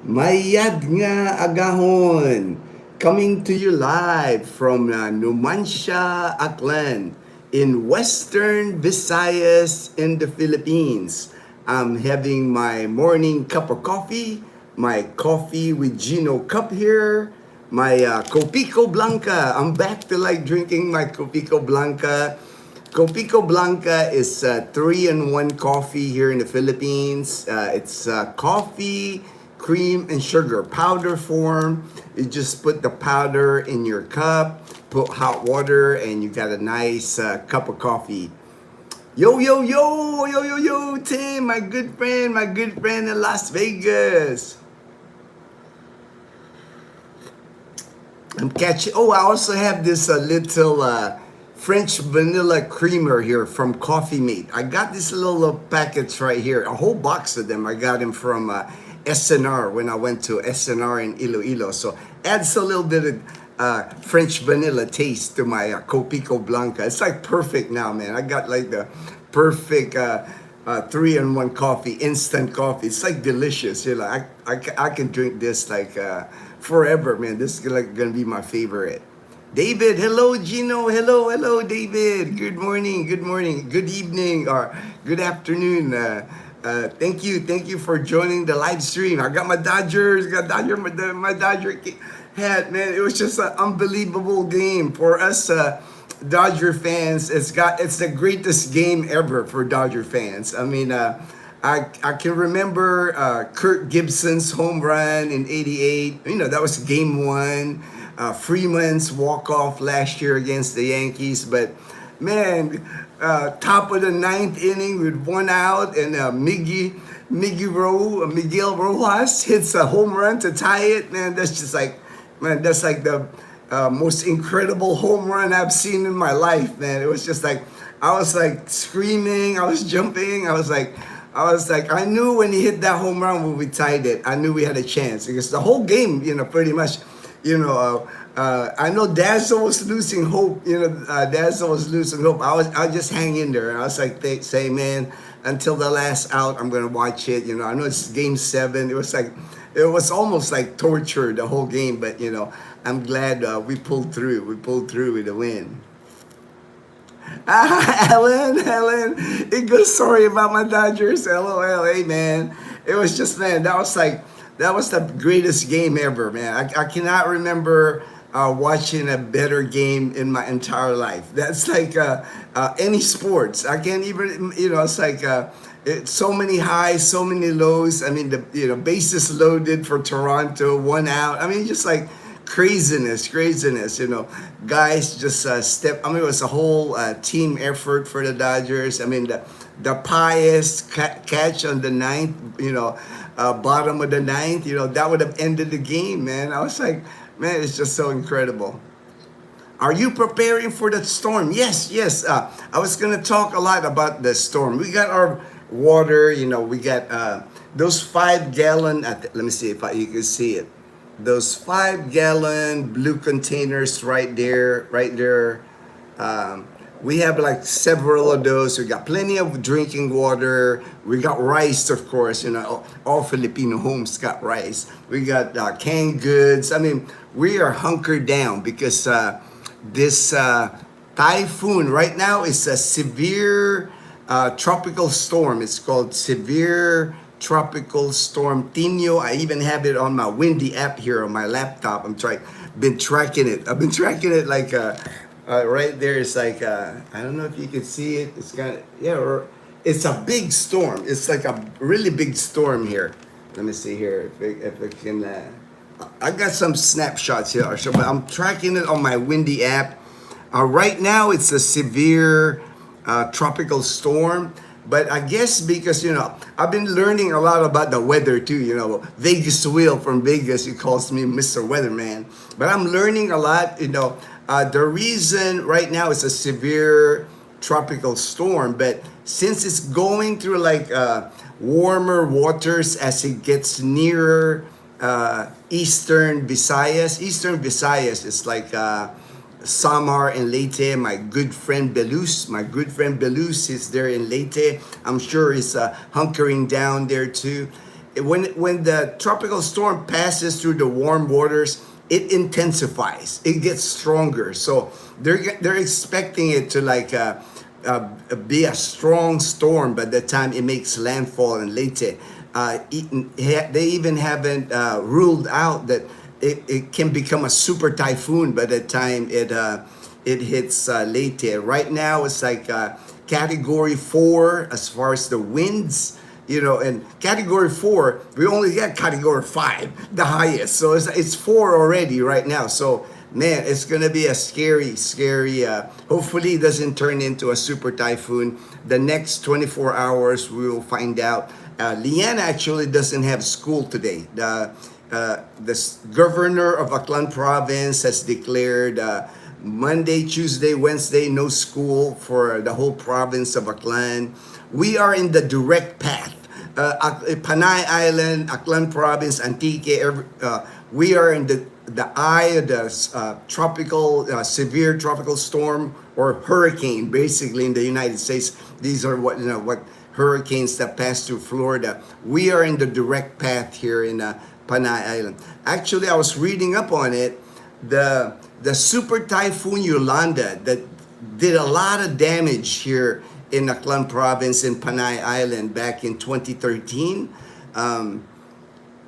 Mayad nga agahon, coming to you live from Numancia, Aklan, in Western Visayas in the Philippines. I'm having my morning cup of coffee, my coffee with Ginno cup here, my Copico Blanca. I'm back to like drinking my Copico Blanca. Copico Blanca is 3-in-1 coffee here in the Philippines. It's coffee, cream, and sugar, powder form. You just put the powder in your cup, put hot water, and you got a nice cup of coffee. Yo, yo, yo, yo, yo, yo, Tim, my good friend in Las Vegas. I'm catching. Oh, I also have this little French vanilla creamer here from Coffee Mate. I got these little packets right here, a whole box of them. I got them from SNR when I went to SNR in Iloilo. So adds a little bit of French vanilla taste to my Copico Blanca. It's like perfect now, man. I got like the perfect 3-in-1 coffee, instant coffee. It's like delicious. You know, I can drink this like forever, man. This is like gonna be my favorite. David, hello, Ginno, hello, David. Good morning, good evening, or good afternoon. Thank you for joining the live stream. I got my Dodgers, my Dodger hat, man. It was just an unbelievable game for us Dodger fans. It's the greatest game ever for Dodger fans. I mean, I can remember Kurt Gibson's home run in '88. You know, that was game one. Freeman's walk-off last year against the Yankees. But, man, top of the ninth inning with 1 out, and Miguel Rojas hits a home run to tie it. Man, that's like the most incredible home run I've seen in my life, man. It was just like, I was like screaming, I was jumping, I knew when he hit that home run when we tied it, I knew we had a chance, because the whole game, you know, pretty much, you know, I know Dazzle was losing hope. You know, Dazzle was losing hope. I was just hang in there, and I was like, say, man, until the last out, I'm gonna watch it. You know, I know it's game 7. It was almost like torture the whole game, but you know, I'm glad we pulled through. We pulled through with a win. Helen, it goes, sorry about my Dodgers. LOL, hey man. It was just, man, that was the greatest game ever, man. I cannot remember watching a better game in my entire life. That's like any sports. I can't even, you know, it's like it's so many highs, so many lows. I mean, bases loaded for Toronto, 1 out. I mean, just like craziness, you know. Guys just I mean, it was a whole team effort for the Dodgers. I mean, the pious catch on the ninth, you know, bottom of the ninth, you know, that would have ended the game, man. I was like, man, it's just so incredible. Are you preparing for the storm? Yes. I was going to talk a lot about the storm. We got our water, you know, we got those 5-gallon, let me see if you can see it. Those 5-gallon blue containers right there. We have like several of those. We got plenty of drinking water. We got rice, of course. You know, all Filipino homes got rice. We got canned goods. I mean, we are hunkered down because this typhoon right now is a severe tropical storm. It's called severe tropical storm Tino. I even have it on my Windy app here on my laptop. Been tracking it. I've been tracking it like right there. It's like I don't know if you can see it. It's got, yeah, it's a big storm. It's like a really big storm here. Let me see here if I can. I got some snapshots here, but I'm tracking it on my Windy app. Right now, it's a severe tropical storm. But I guess because, you know, I've been learning a lot about the weather too. You know, Vegas Will from Vegas, he calls me Mr. Weatherman. But I'm learning a lot, you know. The reason right now is a severe tropical storm, but since it's going through like warmer waters as it gets nearer Eastern Visayas. Eastern Visayas is like Samar and Leyte. My good friend Belus is there in Leyte. I'm sure he's hunkering down there too. when the tropical storm passes through the warm waters, it intensifies. It gets stronger. So they're expecting it to like be a strong storm by the time it makes landfall in Leyte. They even haven't ruled out that it can become a super typhoon by the time it hits Leyte. Right now, it's like category 4 as far as the winds. And category 4, we only got category 5, the highest. So it's 4 already right now. So man, it's gonna be a scary, hopefully it doesn't turn into a super typhoon. The next 24 hours, we will find out. Liana actually doesn't have school today. The governor of Aklan province has declared Monday, Tuesday, Wednesday, no school for the whole province of Aklan. We are in the direct path. Panay Island, Aklan province, Antique, we are in the eye of the severe tropical storm or hurricane, basically in the United States. These are what hurricanes that pass through Florida. We are in the direct path here in Panay Island. Actually, I was reading up on it. The super typhoon Yolanda that did a lot of damage here in Aklan province in Panay Island back in 2013.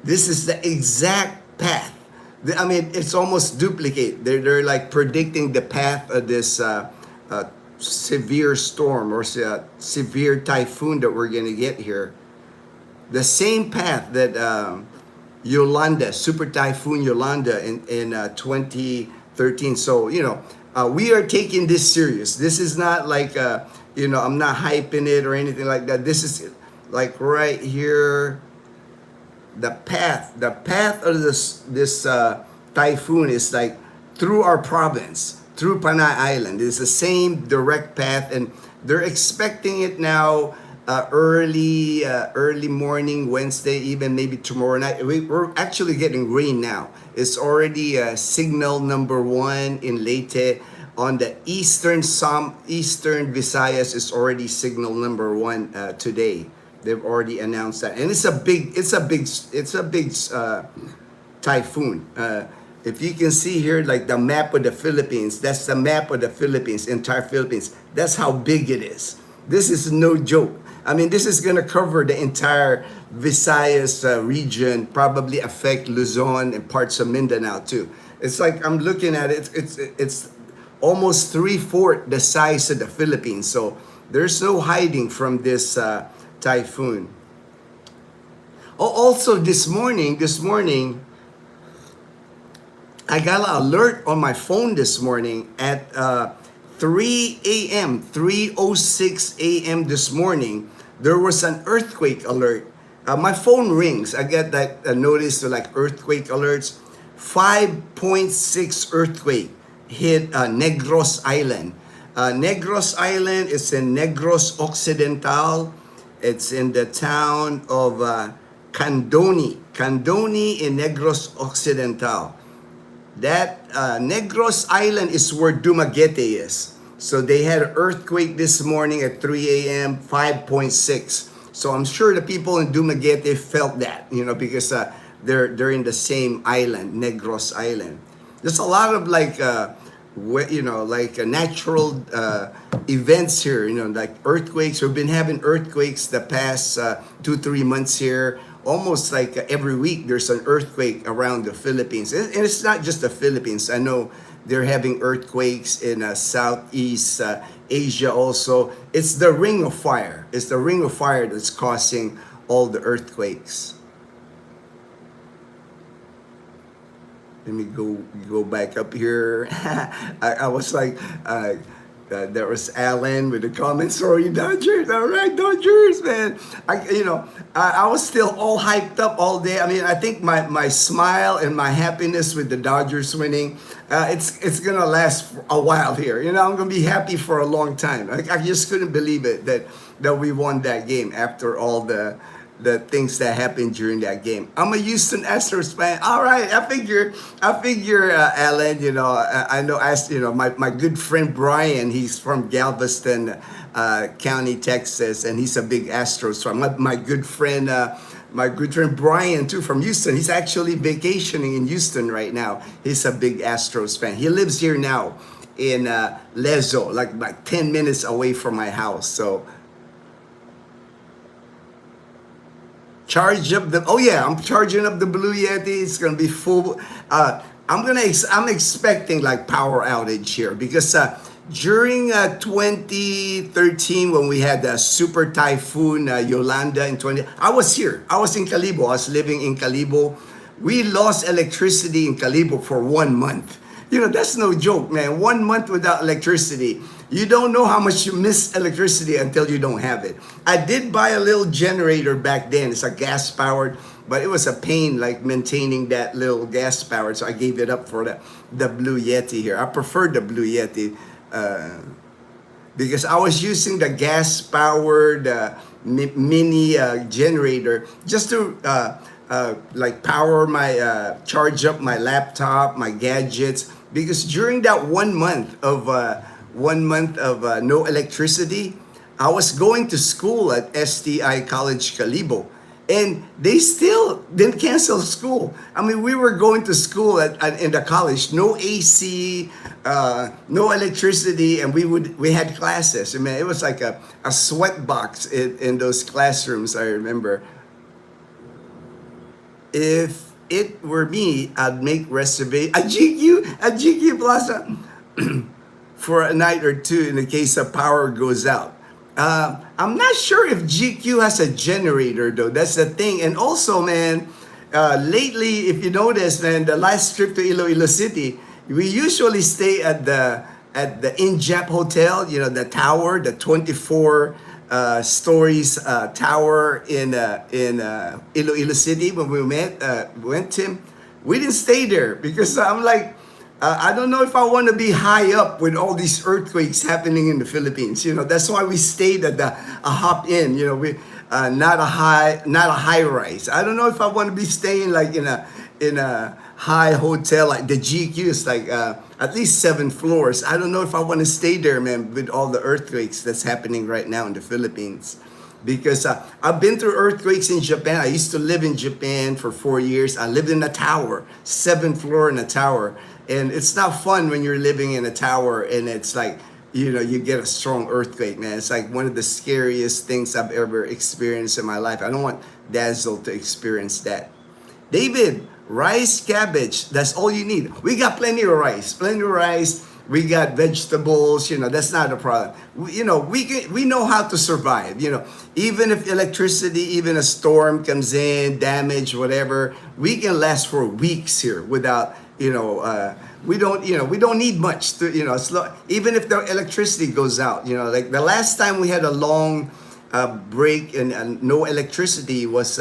This is the exact path. I mean, it's almost duplicate. They're like predicting the path of this severe storm or severe typhoon that we're gonna get here. The same path that Yolanda, super typhoon Yolanda in 2013. So we are taking this serious. This is not like I'm not hyping it or anything like that. This is like right here. The path of this typhoon is like through our province, through Panay Island. It's the same direct path, and they're expecting it now early morning Wednesday, even maybe tomorrow night. We're actually getting rain now. It's already signal number 1 in Leyte. On the eastern Visayas is already signal number 1 today. They've already announced that, and it's a big typhoon. If you can see here, like the map of the Philippines, that's the map of the Philippines, entire Philippines. That's how big it is. This is no joke. I mean, this is gonna cover the entire Visayas region, probably affect Luzon and parts of Mindanao too. It's like I'm looking at it. It's almost 3/4 the size of the Philippines. So there's no hiding from this typhoon. Also this morning, I got an alert on my phone this morning at 3 a.m., 3:06 a.m. this morning. There was an earthquake alert. My phone rings. I get that notice to like earthquake alerts. 5.6 earthquake hit Negros Island. Negros Island is in Negros Occidental. It's in the town of Candoni in Negros Occidental. That Negros Island is where Dumaguete is. So they had an earthquake this morning at 3 a.m., 5.6. So I'm sure the people in Dumaguete felt that, because they're in the same island, Negros Island. There's a lot of like natural events here, like earthquakes. We've been having earthquakes the past 2-3 months here. Almost like every week there's an earthquake around the Philippines. And it's not just the Philippines. I know they're having earthquakes in Southeast Asia also. It's the ring of fire. It's the ring of fire that's causing all the earthquakes. Let me go back up here. I was like, there was Alan with the comments. Sorry, Dodgers. All right, Dodgers, man. I was still all hyped up all day. I mean, I think my smile and my happiness with the Dodgers winning, it's gonna last for a while here. I'm gonna be happy for a long time. I just couldn't believe it that we won that game after all the things that happened during that game. I'm a Houston Astros fan. All right, I figure, Alan. I know. My good friend Brian. He's from Galveston County, Texas, and he's a big Astros fan. My good friend my good friend Brian too from Houston. He's actually vacationing in Houston right now. He's a big Astros fan. He lives here now in Lezo, like 10 minutes away from my house. So charge up the, oh yeah, I'm charging up the Blue Yeti. It's gonna be full. I'm expecting like power outage here because during 2013 when we had the super typhoon Yolanda in 20, I was here. I was in Calibo. I was living in Calibo. We lost electricity in Calibo for 1 month. You know, that's no joke, man. 1 month without electricity. You don't know how much you miss electricity until you don't have it. I did buy a little generator back then. It's a gas powered, but it was a pain like maintaining that little gas powered. So I gave it up for the Blue Yeti here. I prefer the Blue Yeti because I was using the gas powered mini generator just to like power my charge up my laptop, my gadgets, because during that 1 month of no electricity, I was going to school at STI College Calibo, and they still didn't cancel school. I mean, we were going to school in the college, no AC, no electricity, and we had classes. I mean, it was like a sweat box in those classrooms. I remember. If it were me, I'd make reservation a GQ Plaza for a night or two in the case of power goes out. I'm not sure if GQ has a generator though. That's the thing. And also, man, lately, if you notice, man, the last trip to Iloilo City, we usually stay at the In-Jap Hotel. You know, the tower, the 24 stories tower in Iloilo City. When we went Tim, we didn't stay there because I'm like, I don't know if I want to be high up with all these earthquakes happening in the Philippines. You know, that's why we stayed at a Hop Inn. You know, we not a high rise. I don't know if I want to be staying like in a high hotel like the GQ's, like at least 7 floors. I don't know if I want to stay there, man, with all the earthquakes that's happening right now in the Philippines. Because I've been through earthquakes in Japan. I used to live in Japan for 4 years. I lived in a tower, 7th floor in a tower. And it's not fun when you're living in a tower and it's like, you know, you get a strong earthquake, man. It's like one of the scariest things I've ever experienced in my life. I don't want Dazzle to experience that. David, rice, cabbage, that's all you need. We got plenty of rice. We got vegetables, you know, that's not a problem. You know, we know how to survive, you know. Even if electricity, even a storm comes in, damage, whatever, we can last for weeks here without, you know, we don't need much to, you know, even if the electricity goes out, you know, like the last time we had a long break and no electricity was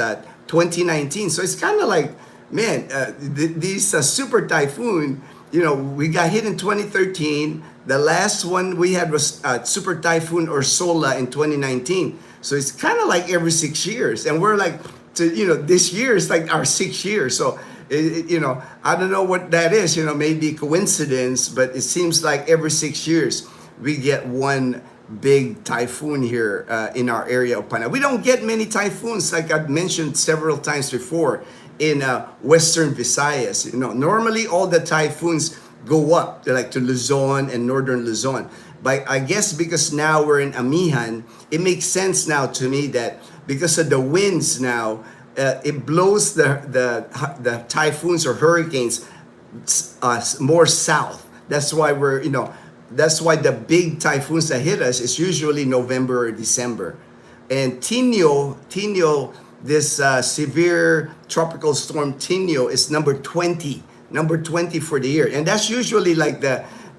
2019. So it's kind of like, man, these super typhoon, you know, we got hit in 2013. The last one we had was Super Typhoon Ursola in 2019. So it's kind of like every 6 years. And we're like, you know, this year is like our 6th year. So, you know, I don't know what that is. You know, maybe coincidence, but it seems like every 6 years we get one big typhoon here in our area of Panay. We don't get many typhoons, like I've mentioned several times before, in Western Visayas. You know, normally all the typhoons go up like to Luzon and Northern Luzon. But I guess because now we're in Amihan, it makes sense now to me that because of the winds now, it blows the typhoons or hurricanes more south. That's why that's why the big typhoons that hit us is usually November or December. And Tino, this severe tropical storm Tino is number 20 for the year. And that's usually like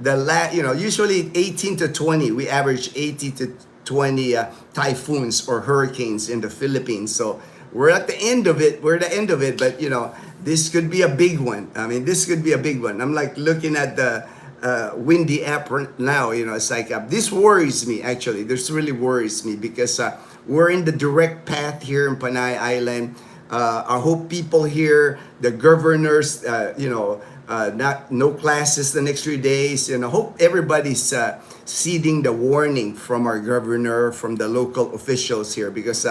usually 18 to 20. We average 18 to 20 typhoons or hurricanes in the Philippines. So we're at the end of it. But you know, this could be a big one. I mean, this could be a big one. I'm like looking at the windy app now. You know, it's like this worries me actually. This really worries me because we're in the direct path here in Panay Island. I hope people here, the governors, no classes the next 3 days. And I hope everybody's heeding the warning from our governor, from the local officials here, because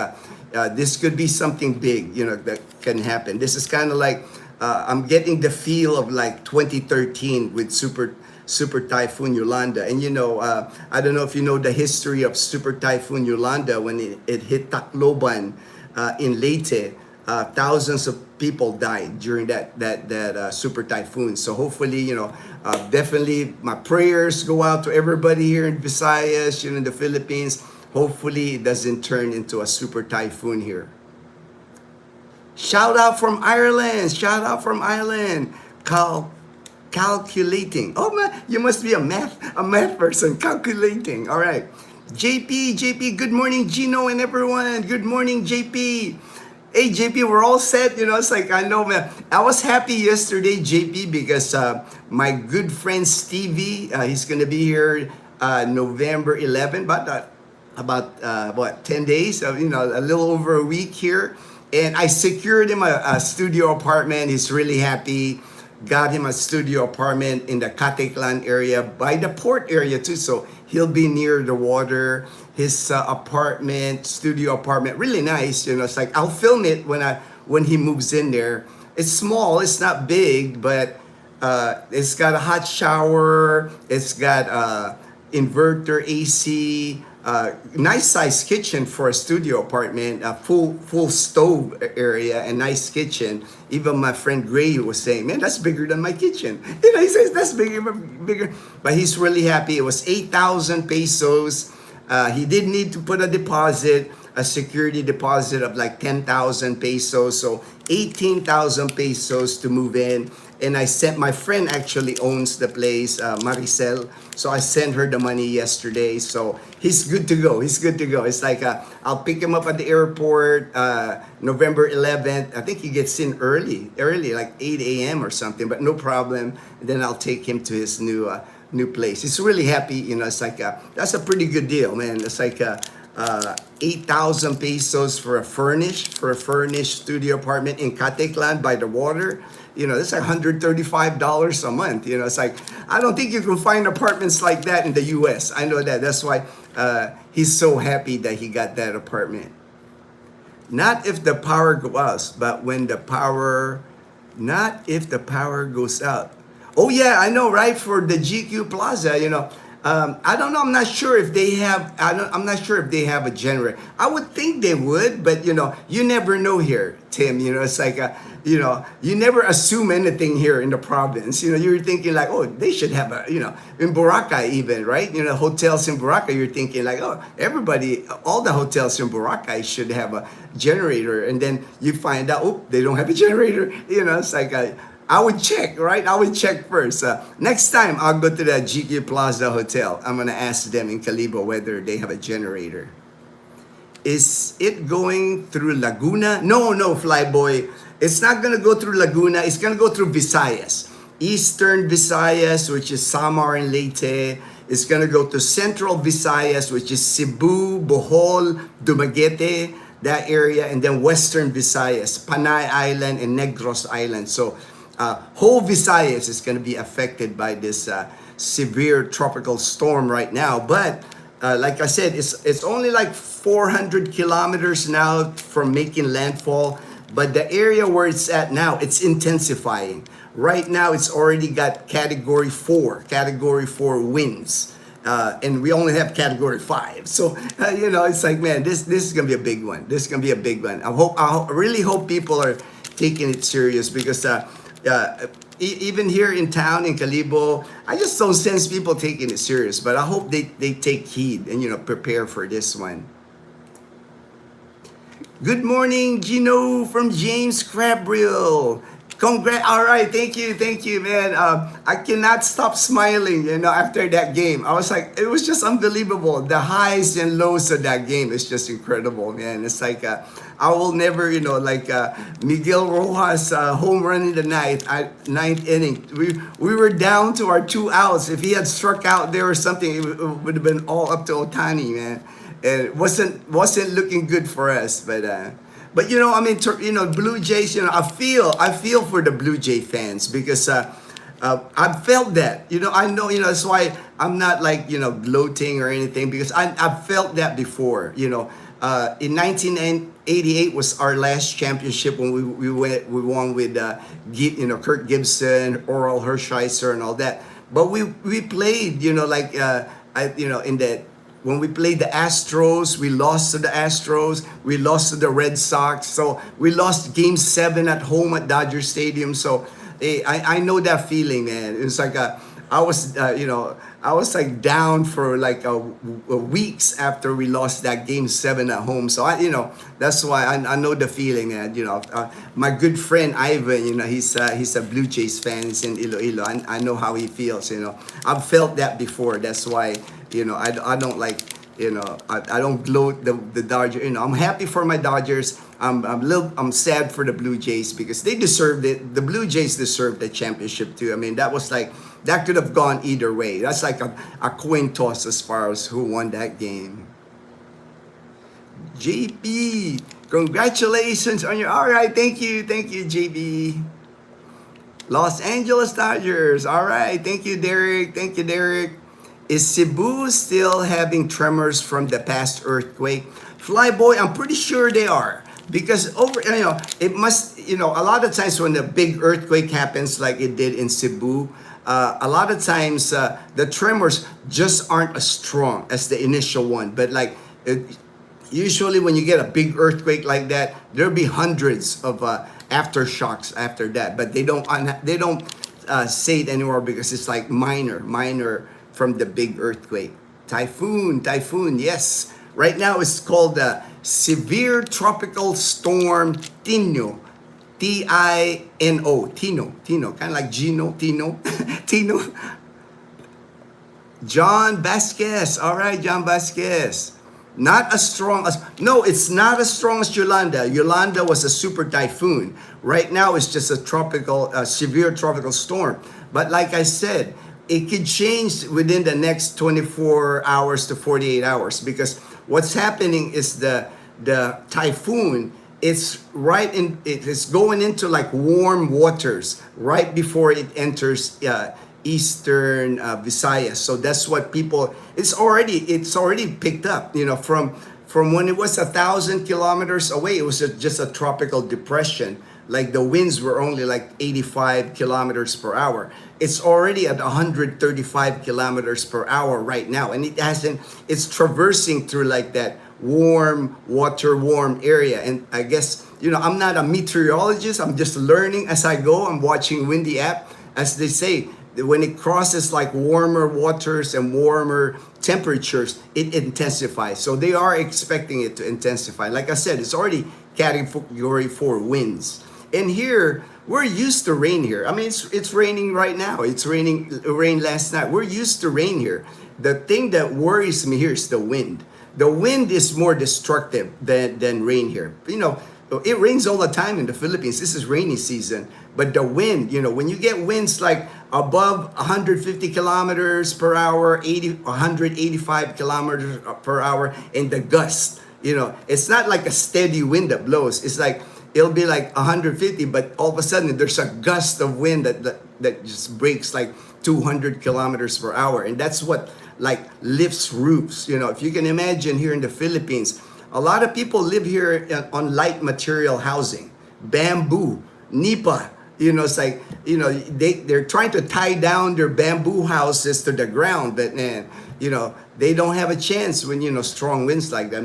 this could be something big, that can happen. This is kind of like I'm getting the feel of like 2013 with Super Typhoon Yolanda. And I don't know if you know the history of Super Typhoon Yolanda when it hit Tacloban in Leyte. Thousands of people died during that super typhoon. So hopefully, definitely my prayers go out to everybody here in Visayas, in the Philippines. Hopefully it doesn't turn into a super typhoon here. Shout out from Ireland. Shout out from Ireland. Calculating. Oh man, you must be a math person. Calculating. All right. JP, good morning, Ginno and everyone. Good morning, JP. Hey, JP, we're all set. It's like, I know, man. I was happy yesterday, JP, because my good friend Stevie, he's going to be here November 11, about what, 10 days, a little over a week here. And I secured him a studio apartment. He's really happy. Got him a studio apartment in the Caticlan area by the port area too. So he'll be near the water. His studio apartment, really nice. It's like I'll film it when he moves in there. It's small. It's not big, but it's got a hot shower. It's got inverter AC. Nice size kitchen for a studio apartment, a full stove area and nice kitchen. Even my friend Gray was saying, man, that's bigger than my kitchen. He says that's bigger. But he's really happy. It was 8,000 pesos. He did need to put a security deposit of like 10,000 pesos. So 18,000 pesos to move in. And I sent, my friend actually owns the place, Maricel. So I sent her the money yesterday. So he's good to go. It's like, I'll pick him up at the airport, November 11th. I think he gets in early, like 8 a.m. or something, but no problem. And then I'll take him to his new place. He's really happy. It's like, that's a pretty good deal, man. It's like 8,000 pesos for a furnished studio apartment in Caticlan by the water. That's like $135 a month. It's like, I don't think you can find apartments like that in the U.S. I know that. That's why he's so happy that he got that apartment. Not if the power goes out, but not if the power goes out. Oh yeah, I know, right? For the GQ Plaza, I don't know. I'm not sure if they have. I'm not sure if they have a generator. I would think they would, but you never know here, Tim. It's like you never assume anything here in the province. You're thinking like, oh, they should have a, in Boracay even, right? Hotels in Boracay, you're thinking like, oh, all the hotels in Boracay should have a generator, and then you find out, oh, they don't have a generator. It's like I would check, right? I would check first. Next time, I'll go to the GQ Plaza Hotel. I'm going to ask them in Calibo whether they have a generator. Is it going through Laguna? No, Flyboy. It's not going to go through Laguna. It's going to go through Visayas. Eastern Visayas, which is Samar and Leyte. It's going to go to Central Visayas, which is Cebu, Bohol, Dumaguete, that area. And then Western Visayas, Panay Island and Negros Island. So whole Visayas is going to be affected by this severe tropical storm right now. But like I said, it's only like 400 kilometers now from making landfall. But the area where it's at now, it's intensifying. Right now, it's already got category 4 winds. And we only have category 5. So, it's like, man, this is going to be a big one. I really hope people are taking it serious because even here in town, in Calibo, I just don't sense people taking it serious. But I hope they take heed and, prepare for this one. Good morning, Ginno from James Crabriel. All right, thank you, man. I cannot stop smiling, after that game. I was like, it was just unbelievable. The highs and lows of that game is just incredible, man. It's like, I will never, Miguel Rojas home run in the ninth inning. We were down to our 2 outs. If he had struck out there or something, it would have been all up to Ohtani, man. And it wasn't looking good for us, but Blue Jays, I feel for the Blue Jay fans because I've felt that, I know, that's why I'm not like, gloating or anything because I've felt that before, In 1988 was our last championship when we won with Kurt Gibson, Oral Hershiser, and all that. But we played, like in the when we played the Astros, we lost to the Astros. We lost to the Red Sox. So we lost Game 7 at home at Dodger Stadium. So I know that feeling, man. It's like I was, I was like down for like weeks after we lost that Game 7 at home. So that's why I know the feeling, man. My good friend Ivan, he's a Blue Jays fan. He's in Iloilo. I know how he feels. I've felt that before. That's why. I don't like, I don't gloat the Dodgers. I'm happy for my Dodgers. I'm sad for the Blue Jays because they deserved it. The Blue Jays deserved the championship too. I mean, that was like, that could have gone either way. That's like a coin toss as far as who won that game. JP, congratulations on your, all right, thank you, JB. Los Angeles Dodgers, all right, thank you, Derek. Is Cebu still having tremors from the past earthquake? Flyboy, I'm pretty sure they are. Because it must, a lot of times when the big earthquake happens like it did in Cebu, a lot of times the tremors just aren't as strong as the initial one. But usually when you get a big earthquake like that, there'll be hundreds of aftershocks after that. But they don't say it anymore because it's like minor from the big earthquake. Typhoon, yes. Right now it's called the Severe Tropical Storm Tino. Tino. Tino, kind of like Ginno, Tino. Tino. John Vasquez. All right, John Vasquez. Not as strong as, no, it's not as strong as Yolanda. Yolanda was a super typhoon. Right now it's just a severe tropical storm. But like I said, it could change within the next 24 hours to 48 hours because what's happening is the typhoon, it's going into like warm waters right before it enters eastern Visayas. So that's what it's already picked up, from when it was 1,000 kilometers away, it was just a tropical depression. Like the winds were only like 85 kilometers per hour. It's already at 135 kilometers per hour right now. And it's traversing through like that warm area. And I guess, I'm not a meteorologist. I'm just learning as I go. I'm watching Windy app. As they say, when it crosses like warmer waters and warmer temperatures, it intensifies. So they are expecting it to intensify. Like I said, it's already category 4 winds. And here, we're used to rain here. I mean, it's raining right now. It rained last night. We're used to rain here. The thing that worries me here is the wind. The wind is more destructive than rain here. It rains all the time in the Philippines. This is rainy season. But the wind, when you get winds like above 150 kilometers per hour, 185 kilometers per hour, and the gust, it's not like a steady wind that blows. It's like, it'll be like 150, but all of a sudden there's a gust of wind that just breaks like 200 kilometers per hour. And that's what like lifts roofs. If you can imagine here in the Philippines, a lot of people live here on light material housing, bamboo, nipa. It's like, they're trying to tie down their bamboo houses to the ground, but man, they don't have a chance when, strong winds like that.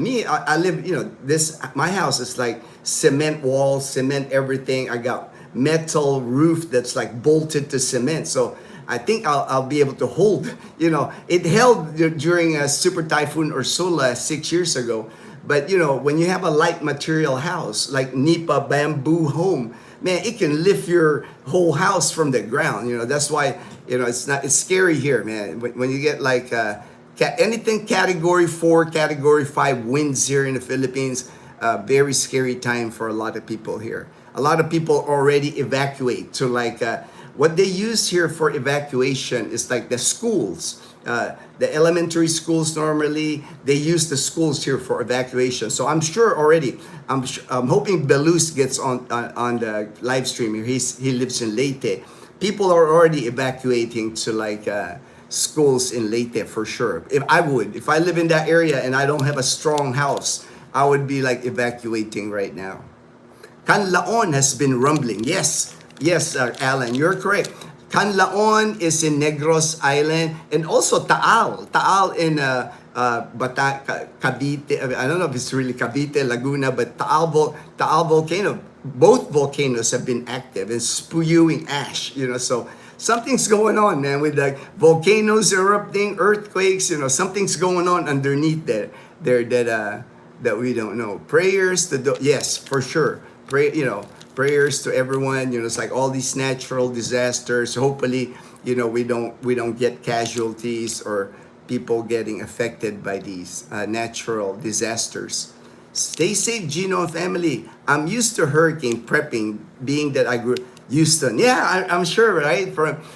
I live, my house is like cement walls, cement everything. I got metal roof that's like bolted to cement. So I think I'll be able to hold, it held during a super typhoon Ursula 6 years ago. But, when you have a light material house, like nipa bamboo home, man, it can lift your whole house from the ground. That's why, it's scary here, man. When you get like anything category 4, category 5 winds here in the Philippines, very scary time for a lot of people here. A lot of people already evacuate to like, what they use here for evacuation is like the schools. The elementary schools normally, they use the schools here for evacuation. So I'm sure already, I'm hoping Belus gets on the live stream here. He lives in Leyte. People are already evacuating to like schools in Leyte for sure. If I live in that area and I don't have a strong house, I would be like evacuating right now. Canlaon has been rumbling. Yes, yes, Alan, you're correct. Canlaon is in Negros Island, and also Taal. Taal in Cavite. I don't know if it's really Cavite, Laguna, but Taal volcano. Both volcanoes have been active and spewing ash. So something's going on, man, with the volcanoes erupting, earthquakes. Something's going on underneath there that we don't know. Prayers to yes, for sure. Prayers to everyone. It's like all these natural disasters. Hopefully, we don't get casualties or people getting affected by these natural disasters. Stay safe, Ginno and family. I'm used to hurricane prepping, being that I grew Houston. Yeah, I'm sure, right?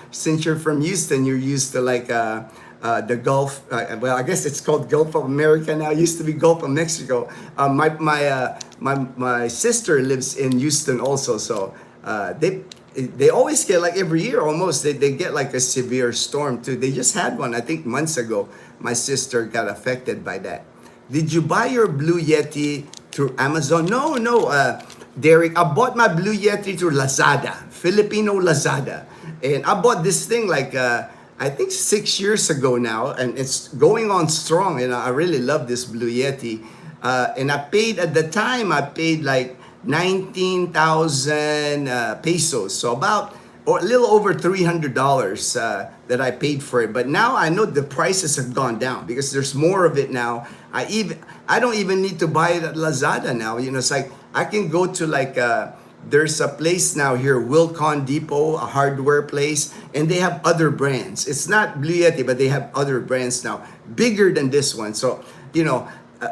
Since you're from Houston, you're used to like the Gulf. Well, I guess it's called Gulf of America now. It used to be Gulf of Mexico. My sister lives in Houston also, so they always get, like every year almost, they get like a severe storm too. They just had one, I think, months ago. My sister got affected by that. Did you buy your Blue Yeti through Amazon? No, Derek, I bought my Blue Yeti through Lazada, Filipino Lazada. And I bought this thing like, I think 6 years ago now, and it's going on strong. And I really love this Blue Yeti. And I paid, at the time, like 19,000 pesos. So or a little over $300 that I paid for it. But now I know the prices have gone down because there's more of it now. I don't even need to buy it at Lazada now. It's like I can go to like there's a place now here, Wilcon Depot, a hardware place, and they have other brands. It's not Blue Yeti, but they have other brands now, bigger than this one. So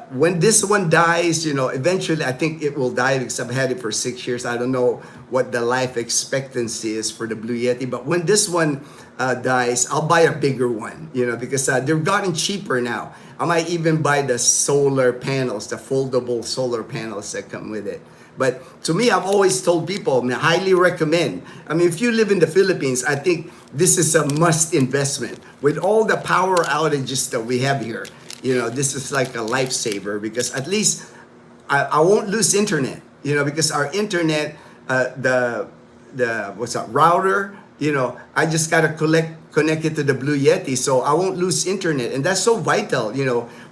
when this one dies, eventually I think it will die because I've had it for 6 years. I don't know what the life expectancy is for the Blue Yeti, but when this one dies, I'll buy a bigger one, because they've gotten cheaper now. I might even buy the solar panels, the foldable solar panels that come with it. But to me, I've always told people, I highly recommend. If you live in the Philippines, I think this is a must investment. With all the power outages that we have here, this is like a lifesaver because at least I won't lose internet, because our internet, the router, I just gotta connect it to the Blue Yeti, so I won't lose internet, and that's so vital.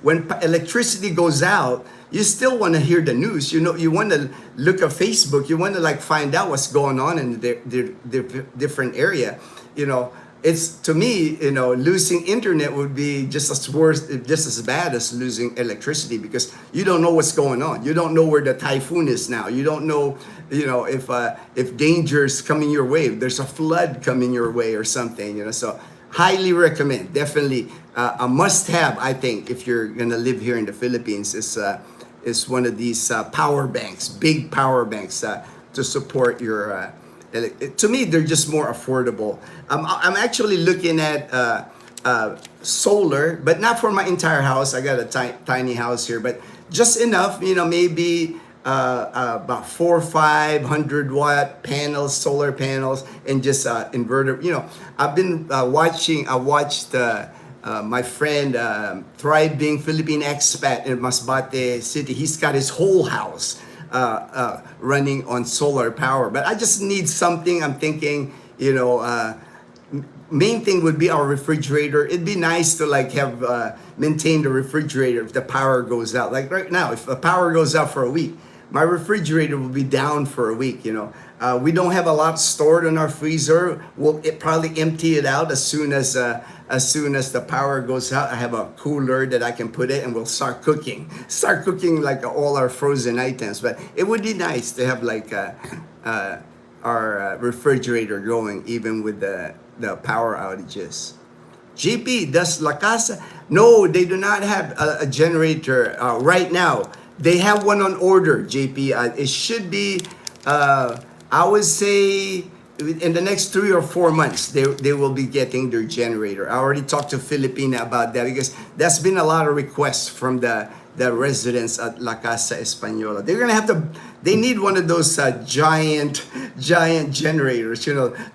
When electricity goes out, you still want to hear the news. You want to look at Facebook. You want to like find out what's going on in the different area. It's, to me, losing internet would be just as bad as losing electricity because you don't know what's going on. You don't know where the typhoon is now. You don't know, if danger's coming your way, if there's a flood coming your way or something. So highly recommend. Definitely a must-have, I think, if you're gonna live here in the Philippines. Is one of these power banks, big power banks to support your. To me, they're just more affordable. I'm actually looking at solar, but not for my entire house. I got a tiny house here, but just enough, maybe about 400 or 500 watt panels, solar panels, and just inverter. I've been watching. I watched my friend, thriving Philippine expat in Masbate City. He's got his whole house running on solar power. But I just need something. I'm thinking, main thing would be our refrigerator. It'd be nice to like have maintain the refrigerator if the power goes out. Like right now, if the power goes out for a week, my refrigerator will be down for a week. We don't have a lot stored in our freezer. We'll probably empty it out as soon as the power goes out. I have a cooler that I can put it, and we'll start cooking like all our frozen items. But it would be nice to have like our refrigerator going even with the power outages. GP, does La Casa? No, they do not have a generator right now. They have one on order, JP. It should be, I would say, in the next 3 or 4 months, they will be getting their generator. I already talked to Filipina about that because that's been a lot of requests from the residents at La Casa Española. They're gonna have to. They need one of those giant generators.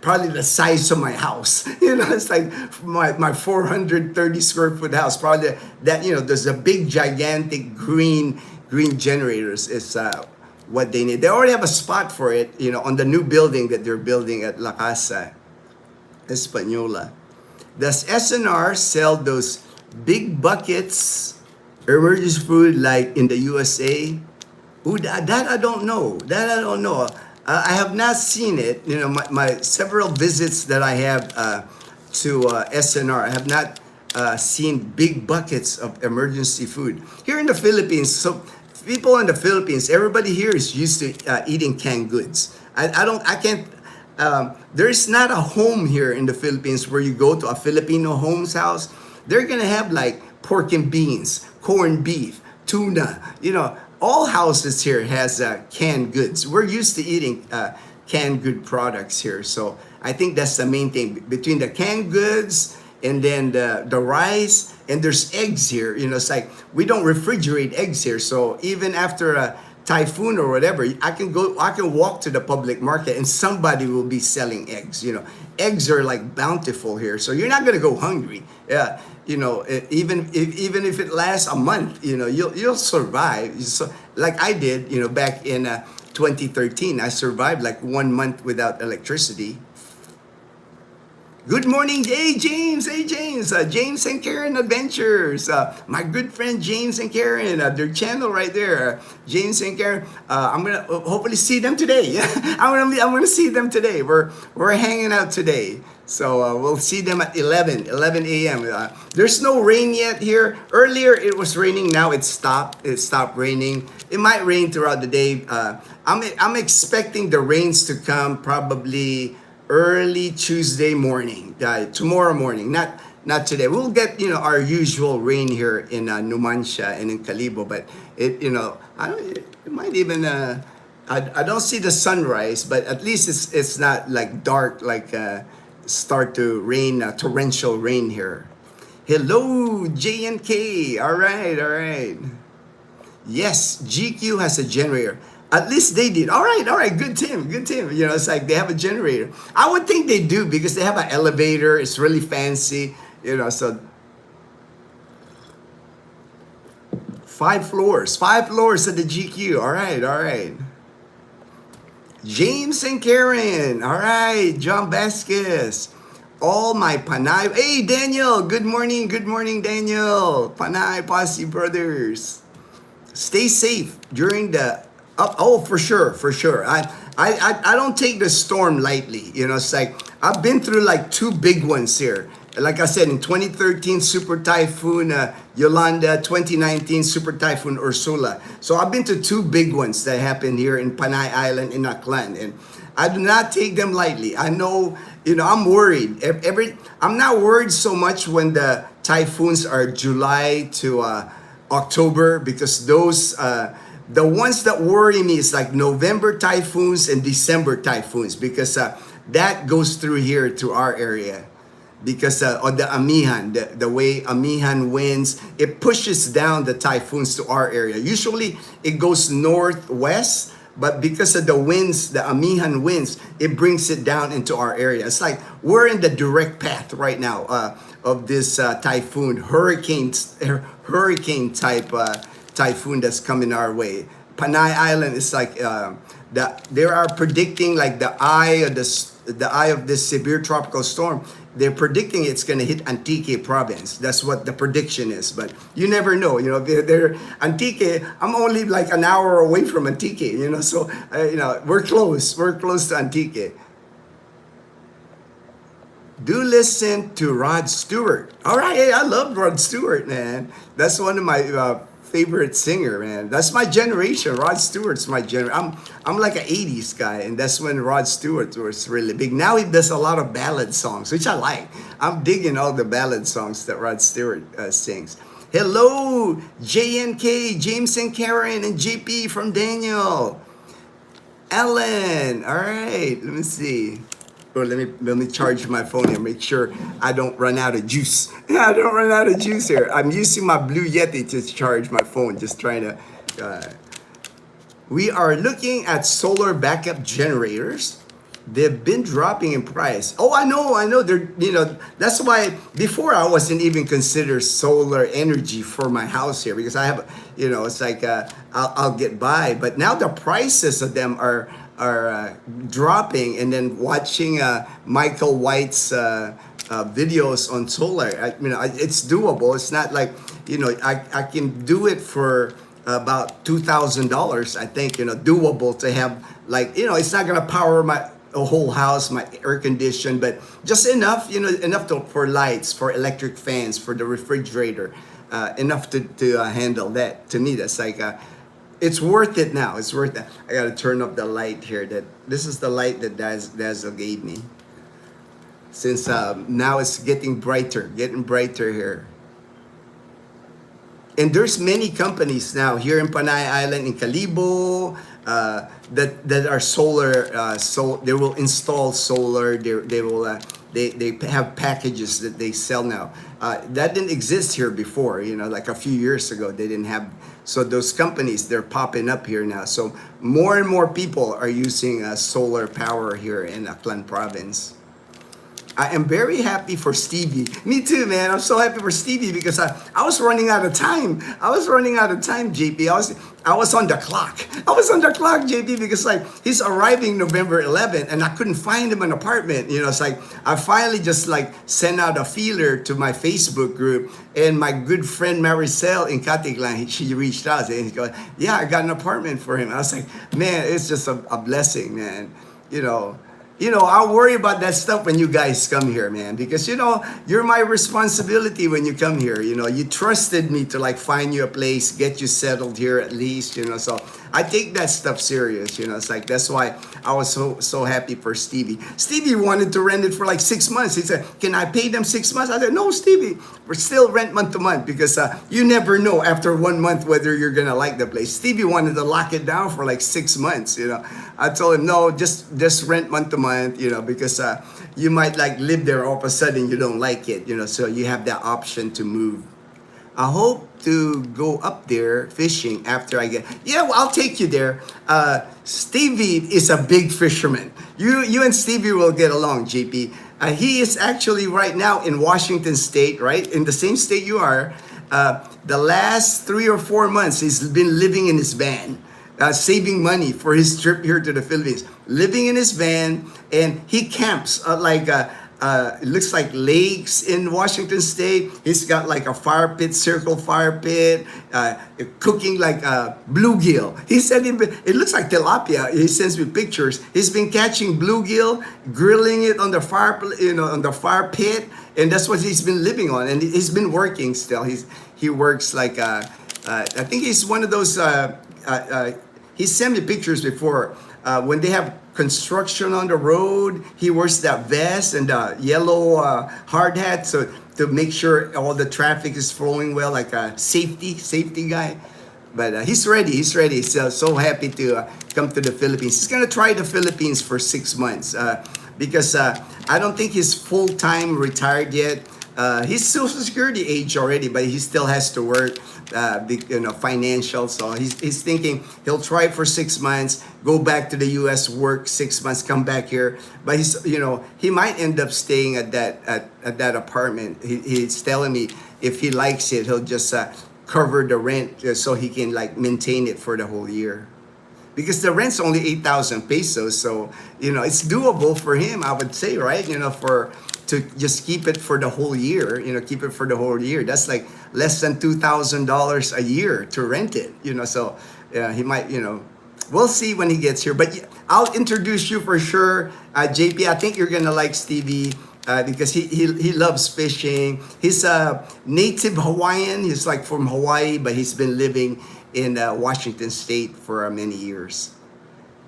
Probably the size of my house. It's like my 430 square foot house. Probably that. There's a big gigantic green green generators is what they need. They already have a spot for it, on the new building that they're building at La Casa Española. Does SNR sell those big buckets, emergency food like in the USA? Ooh, that I don't know. That I don't know. I have not seen it. My several visits that I have to SNR, I have not seen big buckets of emergency food. Here in the Philippines, so people in the Philippines, everybody here is used to eating canned goods. I can't, there's not a home here in the Philippines where you go to a Filipino home's house, they're gonna have like pork and beans, corned beef, tuna, all houses here has canned goods. We're used to eating canned good products here. So I think that's the main thing. Between the canned goods and then the rice, and there's eggs here. It's like we don't refrigerate eggs here. So even after a typhoon or whatever, I can walk to the public market and somebody will be selling eggs. Eggs are like bountiful here. So you're not gonna go hungry. Yeah. Even if it lasts a month, you'll survive. So, like I did, back in 2013, I survived like 1 month without electricity. Good morning, James. Hey, James. James and Karen Adventures. My good friend James and Karen. Their channel right there. James and Karen. I'm gonna hopefully see them today. I'm gonna see them today. We're hanging out today. So we'll see them at 11 a.m. There's no rain yet here. Earlier it was raining. Now it stopped. It stopped raining. It might rain throughout the day. I'm expecting the rains to come probably early Tuesday morning, tomorrow morning, not today. We'll get our usual rain here in Numancia and in Calibo, but it might even I don't see the sunrise, but at least it's not like dark like start to rain, torrential rain here. Hello, J&K. All right. Yes, GQ has a generator. At least they did. All right. Good team. It's like they have a generator. I would think they do because they have an elevator. It's really fancy. So 5 floors at the GQ. All right. James and Karen. All right. John Vasquez. All my Panay. Hey, Daniel. Good morning, Daniel. Panay Posse Brothers. Stay safe during the for sure. I don't take the storm lightly. It's like I've been through like 2 big ones here. Like I said, in 2013, Super Typhoon Yolanda, 2019, Super Typhoon Ursula. So I've been to 2 big ones that happened here in Panay Island in Aklan, and I do not take them lightly. I know, I'm worried. I'm not worried so much when the typhoons are July to October, because those the ones that worry me is like November typhoons and December typhoons, because that goes through here to our area, because of the Amihan, the way Amihan winds, it pushes down the typhoons to our area. Usually it goes northwest, but because of the winds, the Amihan winds, it brings it down into our area. It's like we're in the direct path right now of this typhoon, hurricane type typhoon that's coming our way. Panay Island is like they are predicting like the eye of this severe tropical storm. They're predicting it's going to hit Antique province. That's what the prediction is, but you never know. They're Antique. I'm only like an hour away from Antique. So we're close. We're close to Antique. Do listen to Rod Stewart. All right, hey, I love Rod Stewart, man. That's one of my favorite singer, man. That's my generation. Rod Stewart's my generation. I'm like an 80s guy, and that's when Rod Stewart was really big. Now he does a lot of ballad songs, which I like. I'm digging all the ballad songs that Rod Stewart sings. Hello, JNK, James and Karen, and JP from Daniel. Ellen, all right, let me see. Or let me charge my phone and make sure I don't run out of juice. I don't run out of juice here. I'm using my Blue Yeti to charge my phone, just trying to. We are looking at solar backup generators. they've been dropping in price. Oh, I know. They're, that's why before I wasn't even consider solar energy for my house here, because I have, it's like I'll get by. But now the prices of them are dropping, and then watching Michael White's videos on solar. It's doable. It's not like, I can do it for about $2,000. I think, doable to have, like, it's not gonna power my a whole house, my air condition, but just enough, enough for lights, for electric fans, for the refrigerator, enough to handle that. To me, that's like it's worth it now. It's worth it. I gotta turn up the light here. This is the light that Dazzle gave me. Since now it's getting brighter here. And there's many companies now here in Panay Island, in Calibo, that are solar. So they will install solar. They have packages that they sell now. That didn't exist here before. Like a few years ago, they didn't have. So those companies, they're popping up here now. So more and more people are using solar power here in Aklan Province. I am very happy for Stevie. Me too, man. I'm so happy for Stevie because I was running out of time. JP. I was on the clock. JP, because like he's arriving November 11th and I couldn't find him an apartment. It's like I finally just like sent out a feeler to my Facebook group, and my good friend Maricel in Catiglan, she reached out and he goes, "Yeah, I got an apartment for him." I was like, man, it's just a blessing, man. I'll worry about that stuff when you guys come here, man, because, you're my responsibility when you come here. You trusted me to like find you a place, get you settled here at least, so I take that stuff serious, it's like, that's why I was so happy for Stevie. Stevie wanted to rent it for like 6 months. He said, "Can I pay them 6 months?" I said, "No, Stevie, we're still rent month to month because you never know after 1 month whether you're going to like the place." Stevie wanted to lock it down for like 6 months, I told him, "No, just rent month to month, because you might like live there, all of a sudden you don't like it, so you have that option to move." I hope to go up there fishing after I get. Yeah, well, I'll take you there. Stevie is a big fisherman. You and Stevie will get along, JP. He is actually right now in Washington State, right? In the same state you are. The last 3 or 4 months, he's been living in his van. Saving money for his trip here to the Philippines, living in his van, and he camps it looks like lakes in Washington State. He's got like a circle fire pit, cooking like bluegill. He said it looks like tilapia. He sends me pictures. He's been catching bluegill, grilling it on the fire, on the fire pit, and that's what he's been living on. And he's been working still. He works like I think he's one of those. He sent me pictures before when they have construction on the road. He wears that vest and the yellow hard hat so to make sure all the traffic is flowing well, like a safety guy. But he's ready. He's so happy to come to the Philippines. He's gonna try the Philippines for 6 months because I don't think he's full-time retired yet. He's Social Security age already, but he still has to work, financial. So he's thinking he'll try it for 6 months, go back to the U.S., work 6 months, come back here. But he might end up staying at that apartment. He's telling me if he likes it, he'll just cover the rent so he can like maintain it for the whole year. Because the rent's only 8,000 pesos, so it's doable for him, I would say, right? To just keep it for the whole year, That's like less than $2,000 a year to rent it, So he might, we'll see when he gets here. But I'll introduce you for sure, JP. I think you're gonna like Stevie because he loves fishing. He's a native Hawaiian. He's like from Hawaii, but he's been living in Washington State for many years.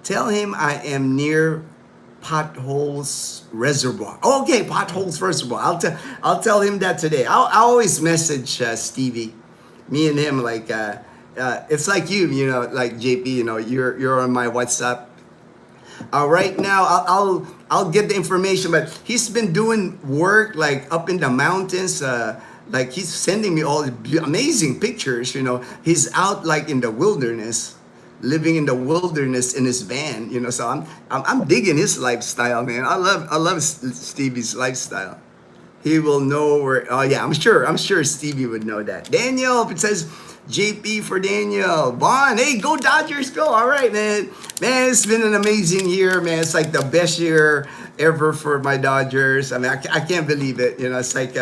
Tell him I am near Potholes Reservoir. Okay, Potholes Reservoir. I'll tell him that today. I always message Stevie. Me and him like it's like you, like JP. You're on my WhatsApp. Right now, I'll get the information. But he's been doing work like up in the mountains. Like he's sending me all the amazing pictures. He's out like in the wilderness, living in the wilderness in his van. You know, so I'm digging his lifestyle, man. I love Stevie's lifestyle. He will know where. Oh yeah, I'm sure Stevie would know that. Daniel, it says JP for Daniel. Vaughn, hey, go Dodgers, go! All right, man. Man, it's been an amazing year, man. It's like the best year ever for my Dodgers. I mean, I can't believe it. You know, it's like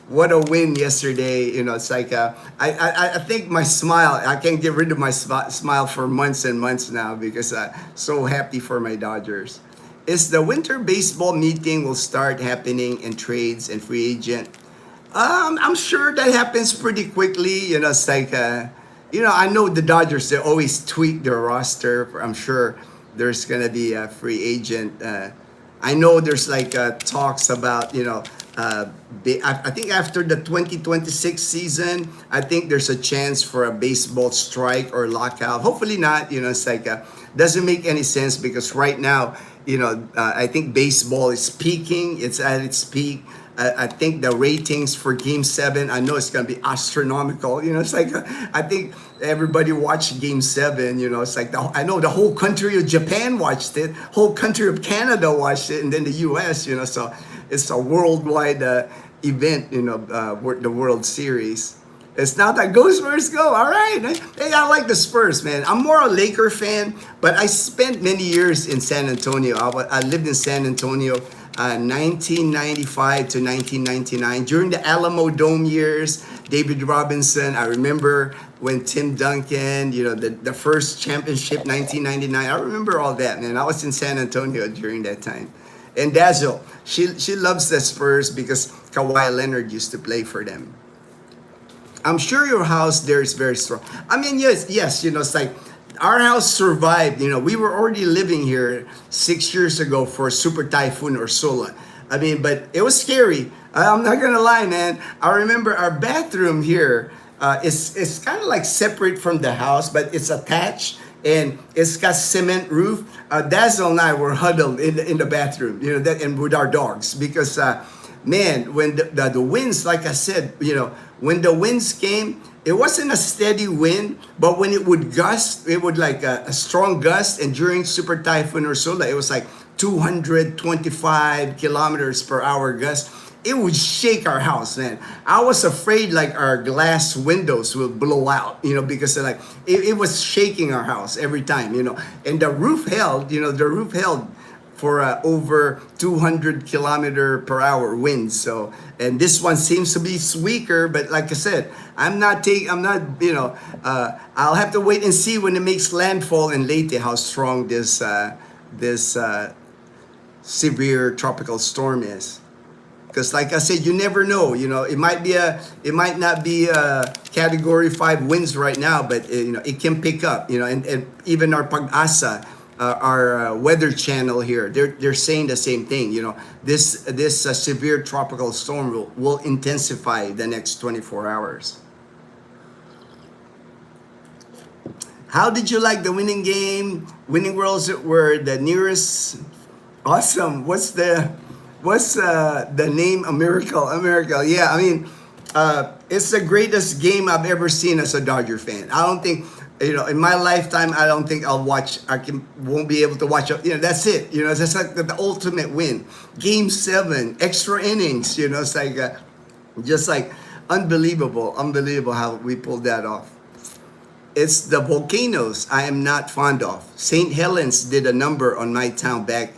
what a win yesterday. You know, it's like I think my smile. I can't get rid of my smile for months and months now because I'm so happy for my Dodgers. Is the winter baseball meeting will start happening in trades and free agent? I'm sure that happens pretty quickly. You know, it's like, I know the Dodgers, they always tweak their roster. I'm sure there's going to be a free agent. I know there's like talks about, I think after the 2026 season, I think there's a chance for a baseball strike or lockout. Hopefully not. You know, it's like, doesn't make any sense because right now, I think baseball is peaking. It's at its peak. I think the ratings for Game 7, I know it's going to be astronomical. You know, it's like, I think everybody watched Game 7. You know, it's like, I know the whole country of Japan watched it, whole country of Canada watched it, and then the US, so it's a worldwide event, the World Series. It's not that go Spurs go. All right. Hey, I like the Spurs, man. I'm more a Laker fan, but I spent many years in San Antonio. I lived in San Antonio 1995 to 1999. During the Alamo Dome years, David Robinson, I remember when Tim Duncan, the first championship, 1999. I remember all that, man. I was in San Antonio during that time. And Dazzle, she loves the Spurs because Kawhi Leonard used to play for them. I'm sure your house there is very strong. I mean, yes, it's like our house survived. We were already living here 6 years ago for Super Typhoon Ursula. I mean, but it was scary. I'm not gonna lie, man. I remember our bathroom here is kind of like separate from the house, but it's attached and it's got cement roof. Dazzle and I were huddled in the bathroom, and with our dogs because, man, when the winds, like I said, when the winds came, it wasn't a steady wind, but when it would gust, it would like a strong gust. And during Super Typhoon Ursula, it was like 225 kilometers per hour gust. It would shake our house, man. I was afraid like our glass windows will blow out, because like it was shaking our house every time, And the roof held, for over 200 kilometer per hour winds. So, and this one seems to be weaker, but like I said, I'll have to wait and see when it makes landfall in Leyte how strong this severe tropical storm is. Because like I said, you never know, it might not be a category 5 winds right now, but it can pick up, and even our Pag-asa, our weather channel here, they're saying the same thing. This severe tropical storm will intensify the next 24 hours. How did you like the winning game? Winning Worlds were the nearest. Awesome. What's the name? A miracle. Yeah, I mean, it's the greatest game I've ever seen as a Dodger fan. I don't think. In my lifetime, I don't think won't be able to watch it. That's it. It's like the ultimate win. Game 7, extra innings. It's like, just like unbelievable how we pulled that off. It's the volcanoes I am not fond of. St. Helens did a number on my town back.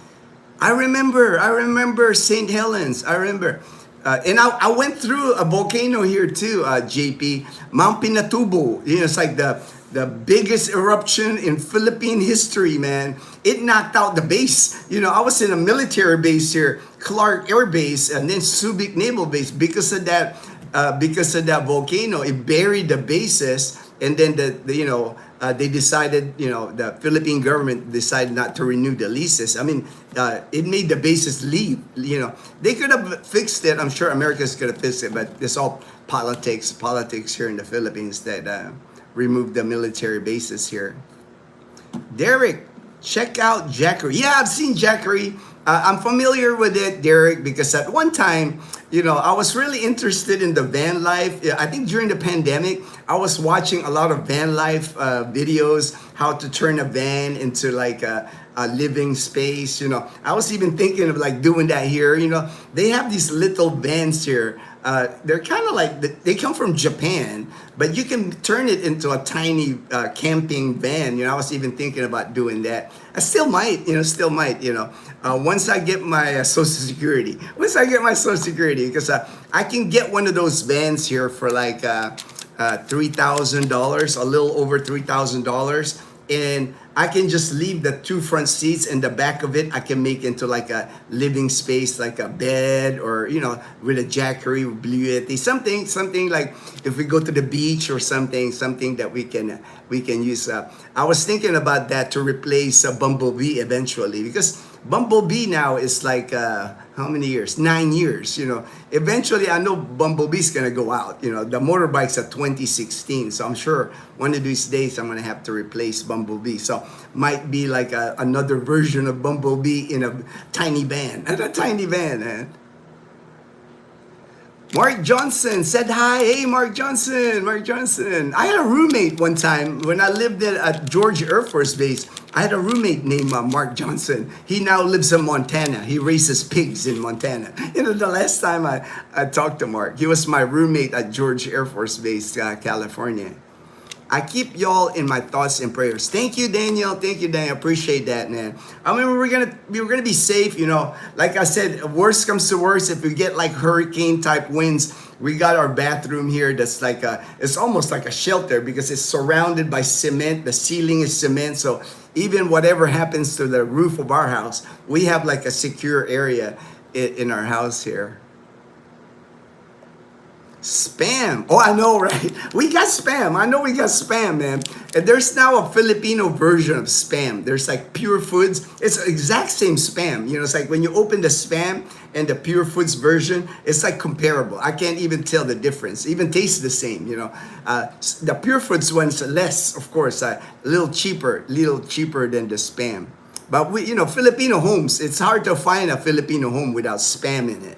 I remember St. Helens. I remember. And I went through a volcano here too, JP. Mount Pinatubo. It's like the biggest eruption in Philippine history, man. It knocked out the base. I was in a military base here, Clark Air Base, and then Subic Naval Base. Because of that volcano, it buried the bases, and then they decided, the Philippine government decided not to renew the leases. I mean, it made the bases leave. They could have fixed it. I'm sure Americans could have fixed it, but it's all politics here in the Philippines that removed the military bases here. Derek, check out Jackery. Yeah, I've seen Jackery. I'm familiar with it, Derek, because at one time, I was really interested in the van life. Yeah, I think during the pandemic, I was watching a lot of van life videos, how to turn a van into like a living space. I was even thinking of like doing that here. They have these little vans here. They're kind of like they come from Japan, but you can turn it into a tiny camping van. I was even thinking about doing that. I still might, once I get my Social Security, because I can get one of those vans here for like $3,000, a little over $3,000, and I can just leave the two front seats, and the back of it I can make into like a living space, like a bed, or with a jackery, blue yeti, something like if we go to the beach or something that we can use. I was thinking about that to replace a Bumblebee eventually, because Bumblebee now is like how many years? 9 years. Eventually I know Bumblebee's gonna go out. The motorbike's at 2016, so I'm sure one of these days I'm gonna have to replace Bumblebee. So might be like another version of Bumblebee in a tiny van. And a tiny van, man. Mark Johnson said hi. Hey, Mark Johnson. I had a roommate one time when I lived at George Air Force Base. I had a roommate named Mark Johnson. He now lives in Montana. He raises pigs in Montana. The last time I talked to Mark, he was my roommate at George Air Force Base, California. I keep y'all in my thoughts and prayers. Thank you, Daniel. Appreciate that, man. I mean, we're gonna be safe. Like I said, worst comes to worst, if we get like hurricane type winds, we got our bathroom here that's like it's almost like a shelter, because it's surrounded by cement. The ceiling is cement, so even whatever happens to the roof of our house, we have like a secure area in our house here. Spam. Oh, I know, right? We got spam. I know we got spam, man. And there's now a Filipino version of spam. There's like Pure Foods. It's the exact same spam. It's like when you open the spam and the Pure Foods version, it's like comparable. I can't even tell the difference. It even tastes the same, The Pure Foods one's less, of course, a little cheaper than the spam. But Filipino homes, it's hard to find a Filipino home without spam in it,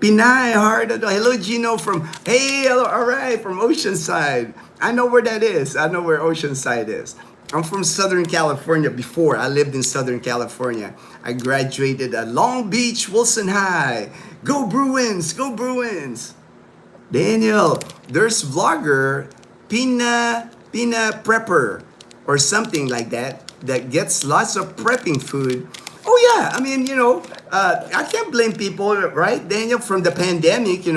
Pinay, hard. Hello, Ginno hello, all right, from Oceanside. I know where that is. I know where Oceanside is. I'm from Southern California before. I lived in Southern California. I graduated at Long Beach, Wilson High. Go Bruins, go Bruins. Daniel, there's vlogger Pina Prepper or something like that gets lots of prepping food. Oh yeah, I mean, I can't blame people, right, Daniel, from the pandemic.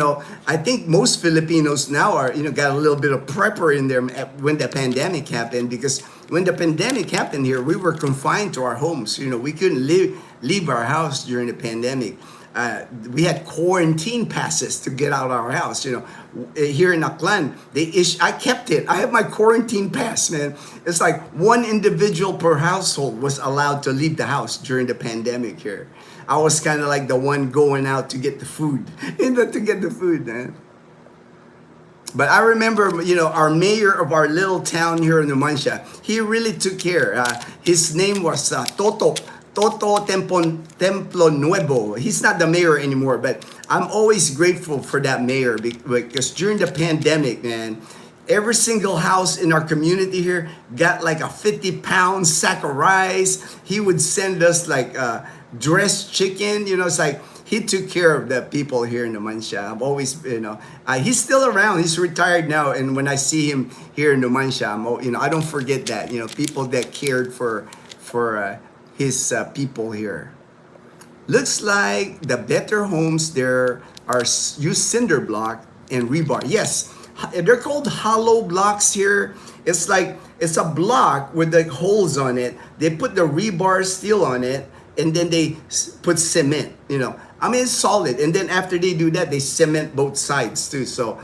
I think most Filipinos now are, got a little bit of prepper in there when the pandemic happened, because when the pandemic happened here, we were confined to our homes. We couldn't leave our house during the pandemic. We had quarantine passes to get out of our house. Here in Aklan, I kept it. I have my quarantine pass, man. It's like one individual per household was allowed to leave the house during the pandemic here. I was kind of like the one going out to get the food, man. But I remember, our mayor of our little town here in Numancia, he really took care. His name was Toto Templo Nuevo. He's not the mayor anymore, but I'm always grateful for that mayor, because during the pandemic, man, every single house in our community here got like a 50-pound sack of rice. He would send us like dressed chicken. It's like he took care of the people here in Numancia. I'm always, he's still around. He's retired now, and when I see him here in Numancia, I don't forget that. People that cared for his people here. Looks like the better homes there are use cinder block and rebar. Yes, they're called hollow blocks here. It's like it's a block with the holes on it. They put the rebar steel on it, and then they put cement. It's solid. And then after they do that, they cement both sides too. So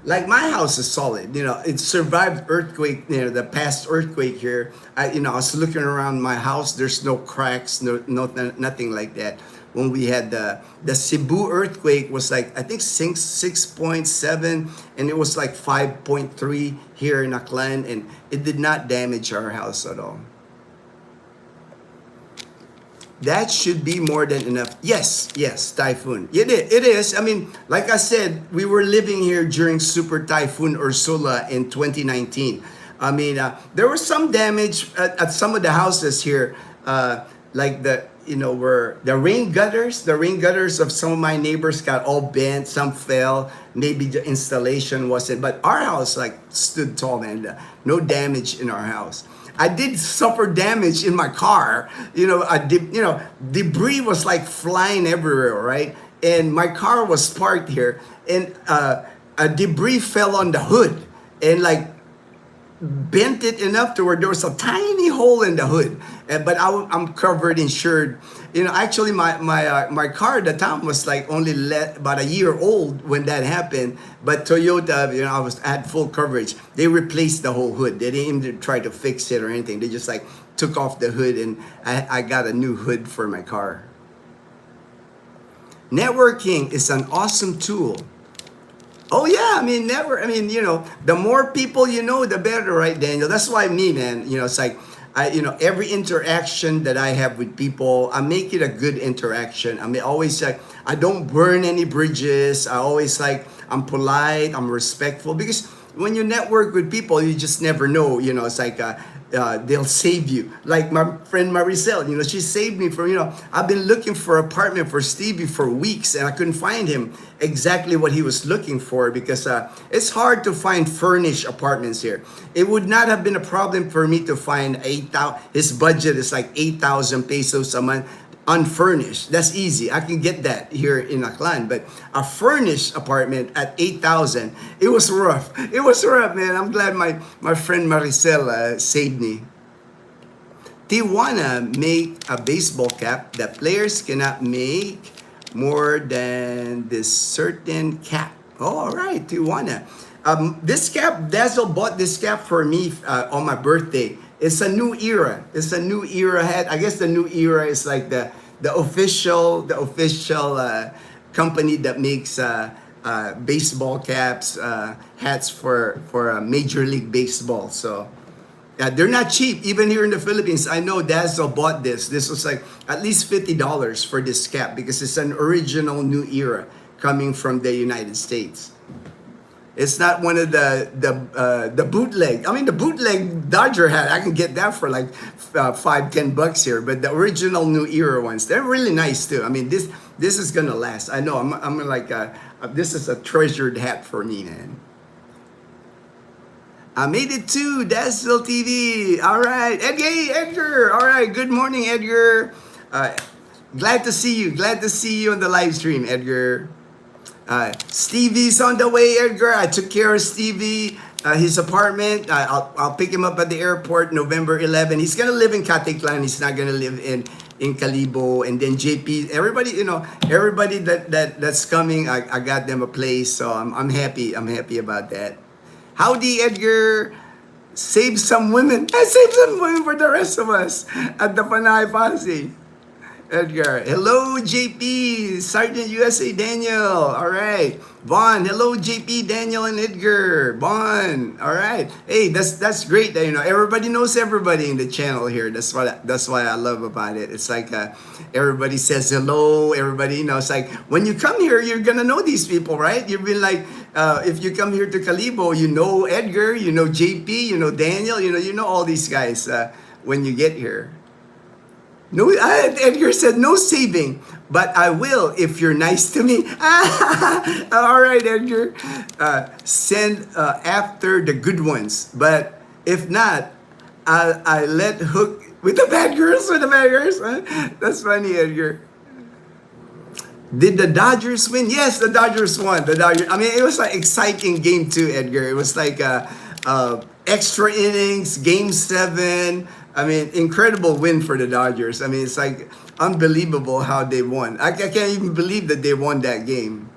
like my house is solid. It survived earthquake, the past earthquake here. I was looking around my house. There's no cracks, nothing like that. When we had the Cebu earthquake was like, I think 6.7, and it was like 5.3 here in Aklan, and it did not damage our house at all. That should be more than enough. Yes, yes, Typhoon. It is. I mean, like I said, we were living here during Super Typhoon Ursula in 2019. I mean, there was some damage at some of the houses here, like where the rain gutters of some of my neighbors got all bent, some fell. Maybe the installation wasn't, but our house like stood tall, man. No damage in our house. I did suffer damage in my car. Debris was like flying everywhere, right? And my car was parked here, and a debris fell on the hood and like bent it enough to where there was a tiny hole in the hood. But I'm covered, insured. Actually, my car at the time was like only about a year old when that happened. But Toyota, I had full coverage. They replaced the whole hood. They didn't even try to fix it or anything. They just like took off the hood, and I got a new hood for my car. Networking is an awesome tool. Oh yeah, the more people the better, right, Daniel? That's why me, man, it's like every interaction that I have with people, I make it a good interaction. I mean, always like I don't burn any bridges. I always like I'm polite, I'm respectful, because when you network with people, you just never know. It's like they'll save you. Like my friend Maricel, she saved me from, I've been looking for an apartment for Stevie for weeks, and I couldn't find him exactly what he was looking for, because it's hard to find furnished apartments here. It would not have been a problem for me to find 8,000. His budget is like 8,000 pesos a month. Unfurnished, that's easy. I can get that here in Aklan. But a furnished apartment at 8,000, it was rough. It was rough, man. I'm glad my friend Maricel saved me. Tijuana make a baseball cap that players cannot make more than this certain cap. Oh, all right, Tijuana. This cap, Dazzle bought this cap for me on my birthday. It's a new era. It's a new era hat. I guess the new era is like the official company that makes baseball caps, hats for Major League Baseball. So they're not cheap. Even here in the Philippines, I know Dazzle bought this. This was like at least $50 for this cap, because it's an original new era coming from the United States. It's not one of the bootleg. I mean, the bootleg Dodger hat, I can get that for like $5-10 here. But the original new era ones, they're really nice too. I mean, this is gonna last. I know. I'm like this is a treasured hat for me, man. I made it too. Dazzle TV. All right, Edgar. All right. Good morning, Edgar. Glad to see you. Glad to see you on the live stream, Edgar. Stevie's on the way, Edgar. I took care of Stevie, his apartment. I'll pick him up at the airport November 11. He's gonna live in Caticlan. He's not gonna live in Calibo. And then JP, everybody, everybody that's coming, I got them a place. So I'm happy. I'm happy about that. Howdy, Edgar. Save some women. Save some women for the rest of us at the Panay Posse. Edgar. Hello, JP. Sergeant USA Daniel. All right. Vaughn. Hello, JP, Daniel, and Edgar. Vaughn. All right. Hey, that's great. Everybody knows everybody in the channel here. That's why I love about it. It's like everybody says hello. Everybody, it's like when you come here, you're gonna know these people, right? You've been like, if you come here to Calibo, you know Edgar, you know JP, you know Daniel, you know all these guys when you get here. No, Edgar said no saving, but I will if you're nice to me. All right, Edgar. Send after the good ones, but if not, I let hook with the bad girls. With the bad girls, huh? That's funny, Edgar. Did the Dodgers win? Yes, the Dodgers won. The Dodgers. I mean, it was like exciting game too, Edgar. It was like extra innings, game 7. I mean, incredible win for the Dodgers. I mean, it's like unbelievable how they won. I can't even believe that they won that game.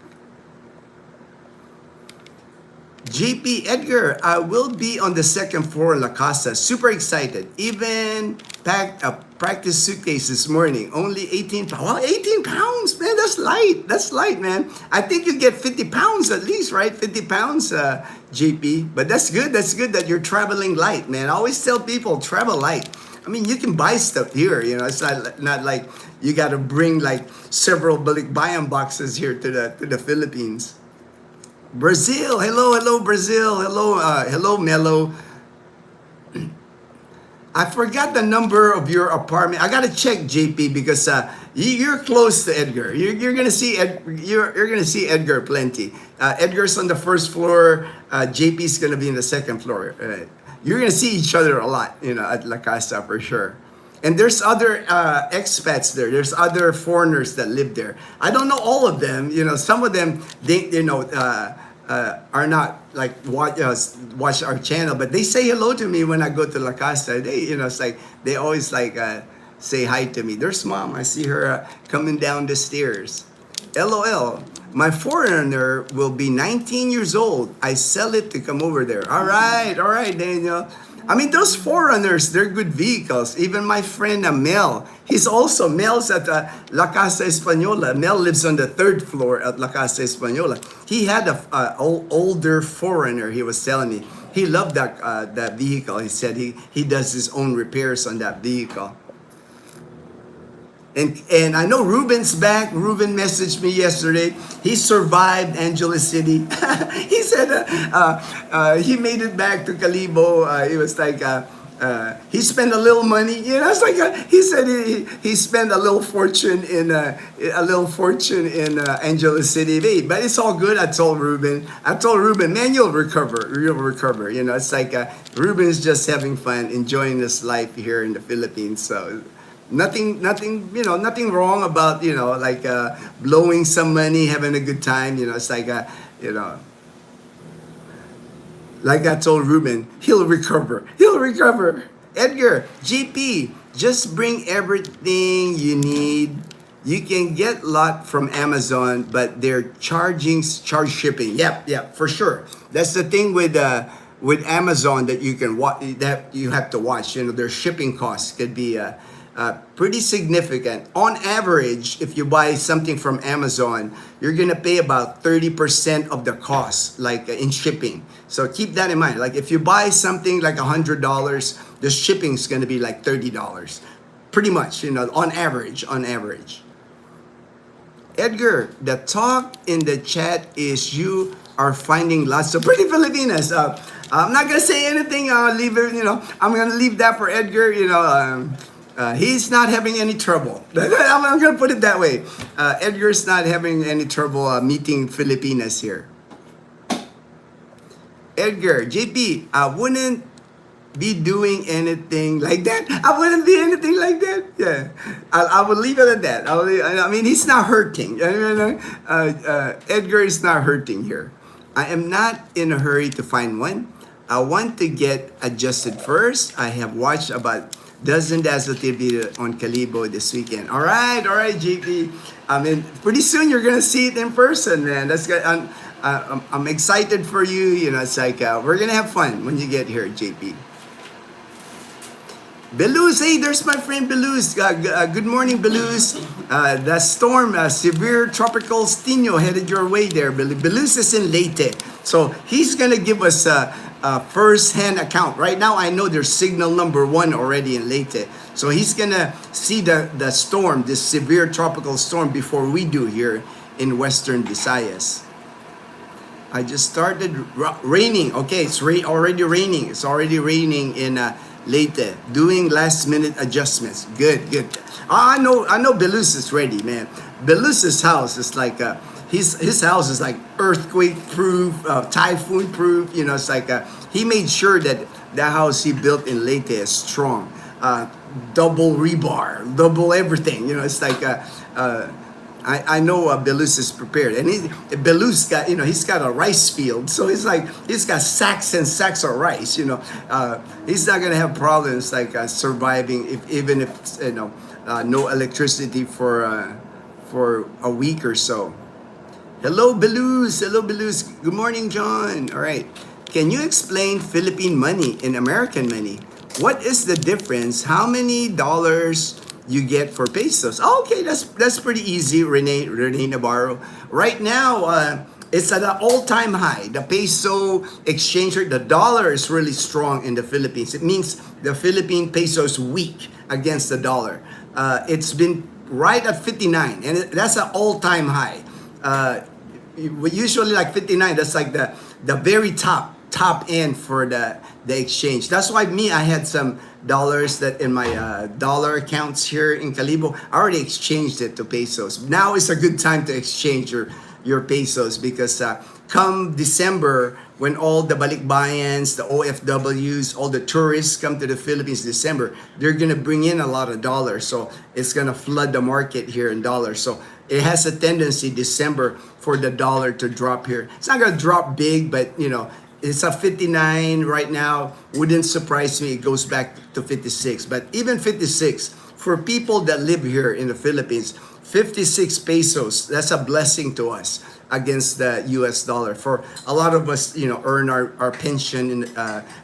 JP Edgar, I will be on the second floor La Casa. Super excited. Even packed a practice suitcase this morning. Only 18 pounds. Wow, 18 pounds, man. That's light. That's light, man. I think you get 50 pounds at least, right? 50 pounds, JP. But that's good. That's good that you're traveling light, man. I always tell people, travel light. I mean, you can buy stuff here. You know, it's not like you got to bring like several balikbayan boxes here to the Philippines. Brazil, hello Brazil, hello Mello. I forgot the number of your apartment. I gotta check, JP, because you're close to Edgar. You're gonna see you're gonna see Edgar plenty. Edgar's on the first floor. JP's gonna be in the second floor. You're gonna see each other a lot, you know, at La Casa for sure. And there's other expats there. There's other foreigners that live there. I don't know all of them. You know, some of them are not like watch our channel, but they say hello to me when I go to La Casa. They, you know, it's like they always like say hi to me. There's mom. I see her coming down the stairs. LOL. My foreigner will be 19 years old. I sell it to come over there. All right, Daniel. I mean, those foreigners, they're good vehicles. Even my friend Mel, Mel's at La Casa Española. Mel lives on the third floor at La Casa Española. He had a older foreigner, he was telling me. He loved that vehicle. He said he does his own repairs on that vehicle. And I know Ruben's back. Ruben messaged me yesterday. He survived Angeles City. He said he made it back to Calibo. It was like he spent a little money. You know, it's like he said he spent a little fortune in Angeles City. But it's all good. I told Ruben, man, you'll recover. You know, it's like Ruben's just having fun, enjoying his life here in the Philippines. So. Nothing, you know, nothing wrong about, you know, like blowing some money, having a good time. You know, it's like, you know, like I told Ruben, he'll recover. Edgar, GP, just bring everything you need. You can get a lot from Amazon, but they're charge shipping. Yep, for sure. That's the thing with Amazon that you can that you have to watch. You know, their shipping costs could be pretty significant. On average, if you buy something from Amazon, you're gonna pay about 30% of the cost, like in shipping. So keep that in mind. Like if you buy something like $100, the shipping's gonna be like $30, pretty much. You know, on average. Edgar, the talk in the chat is you are finding lots of pretty Filipinas. I'm not gonna say anything. I'll leave it. You know, I'm gonna leave that for Edgar. You know. He's not having any trouble. I'm going to put it that way. Edgar's not having any trouble meeting Filipinas here. Edgar, JP, I wouldn't be doing anything like that. Yeah, I will leave it at that. I mean, he's not hurting. Edgar is not hurting here. I am not in a hurry to find one. I want to get adjusted first. I have watched about dozen Dazzle TV on Calibo this weekend. All right, JP. I mean, pretty soon you're gonna see it in person, man. That's good. I'm excited for you. You know, it's like we're gonna have fun when you get here, JP. Beluz, hey, there's my friend Beluz. Good morning, Beluz. The storm, severe tropical Tino headed your way there. Beluz is in Leyte, so he's gonna give us first-hand account. Right now, I know there's signal number 1 already in Leyte. So he's gonna see the storm, this severe tropical storm, before we do here in Western Visayas. I just started raining. Okay, it's already raining. It's already raining in Leyte. Doing last-minute adjustments. Good. I know Belus is ready, man. Belus's house is like his house is like earthquake proof, typhoon proof. You know, it's like he made sure that the house he built in Leyte is strong, double rebar, double everything. You know, it's like I know Belus is prepared, and Belus got, you know, he's got a rice field, so he's got sacks and sacks of rice. You know, he's not gonna have problems like surviving even if you know no electricity for a week or so. Hello, Belus. Good morning, John. All right. Can you explain Philippine money and American money? What is the difference? How many dollars you get for pesos? Oh, okay, that's pretty easy, Rene Navarro. Right now, It's at an all-time high. The peso exchange rate, the dollar is really strong in the Philippines. It means the Philippine peso is weak against the dollar. It's been right at 59, and that's an all-time high. Usually like 59, that's like the very top end for the exchange. That's why I had some dollars that in my dollar accounts here in Calibo. I already exchanged it to pesos. Now is a good time to exchange your pesos because come December, when all the balikbayans, the OFWs, all the tourists come to the Philippines December, they're gonna bring in a lot of dollars. So it's gonna flood the market here in dollars. So it has a tendency December for the dollar to drop here. It's not gonna drop big, but it's a 59 right now. Wouldn't surprise me. It goes back to 56. But even 56, for people that live here in the Philippines, 56 pesos, that's a blessing to us against the US dollar. For a lot of us, earn our pension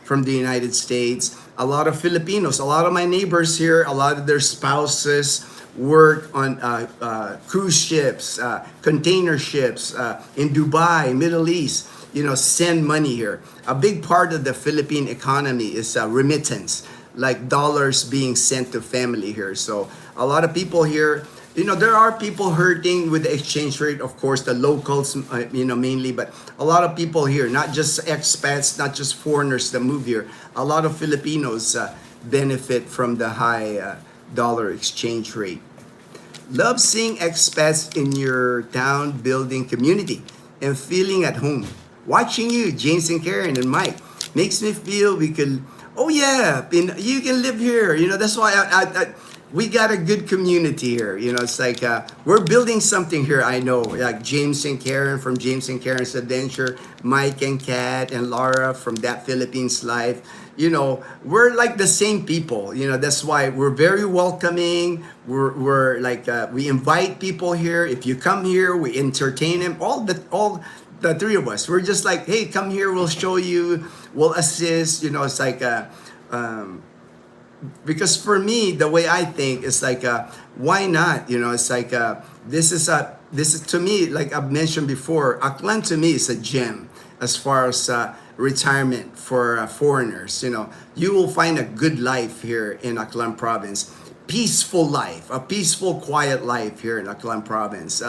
from the United States. A lot of Filipinos, a lot of my neighbors here, a lot of their spouses work on cruise ships, container ships in Dubai, Middle East, send money here. A big part of the Philippine economy is remittance, like dollars being sent to family here. So a lot of people here, there are people hurting with the exchange rate, of course, the locals, mainly, but a lot of people here, not just expats, not just foreigners that move here, a lot of Filipinos benefit from the high dollar exchange rate. Love seeing expats in your town building community and feeling at home. Watching you, James and Karen and Mike, makes me feel we could, oh yeah, you can live here. That's why we got a good community here. It's like we're building something here. I know, like James and Karen from James and Karen's Adventure, Mike and Kat and Laura from That Philippines Life. We're like the same people. That's why we're very welcoming. We're like we invite people here. If you come here, we entertain them. All the three of us. We're just like, hey, come here. We'll show you. We'll assist. It's like because for me, the way I think is like, why not? It's like this is to me, like I've mentioned before, Aklan to me is a gem as far as retirement for foreigners. You will find a good life here in Aklan province, peaceful life, a peaceful, quiet life here in Aklan province.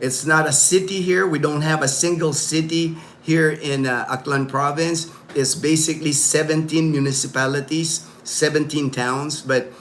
It's not a city here. We don't have a single city here in Aklan province. It's basically 17 municipalities, 17 towns, but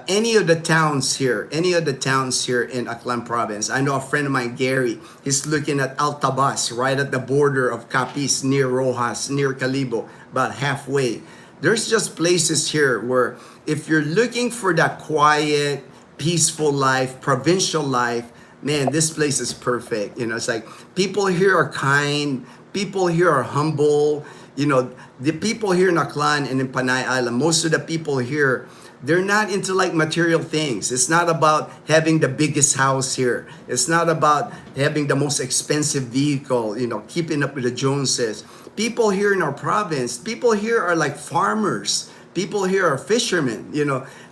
any of the towns here in Aklan province. I know a friend of mine, Gary, he's looking at Altabas, right at the border of Capiz, near Rojas, near Calibo, about halfway. There's just places here where if you're looking for that quiet, peaceful life, provincial life, man, this place is perfect. It's like people here are kind, people here are humble. The people here in Aklan and in Panay Island, most of the people here, they're not into like material things. It's not about having the biggest house here. It's not about having the most expensive vehicle, keeping up with the Joneses. People here in our province, people here are like farmers. People here are fishermen.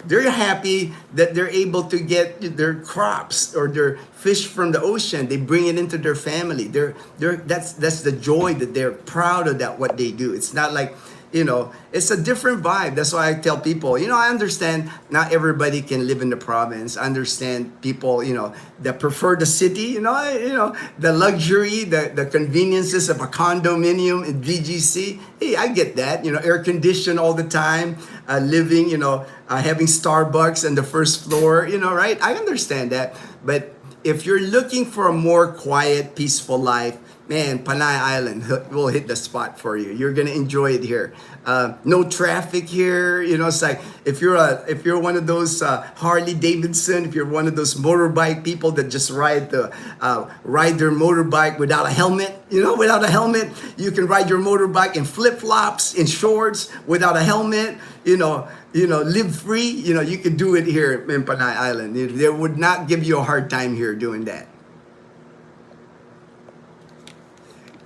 They're happy that they're able to get their crops or their fish from the ocean. They bring it into their family. That's the joy that they're proud of that what they do. It's not like it's a different vibe. That's why I tell people, I understand not everybody can live in the province. I understand people, that prefer the city, the luxury, the conveniences of a condominium in VGC. Hey, I get that, air conditioned all the time, living, having Starbucks on the first floor, right? I understand that. But if you're looking for a more quiet, peaceful life, man, Panay Island will hit the spot for you. You're gonna enjoy it here. No traffic here. It's like if you're one of those Harley Davidson, if you're one of those motorbike people that just ride their motorbike without a helmet. Without a helmet, you can ride your motorbike in flip flops, in shorts, without a helmet. Live free. You can do it here in Panay Island. They would not give you a hard time here doing that.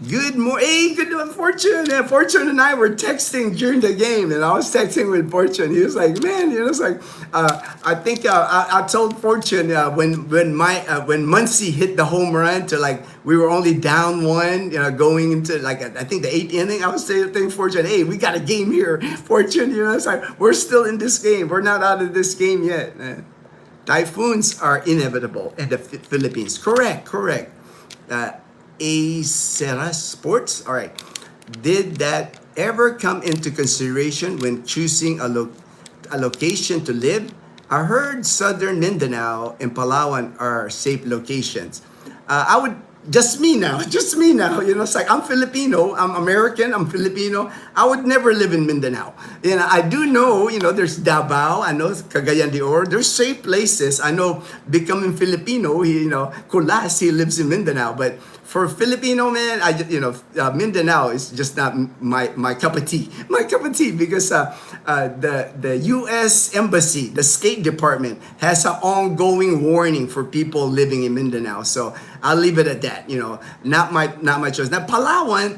Good morning. Hey, good morning, Fortune. Yeah, Fortune and I were texting during the game, and I was texting with Fortune. He was like, "Man, it's like, I think I told Fortune when Muncie hit the home run to like we were only down one, going into like I think the eighth inning. I was saying Fortune, hey, we got a game here, Fortune. It's like we're still in this game. We're not out of this game yet. Typhoons are inevitable in the Philippines. Correct. Acera Sports. All right. Did that ever come into consideration when choosing a location to live? I heard Southern Mindanao and Palawan are safe locations. I would just me now. It's like I'm Filipino, I'm American, I'm Filipino. I would never live in Mindanao. I do know, there's Davao, I know Cagayan de Oro. There's safe places. I know becoming Filipino, Kulas, he lives in Mindanao, but for Filipino man, Mindanao is just not my cup of tea. My cup of tea because the U.S. Embassy, the State Department, has an ongoing warning for people living in Mindanao. So I'll leave it at that. Not my choice. Now Palawan,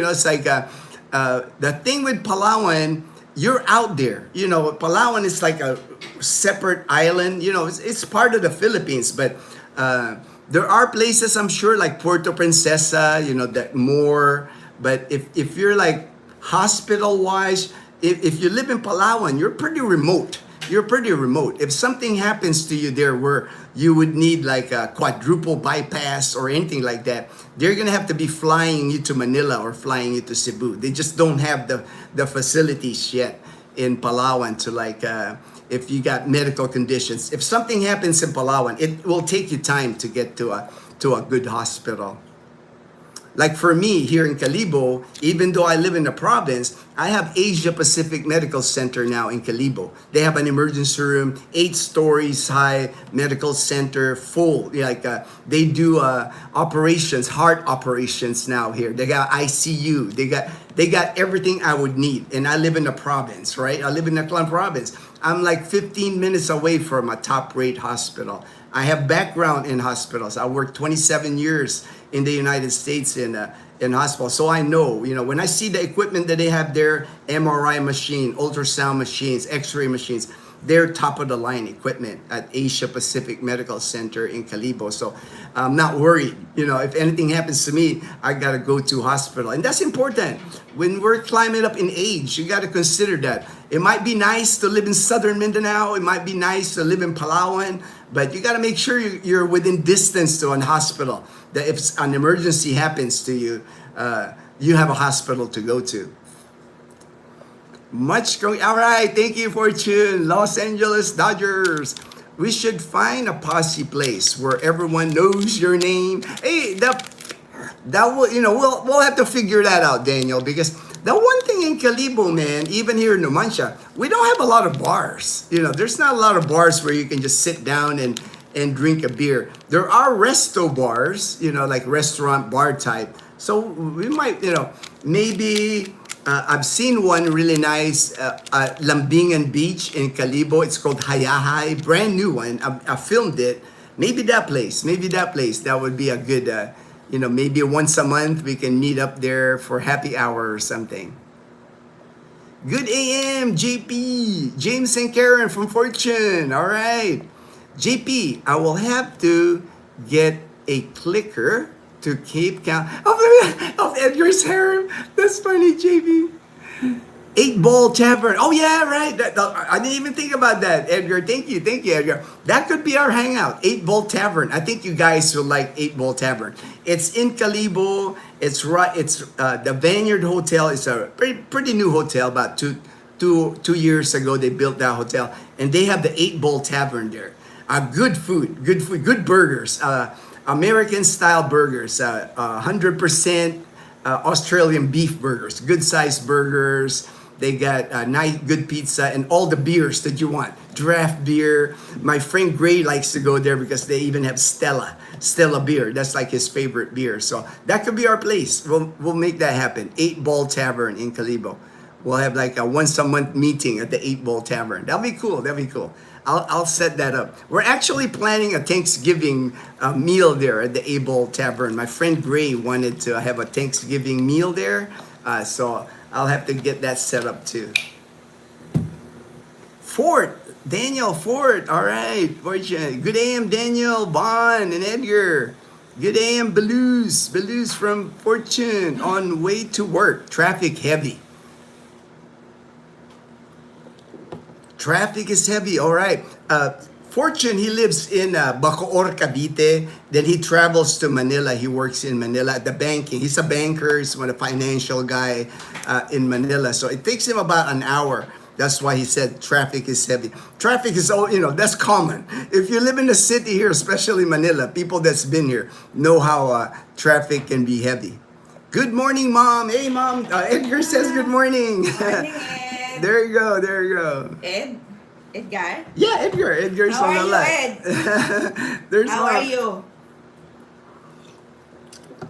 it's like the thing with Palawan. You're out there. Palawan is like a separate island. It's part of the Philippines, but. There are places I'm sure like Puerto Princesa, that more. But if you're like hospital wise, if you live in Palawan, you're pretty remote. If something happens to you there where you would need like a quadruple bypass or anything like that, they're gonna have to be flying you to Manila or flying you to Cebu. They just don't have the facilities yet in Palawan to like. If you got medical conditions. If something happens in Palawan, it will take you time to get to a good hospital. Like for me here in Calibo, even though I live in the province, I have Asia Pacific Medical Center now in Calibo. They have an emergency room, 8 stories high medical center, full. They do operations, heart operations now here. They got ICU. They got everything I would need. And I live in the province, right? I live in the Aklan province. I'm like 15 minutes away from a top-rate hospital. I have background in hospitals. I worked 27 years in the United States in hospitals. So I know, when I see the equipment that they have there, MRI machine, ultrasound machines, X-ray machines, they're top of the line equipment at Asia Pacific Medical Center in Calibo. So I'm not worried. If anything happens to me, I got to go to hospital. And that's important. When we're climbing up in age, you got to consider that. It might be nice to live in Southern Mindanao. It might be nice to live in Palawan. But you got to make sure you're within distance to a hospital. That if an emergency happens to you, you have a hospital to go to. All right, thank you, Fortune. Los Angeles Dodgers. We should find a posse place where everyone knows your name. Hey, that will, we'll have to figure that out, Daniel, because the one thing in Calibo, man, even here in Numancia, we don't have a lot of bars. There's not a lot of bars where you can just sit down and drink a beer. There are resto bars, like restaurant bar type. So we might, maybe. I've seen one really nice at Lambingan Beach in Calibo. It's called Hayahay, brand new one. I filmed it. Maybe that place. That would be a good, maybe once a month we can meet up there for happy hour or something. Good AM, JP, James and Karen from Fortune. All right. JP, I will have to get a clicker to keep count of Edgar's harem. That's funny, JB. 8-Ball Tavern. Oh yeah, right. I didn't even think about that, Edgar. Thank you, Edgar. That could be our hangout. 8-Ball Tavern. I think you guys will like 8-Ball Tavern. It's in Calibo. It's right. It's the Vineyard Hotel. It's a pretty new hotel. About two years ago, they built that hotel, and they have the 8-Ball Tavern there. Good food, good burgers. American style burgers, 100% Australian beef burgers, good sized burgers. They got nice, good pizza and all the beers that you want. Draft beer. My friend Gray likes to go there because they even have Stella beer. That's like his favorite beer. So that could be our place. We'll make that happen. 8-Ball Tavern in Calibo. we'll have like a once a month meeting at the 8 Ball Tavern. That'll be cool. That'll be cool. I'll set that up. We're actually planning a Thanksgiving meal there at the 8 Ball Tavern. My friend Gray wanted to have a Thanksgiving meal there, so I'll have to get that set up too. Fort, Daniel Fort, all right. Fortune. Good AM, Daniel, Bon, and Edgar. Good AM, Belouz from Fortune, on way to work. Traffic heavy. Traffic is heavy, all right. Fortune, he lives in Bacoor, Cavite. Then he travels to Manila. He works in Manila at the banking. He's a banker. He's one of the financial guy in Manila. So it takes him about an hour. That's why he said traffic is heavy. Traffic is, that's common. If you live in the city here, especially Manila, people that's been here know how traffic can be heavy. Good morning, Mom. Hey, Mom. Edgar says good morning. Good morning, Ed. There you go. Ed? Edgar? Yeah, Edgar. Edgar's How on are the you, left. Ed? How are you?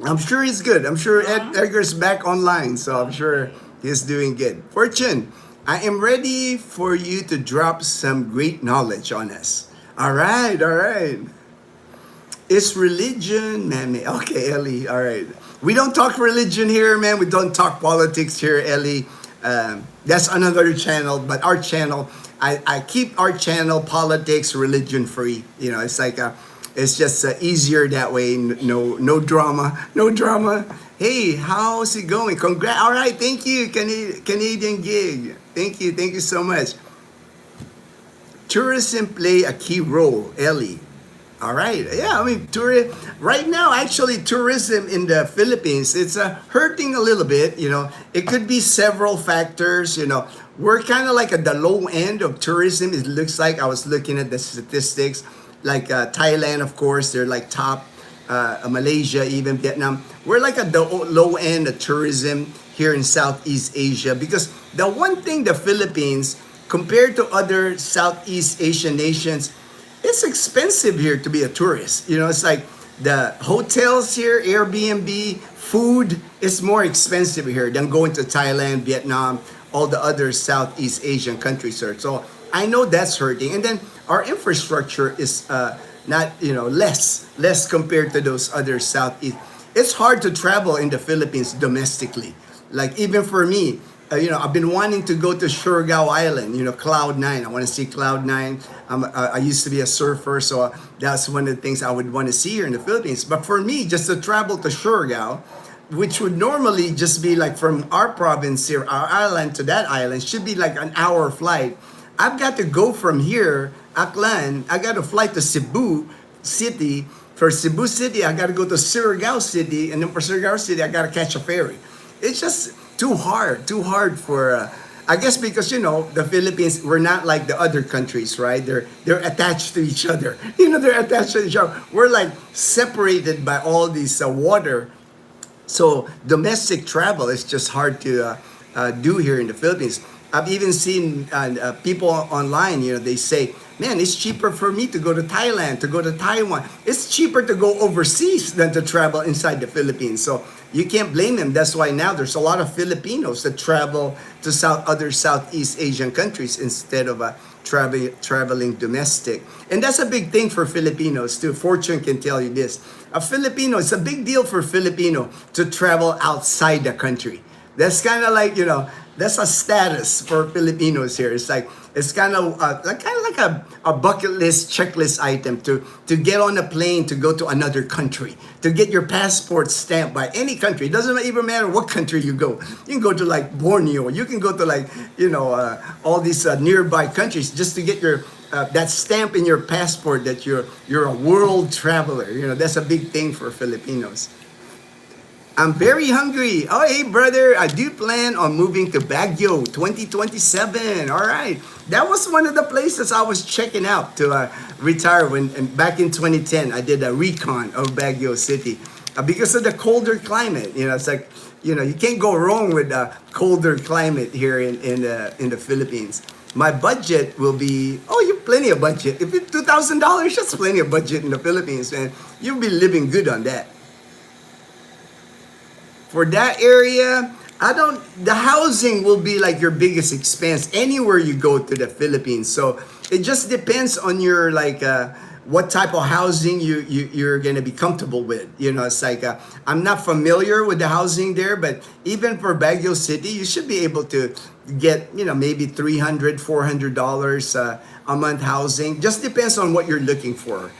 I'm sure he's good. I'm sure Edgar's back online, so I'm sure he's doing good. Fortune, I am ready for you to drop some great knowledge on us. All right. Is religion, man? Okay, Ellie. All right. We don't talk religion here, man. We don't talk politics here, Ellie. That's another channel, but our channel, I keep our channel politics, religion free. It's like it's just easier that way. No drama. Hey, how's it going? Congrats. All right, thank you, Canadian Gig. Thank you so much. Tourism play a key role, Ellie. All right. Yeah, right now, actually, tourism in the Philippines, it's hurting a little bit. It could be several factors. We're kind of like at the low end of tourism. It looks like I was looking at the statistics, like Thailand, of course, they're like top. Malaysia, even Vietnam. We're like at the low end of tourism here in Southeast Asia, because the one thing the Philippines, compared to other Southeast Asian nations, it's expensive here to be a tourist. It's like the hotels here, Airbnb, food is more expensive here than going to Thailand, Vietnam, all the other Southeast Asian countries, sir. So I know that's hurting. And then our infrastructure is not, less compared to those other Southeast. It's hard to travel in the Philippines domestically. Like even for me, I've been wanting to go to Surigao Island, Cloud 9. I want to see Cloud 9. I used to be a surfer, so that's one of the things I would want to see here in the Philippines. But for me, just to travel to Surigao, which would normally just be like from our province here, our island to that island, should be like an hour flight. I've got to go from here, Aklan, I got to fly to Cebu City. For Cebu City, I got to go to Surigao City, and then for Surigao City, I got to catch a ferry. It's just too hard for, I guess because, the Philippines, we're not like the other countries, right? They're attached to each other. They're attached to each other. We're like separated by all these water. So domestic travel is just hard to do here in the Philippines. I've even seen people online, they say, man, it's cheaper for me to go to Thailand, to go to Taiwan. It's cheaper to go overseas than to travel inside the Philippines. So you can't blame them. That's why now there's a lot of Filipinos that travel to other Southeast Asian countries instead of traveling domestic. And that's a big thing for Filipinos too. Fortune can tell you this. It's a big deal for Filipino to travel outside the country. That's kind of like, that's a status for Filipinos here. It's kind of like a bucket list checklist item to get on a plane to go to another country, to get your passport stamped by any country. It doesn't even matter what country you go. You can go to like Borneo. You can go to all these nearby countries just to get your that stamp in your passport that you're a world traveler. That's a big thing for Filipinos. I'm very hungry. Oh, hey, brother. I do plan on moving to Baguio 2027. All right. That was one of the places I was checking out to retire back in 2010. I did a recon of Baguio City because of the colder climate. It's like, you can't go wrong with the colder climate here in the Philippines. My budget will be, you have plenty of budget. If it's $2,000, that's plenty of budget in the Philippines, man. You'll be living good on that. For that area, the housing will be like your biggest expense anywhere you go to the Philippines. So it just depends on your like what type of housing you're gonna be comfortable with. You know, it's like I'm not familiar with the housing there, but even for Baguio City, you should be able to get, you know, maybe $300-$400 a month housing. Just depends on what you're looking for.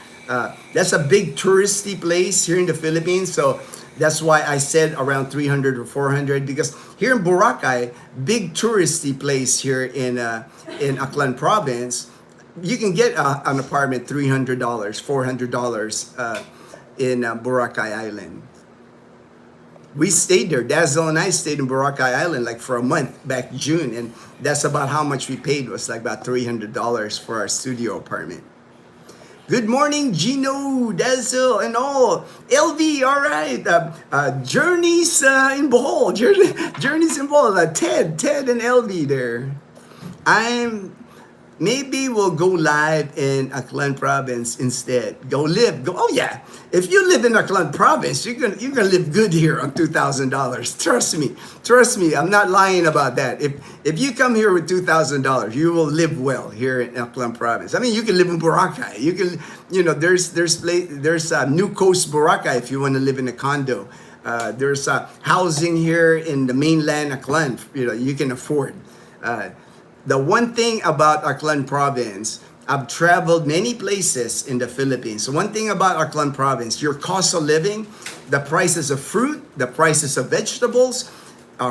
That's a big touristy place here in the Philippines, so that's why I said around 300 or 400, because here in Boracay, big touristy place here in Aklan province, you can get an apartment $300, $400 in Boracay Island. We stayed there. Dazzle and I stayed in Boracay Island like for a month back June, and that's about how much we paid. It was like about $300 for our studio apartment. Good morning, Ginno, Dazzle, and all. LV, all right. Journeys in Bohol. Journeys in Bohol. Ted and LV there. Maybe we'll go live in Aklan province instead. Oh yeah. If you live in Aklan province, you're gonna live good here on $2,000. Trust me. I'm not lying about that. If you come here with $2,000, you will live well here in Aklan province. I mean, you can live in Boracay. You can, you know, there's New Coast Boracay if you want to live in a condo. There's housing here in the mainland Aklan. You know, you can afford. The one thing about Aklan province, I've traveled many places in the Philippines. So one thing about Aklan province, your cost of living, the prices of fruit, the prices of vegetables,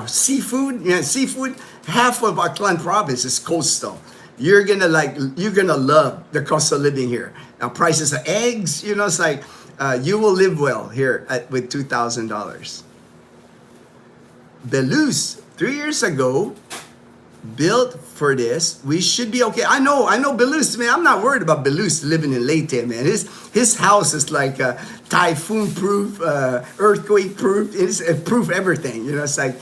seafood. Yeah, seafood. Half of Aklan province is coastal. You're gonna love the cost of living here. Now prices of eggs, you know, it's like you will live well here with $2,000. Belus, 3 years ago, built for this, we should be okay. I know Belus, man. I'm not worried about Belus living in Leyte, man. His house is like typhoon proof, earthquake proof. It's proof everything. You know, it's like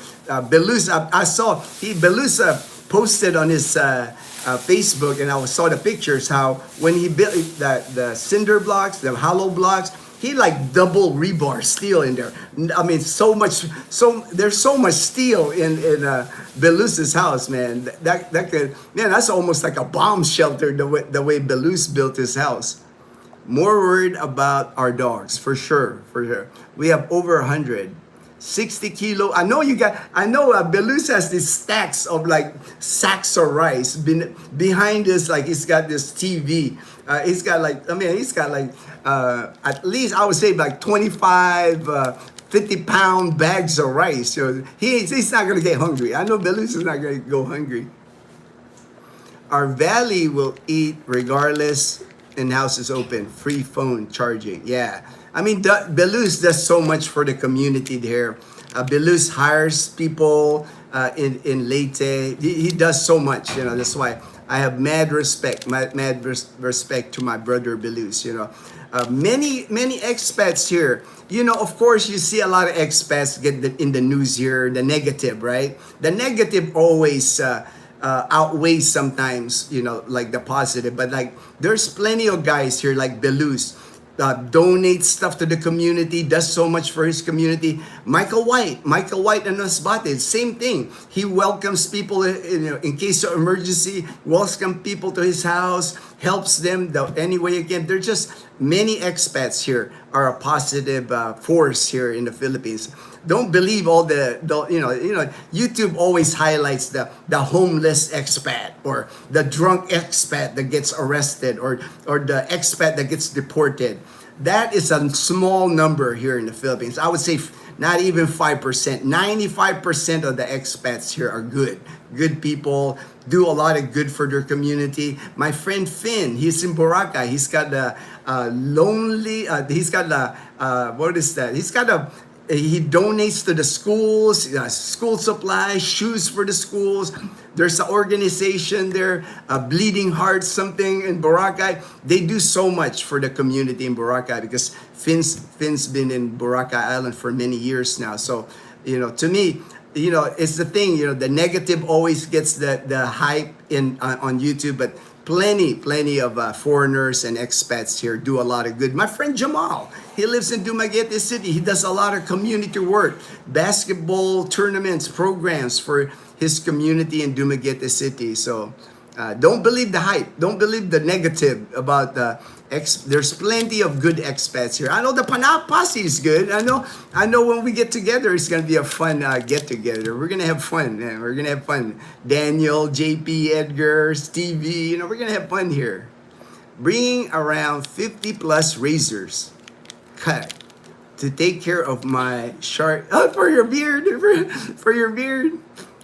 Belus. I saw Belus posted on his Facebook, and I saw the pictures how when he built the cinder blocks, the hollow blocks. He like double rebar steel in there. I mean, there's so much steel in Belus's house, man. That's almost like a bomb shelter the way Belus built his house. More worried about our dogs, for sure. We have over 160 kilo. I know Belus has these stacks of like sacks of rice behind us. Like he's got this TV. He's got at least I would say like 25, 50-pound bags of rice. So he's not gonna get hungry. I know Belus is not gonna go hungry. Our valley will eat regardless, and house is open. Free phone charging. Yeah. I mean, Belus does so much for the community there. Belus hires people in Leyte. He does so much, you know. That's why I have mad respect to my brother Belus, you know. Many expats here. You know, of course, you see a lot of expats get in the news here, the negative, right? The negative always outweighs sometimes, you know, like the positive. But like, there's plenty of guys here like Belus. Donates stuff to the community, does so much for his community. Michael White and Nasbate, same thing. He welcomes people, in case of emergency, welcomes people to his house, helps them any way again. There's just many expats here are a positive force here in the Philippines. Don't believe all the YouTube always highlights the homeless expat or the drunk expat that gets arrested or the expat that gets deported. That is a small number here in the Philippines. I would say not even 5%. 95% of the expats here are good people, do a lot of good for their community. My friend Finn, he's in Boracay. He's got he donates to the schools, school supplies, shoes for the schools. There's an organization there, Bleeding Hearts, something in Boracay. They do so much for the community in Boracay because Finn's been in Boracay Island for many years now. So, you know, to me, it's the thing, the negative always gets the hype on YouTube, but plenty of foreigners and expats here do a lot of good. My friend Jamal, he lives in Dumaguete City. He does a lot of community work, basketball tournaments, programs for his community in Dumaguete City. So don't believe the hype. Don't believe the negative about the there's plenty of good expats here. I know the Panapasi is good. I know when we get together, it's gonna be a fun get together. We're gonna have fun, man. We're gonna have fun. Daniel, JP, Edgar, Stevie. We're gonna have fun here. Bringing around 50 plus razors cut to take care of my shark. Oh, for your beard, for your beard.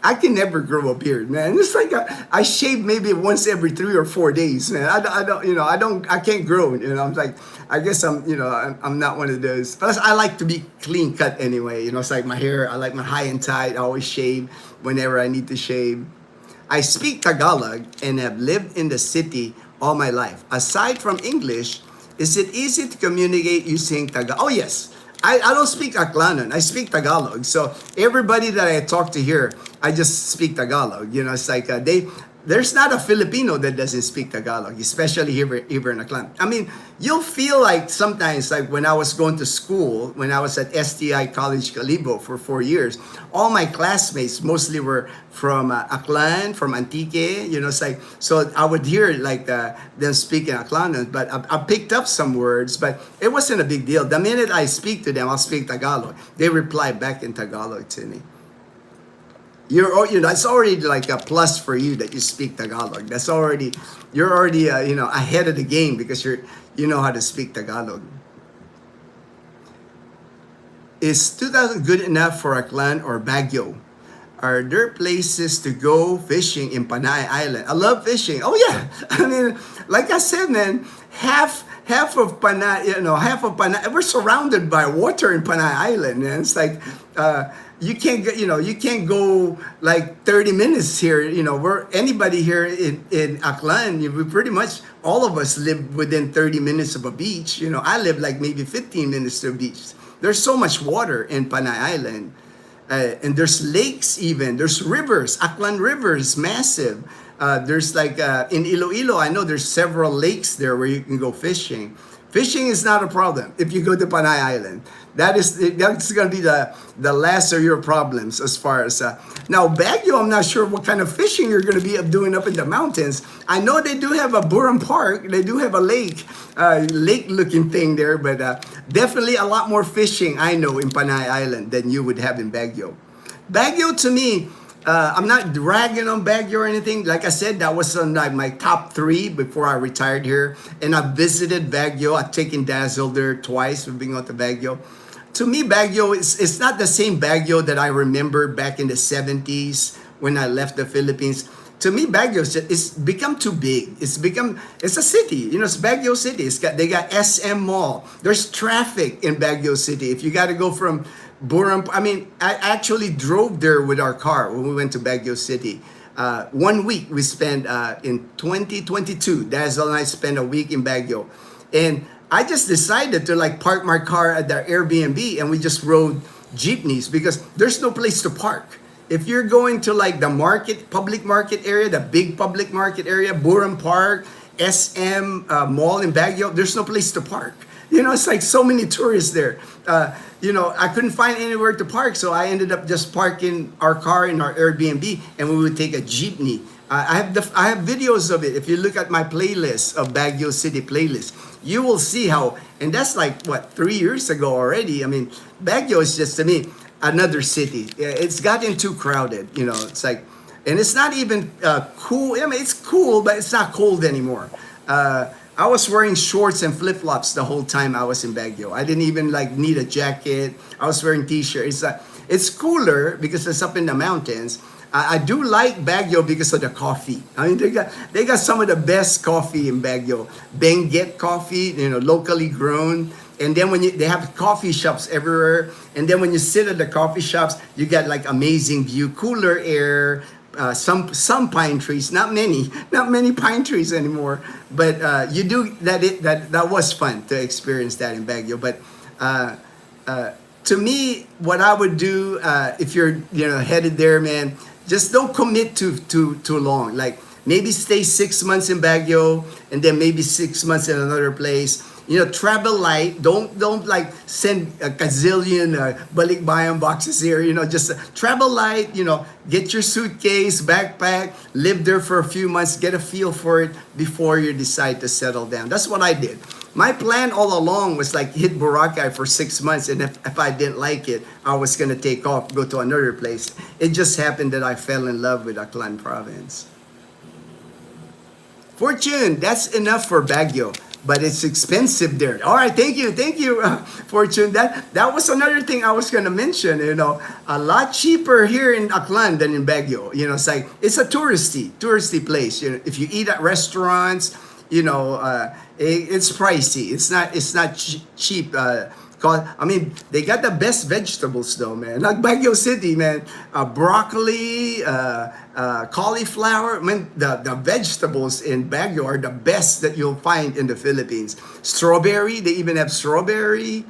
I can never grow a beard, man. It's like I shave maybe once every 3 or 4 days, man. I can't grow. I'm like, I guess I'm not one of those. Plus, I like to be clean cut anyway. It's like my hair. I like my high and tight. I always shave whenever I need to shave. I speak Tagalog and have lived in the city all my life. Aside from English, is it easy to communicate using Tagalog? Oh yes. I don't speak Aklanon. I speak Tagalog. So everybody that I talk to here, I just speak Tagalog. It's like there's not a Filipino that doesn't speak Tagalog, especially here in Aklan. I mean, you'll feel like sometimes, like when I was going to school, when I was at STI College Calibo for 4 years, all my classmates mostly were from Aklan, from Antique. It's like, so I would hear like them speaking Aklanon, but I picked up some words, but it wasn't a big deal. The minute I speak to them, I'll speak Tagalog. They reply back in Tagalog to me. It's already like a plus for you that you speak Tagalog. You're already ahead of the game because you know how to speak Tagalog. Is 2,000 good enough for Aklan or Baguio? Are there places to go fishing in Panay Island? I love fishing. Oh yeah, I mean, like I said, man, half of Panay, we're surrounded by water in Panay Island, man. It's like you can't go like 30 minutes here. We're anybody here in Aklan. We pretty much all of us live within 30 minutes of a beach. I live like maybe 15 minutes to a beach. There's so much water in Panay Island. And there's lakes even. There's rivers. Aklan River is massive. There's like in Iloilo, I know there's several lakes there where you can go fishing. Fishing is not a problem if you go to Panay Island. That's going to be the last of your problems as far as... now, Baguio, I'm not sure what kind of fishing you're going to be doing up in the mountains. I know they do have a Buram Park. They do have a lake-looking thing there, but definitely a lot more fishing, I know, in Panay Island than you would have in Baguio. Baguio, to me... I'm not dragging on Baguio or anything. Like I said, that was on my top 3 before I retired here. And I've visited Baguio. I've taken Dazzle there twice. We've been out to Baguio. To me, Baguio, it's not the same Baguio that I remember back in the 70s when I left the Philippines. To me, Baguio it's become too big. It's a city. It's Baguio City. They got SM Mall. There's traffic in Baguio City. If you got to go from Buram, I actually drove there with our car when we went to Baguio City. 1 week we spent in 2022. Dazzle and I spent a week in Baguio. And I just decided to park my car at the Airbnb and we just rode jeepneys because there's no place to park. If you're going to the public market area, the big public market area, Buram Park, SM Mall in Baguio, there's no place to park. It's like so many tourists there. I couldn't find anywhere to park, so I ended up just parking our car in our Airbnb, and we would take a jeepney. I have videos of it. If you look at my playlist of Baguio City playlist, you will see how. And that's 3 years ago already. I mean, Baguio is just, to me, another city. It's gotten too crowded. It's like, and it's not even cool. I mean, it's cool, but it's not cold anymore. I was wearing shorts and flip-flops the whole time I was in Baguio. I didn't even need a jacket. I was wearing t-shirts. It's cooler because it's up in the mountains. I do like Baguio because of the coffee. I mean, they got some of the best coffee in Baguio. Benguet coffee, locally grown. And then they have coffee shops everywhere. And then when you sit at the coffee shops, you get amazing view, cooler air. Some pine trees, not many pine trees anymore, but you do that was fun to experience that in Baguio. But to me, what I would do if you're headed there, man, just don't commit too long. Maybe stay 6 months in Baguio and then maybe 6 months in another place. Travel light. Don't like send a gazillion balikbayan boxes here. Just travel light. Get your suitcase, backpack, live there for a few months, get a feel for it before you decide to settle down. That's what I did. My plan all along was like hit Boracay for 6 months, and if I didn't like it, I was gonna take off, go to another place. It just happened that I fell in love with Aklan province. Fortune, that's enough for Baguio, but it's expensive there. All right, thank you, Fortune. That was another thing I was gonna mention. A lot cheaper here in Aklan than in Baguio. It's a touristy place. If you eat at restaurants, it's pricey. It's not cheap. They got the best vegetables though, man. Like Baguio City, man. Broccoli, cauliflower. The vegetables in Baguio are the best that you'll find in the Philippines. Strawberry, they even have strawberry.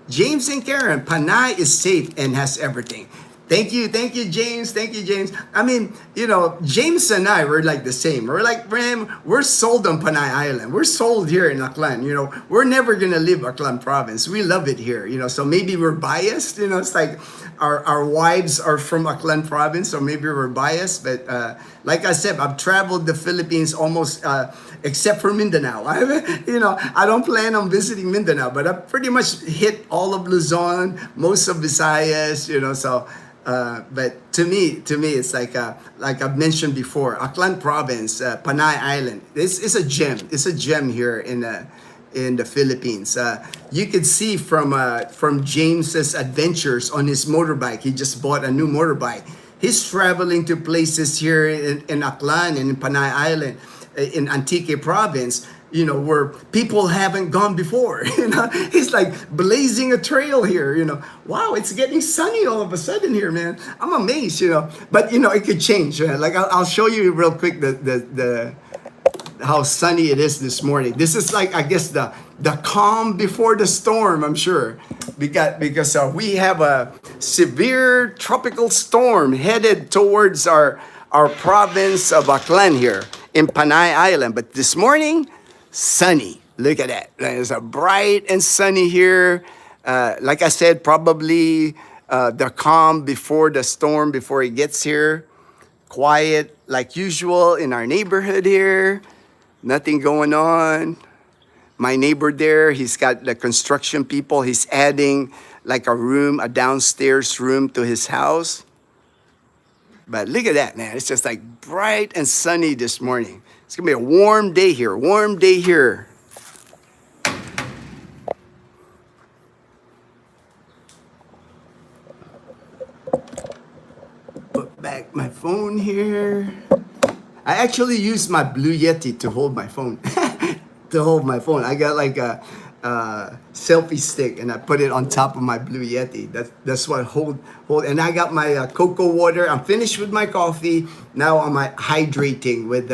James and Karen, Panay is safe and has everything. Thank you, James. James and I, we're like the same. We're like, man, we're sold on Panay Island. We're sold here in Aklan. We're never gonna leave Aklan province. We love it here. So maybe we're biased. It's like our wives are from Aklan province, so maybe we're biased. But like I said, I've traveled the Philippines almost, except for Mindanao. I don't plan on visiting Mindanao, but I've pretty much hit all of Luzon, most of Visayas. But to me, it's like I've mentioned before, Aklan Province, Panay Island. It's a gem. It's a gem here in the Philippines. You could see from James's adventures on his motorbike. He just bought a new motorbike. He's traveling to places here in Aklan and in Panay Island, in Antique Province, where people haven't gone before. He's like blazing a trail here. Wow, it's getting sunny all of a sudden here, man. I'm amazed. But it could change, man. Like I'll show you real quick the how sunny it is this morning. This is like, I guess, the calm before the storm, I'm sure, because we have a severe tropical storm headed towards our province of Aklan here in Panay Island. But this morning, sunny. Look at that. It's a bright and sunny here. Like I said, probably the calm before the storm, before it gets here. Quiet like usual in our neighborhood here. Nothing going on. My neighbor there, he's got the construction people. He's adding like a downstairs room to his house. But look at that, man. It's just like bright and sunny this morning. It's gonna be a warm day here. Put back my phone here. I actually use my Blue Yeti to hold my phone. I got like a selfie stick and I put it on top of my Blue Yeti. That's what hold. And I got my cocoa water. I'm finished with my coffee. Now I'm hydrating with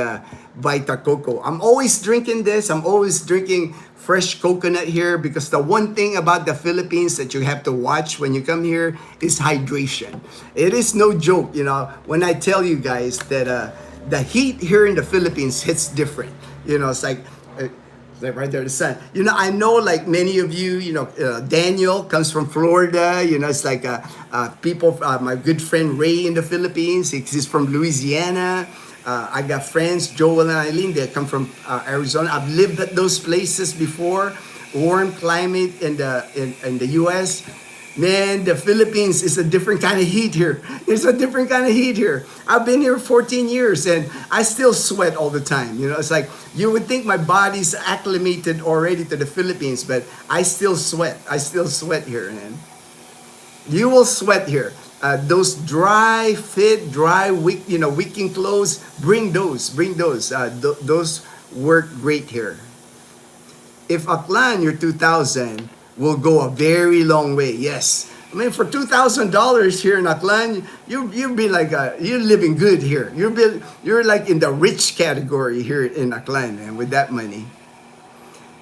Vita Coco. I'm always drinking this. I'm always drinking fresh coconut here because the one thing about the Philippines that you have to watch when you come here is hydration. It is no joke, when I tell you guys that the heat here in the Philippines hits different. It's like right there, the sun. I know like many of you, Daniel comes from Florida. It's like people, my good friend Ray in the Philippines, he's from Louisiana. I got friends, Joel and Eileen, they come from Arizona. I've lived at those places before. Warm climate in the U.S. Man, the Philippines is a different kind of heat here. It's a different kind of heat here. I've been here 14 years and I still sweat all the time. It's like you would think my body's acclimated already to the Philippines, but I still sweat. I still sweat here, man. You will sweat here. Those dry wicking clothes, bring those. Those work great here. If Aklan, your 2,000, will go a very long way. Yes. For $2,000 here in Aklan, you'll be like you're living good here. You're like in the rich category here in Aklan, and with that money.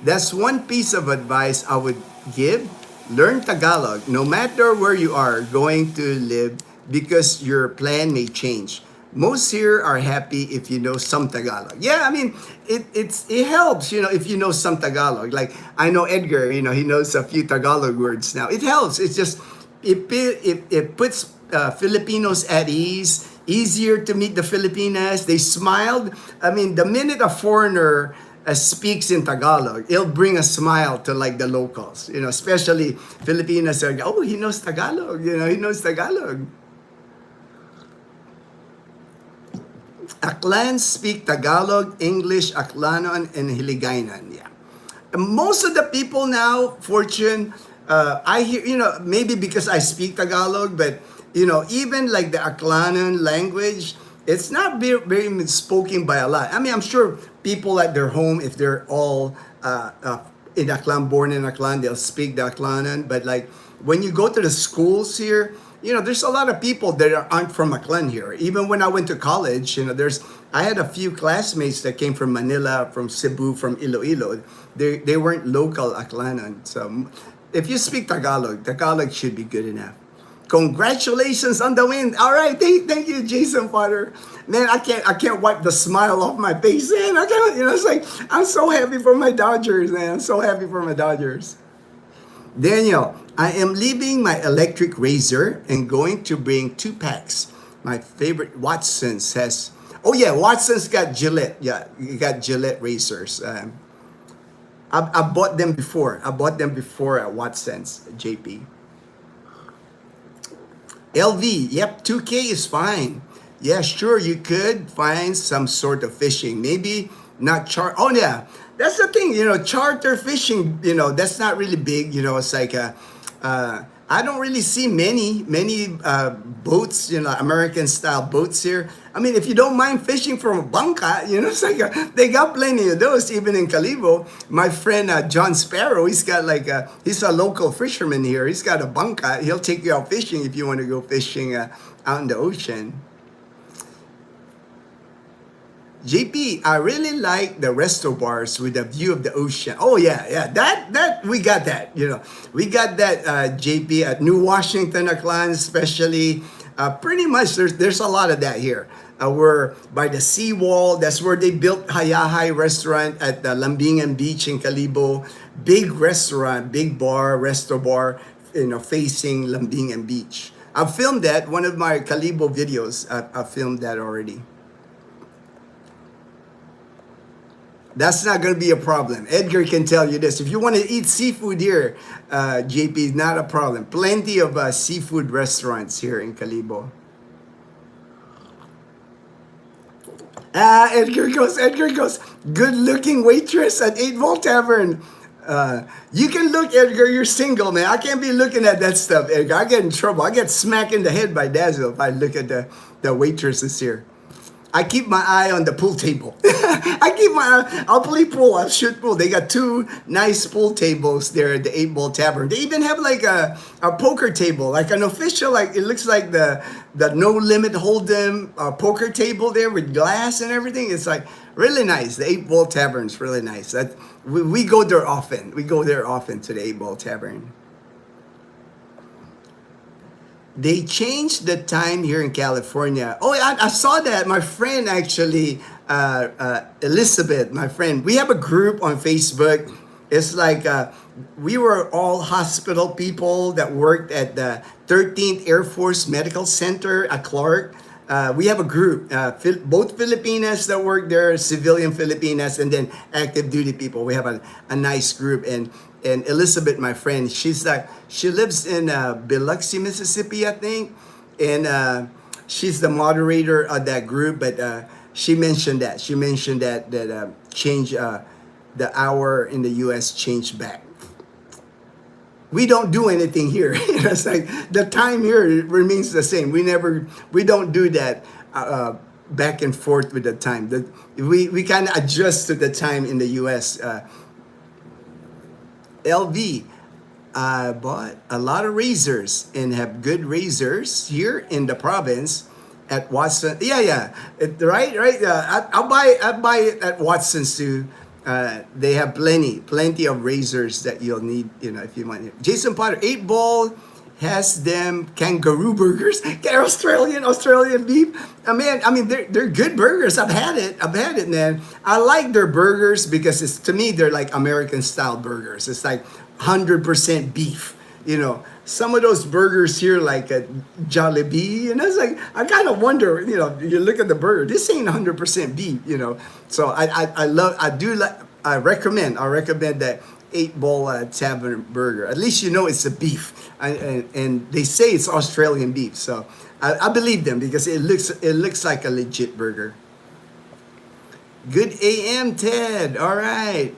That's one piece of advice I would give. Learn Tagalog, no matter where you are going to live, because your plan may change. Most here are happy if you know some Tagalog. Yeah, I mean, it helps, if you know some Tagalog. Like, I know Edgar, he knows a few Tagalog words now. It helps. It's just, it puts Filipinos at ease, easier to meet the Filipinas. They smiled. I mean, the minute a foreigner speaks in Tagalog, it'll bring a smile to like the locals, especially Filipinas are, oh, he knows Tagalog, he knows Tagalog. Aklans speak Tagalog, English, Aklanon, and Hiligaynon. Yeah. And most of the people now, Fortune, I hear, maybe because I speak Tagalog, but, even like the Aklanon language, it's not very spoken by a lot. I mean, I'm sure people at their home, if they're all in Aklan, born in Aklan, they'll speak the Aklanon. But like when you go to the schools here, there's a lot of people that aren't from Aklan here. Even when I went to college, I had a few classmates that came from Manila, from Cebu, from Iloilo. They weren't local Aklanon. So if you speak Tagalog, Tagalog should be good enough. Congratulations on the win. All right, thank you, Jason Potter. Man, I can't wipe the smile off my face, man. I can't, it's like, I'm so happy for my Dodgers, man. I'm so happy for my Dodgers. Daniel, I am leaving my electric razor and going to bring 2 packs. My favorite Watson's has, oh yeah, Watson's got Gillette. Yeah, you got Gillette razors. I bought them before. I bought them before at Watson's, JP. LV, yep, 2K is fine. Yeah, sure, you could find some sort of fishing. Maybe not oh yeah, that's the thing, charter fishing, that's not really big, it's like, I don't really see many boats, American style boats here. I mean, if you don't mind fishing from a bangka, it's like they got plenty of those even in Calibo. My friend John Sparrow, he's got he's a local fisherman here. He's got a bangka. He'll take you out fishing if you want to go fishing out in the ocean. JP, I really like the resto bars with a view of the ocean. Oh yeah, that we got that. We got that JP at New Washington, Aklan, especially. Pretty much, there's a lot of that here. We're by the seawall. That's where they built Hayahay restaurant at the Lambingan Beach in Calibo. Big restaurant, big bar, resto bar, facing Lambingan Beach. I've filmed that. One of my Calibo videos. I filmed that already. That's not going to be a problem. Edgar can tell you this. If you want to eat seafood here, JP, not a problem. Plenty of seafood restaurants here in Calibo. Edgar goes, good-looking waitress at 8 Volt Tavern. You can look, Edgar, you're single, man. I can't be looking at that stuff, Edgar. I get in trouble. I get smacked in the head by Dazzle if I look at the waitresses here. I keep my eye on the pool table. I'll play pool, I'll shoot pool. They got 2 nice pool tables there at the 8 Ball Tavern. They even have like a poker table, like an official, like it looks like the No Limit Hold'em poker table there with glass and everything. It's like really nice. The 8 Ball Tavern's really nice. We go there often. We go there often to the 8 Ball Tavern. They changed the time here in California. Oh, I saw that. My friend actually, Elizabeth, my friend, we have a group on Facebook. It's like we were all hospital people that worked at the 13th Air Force Medical Center at Clark. We have a group, both Filipinas that work there, civilian Filipinas, and then active duty people. We have a nice group. And Elizabeth, my friend, she lives in Biloxi, Mississippi, I think. And she's the moderator of that group. But she mentioned that. Change the hour in the U.S. changed back. We don't do anything here. It's like the time here remains the same. We don't do that back and forth with the time. We kind of adjust to the time in the U.S. LV, I bought a lot of razors and have good razors here in the province at Watson. Yeah, right. I'll buy it at Watson's too. They have plenty of razors that you'll need, if you want it. Jason Potter, 8 Ball has them kangaroo burgers. They're Australian beef. I mean, they're good burgers. I've had it, man. I like their burgers because it's, to me, they're like American style burgers. It's like 100% beef. You know, some of those burgers here, like a Jollibee, you know, it's like, I kind of wonder, you know, you look at the burger, this ain't 100% beef, you know. So I recommend that 8 Ball Tavern burger. At least you know it's a beef, and they say it's Australian beef. So I believe them because it looks like a legit burger. Good AM, Ted. All right.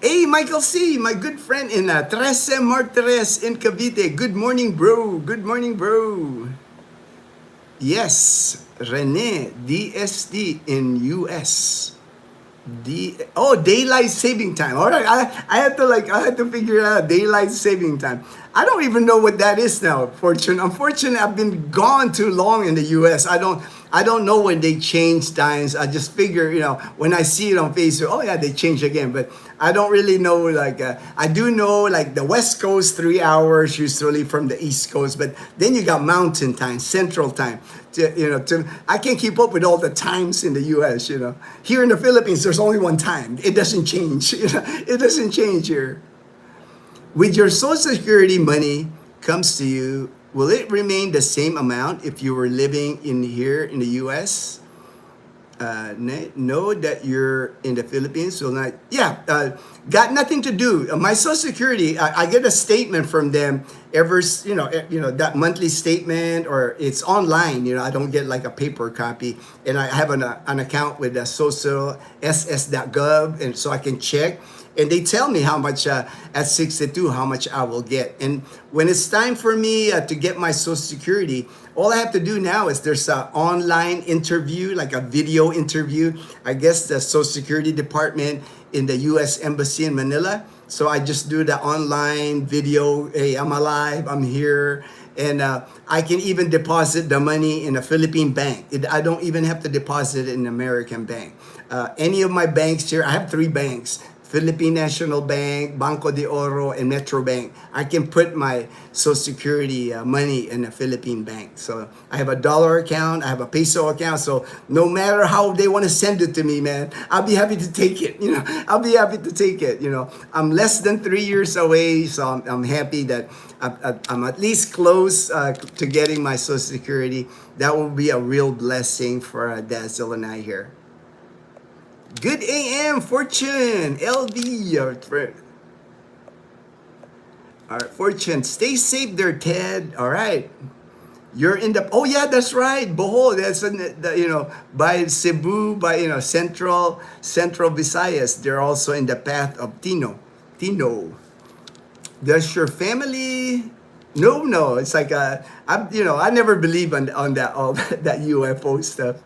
Hey, Michael C., my good friend in Trece Martires in Cavite. Good morning, bro. Good morning, bro. Yes, Rene, DST in US. Daylight saving time. All right, I had to figure out daylight saving time. I don't even know what that is now. Unfortunately, I've been gone too long in the U.S. I don't know when they change times. I just figure, you know, when I see it on Facebook, oh yeah, they change again. But I don't really know. I do know like the West Coast 3 hours usually from the East Coast, but then you got Mountain Time, Central Time. I can't keep up with all the times in the U.S. You know, here in the Philippines, there's only one time. It doesn't change. You know, it doesn't change here. With your Social Security money comes to you, will it remain the same amount if you were living here in the U.S.? Know that you're in the Philippines will not. Yeah, got nothing to do. My Social Security, I get a statement from them that monthly statement, or it's online. You know, I don't get like a paper copy, and I have an account with the social ss.gov, and so I can check. And they tell me how much at 62, how much I will get. And when it's time for me to get my Social Security, all I have to do now is there's an online interview, like a video interview. I guess the Social Security Department in the U.S. Embassy in Manila. So I just do the online video. Hey, I'm alive. I'm here. And I can even deposit the money in a Philippine bank. I don't even have to deposit it in an American bank. Any of my banks here, I have 3 banks. Philippine National Bank, Banco de Oro, and Metro Bank. I can put my Social Security money in a Philippine bank. So I have a dollar account, I have a peso account. So no matter how they want to send it to me, man, I'll be happy to take it. You know, I'll be happy to take it. You know, I'm less than 3 years away, so I'm happy that I'm at least close to getting my Social Security. That will be a real blessing for Dazzle and I here. Good AM, Fortune, LV, our friend. All right, Fortune, stay safe there, Ted. All right, you're in the. Oh yeah, that's right, Bohol. That's by Cebu, by Central Visayas. They're also in the path of Tino. Does your family? No. It's like I never believe on that all that UFO stuff.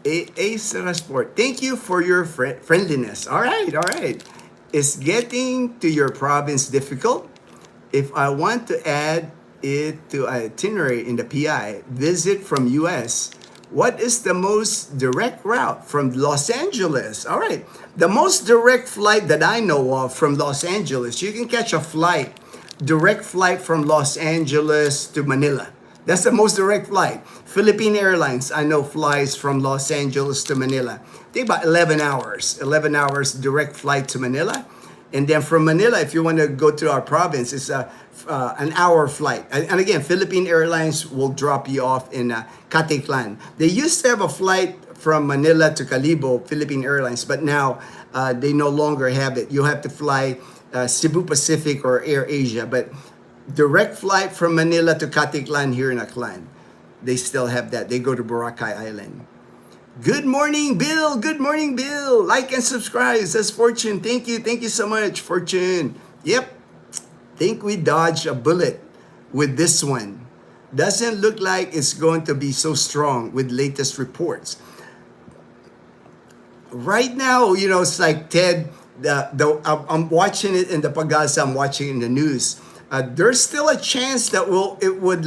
Ace Sport, thank you for your friendliness. All right. Is getting to your province difficult? If I want to add it to itinerary in the PI, visit from US, what is the most direct route from Los Angeles? All right. The most direct flight that I know of from Los Angeles, you can catch a direct flight from Los Angeles to Manila. That's the most direct flight. Philippine Airlines, I know, flies from Los Angeles to Manila. Take about 11 hours. 11 hours direct flight to Manila. And then from Manila, if you want to go to our province, it's an hour flight. And again, Philippine Airlines will drop you off in Caticlan. They used to have a flight from Manila to Calibo, Philippine Airlines, but now they no longer have it. You have to fly Cebu Pacific or Air Asia. But direct flight from Manila to Caticlan here in Aklan. They still have that. They go to Boracay Island. Good morning, Bill. Good morning, Bill. Like and subscribe. Says Fortune. Thank you. Thank you so much, Fortune. Yep. Think we dodged a bullet with this one. Doesn't look like it's going to be so strong with latest reports. Right now, it's like Ted, I'm watching it in the Pagasa, I'm watching it in the news. There's still a chance that it would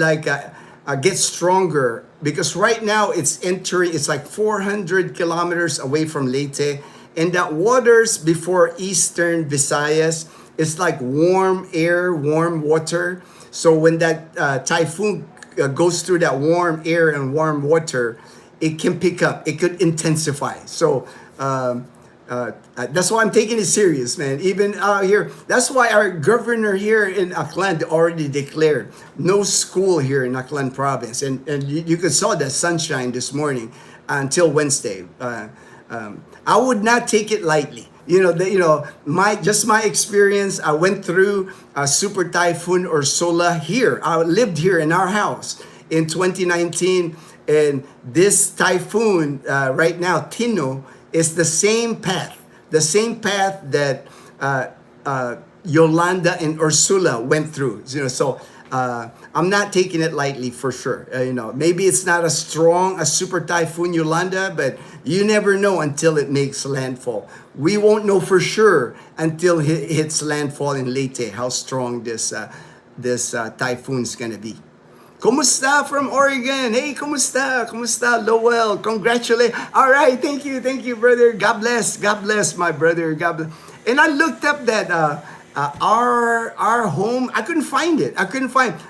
get stronger, because right now it's like 400 kilometers away from Leyte, and that waters before eastern Visayas, it's like warm air, warm water. So when that typhoon goes through that warm air and warm water, it can pick up. It could intensify. So that's why I'm taking it serious, man. Even out here, that's why our governor here in Aklan already declared no school here in Aklan province, and you could saw the sunshine this morning until Wednesday. I would not take it lightly. My experience. I went through a super typhoon Ursula here. I lived here in our house in 2019, and this typhoon right now, Tino, is the same path that Yolanda and Ursula went through. So I'm not taking it lightly for sure. Maybe it's not as strong as super typhoon Yolanda, but you never know until it makes landfall. We won't know for sure until it hits landfall in Leyte how strong this typhoon is gonna be. Kumusta from Oregon? Hey, kumusta? Kumusta, Lowell? Congratulations. All right, thank you, brother. God bless, my brother. God bless. And I looked up that our home. I couldn't find it.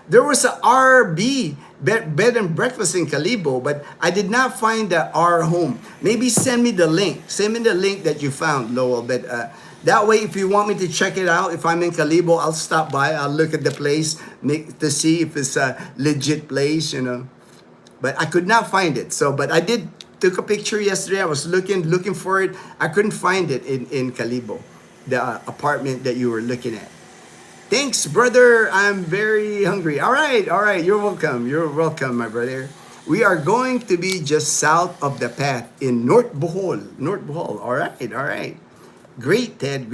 There was a RB bed and breakfast in Calibo, but I did not find our home. Maybe send me the link. Send me the link that you found, Lowell. But that way, if you want me to check it out, if I'm in Calibo, I'll stop by. I'll look at the place to see if it's a legit place, But I could not find it. But I did took a picture yesterday. I was looking for it. I couldn't find it in Calibo, the apartment that you were looking at. Thanks, brother. I'm very hungry. All right. You're welcome, my brother. We are going to be just south of the path in North Bohol. All right. Great, Ted.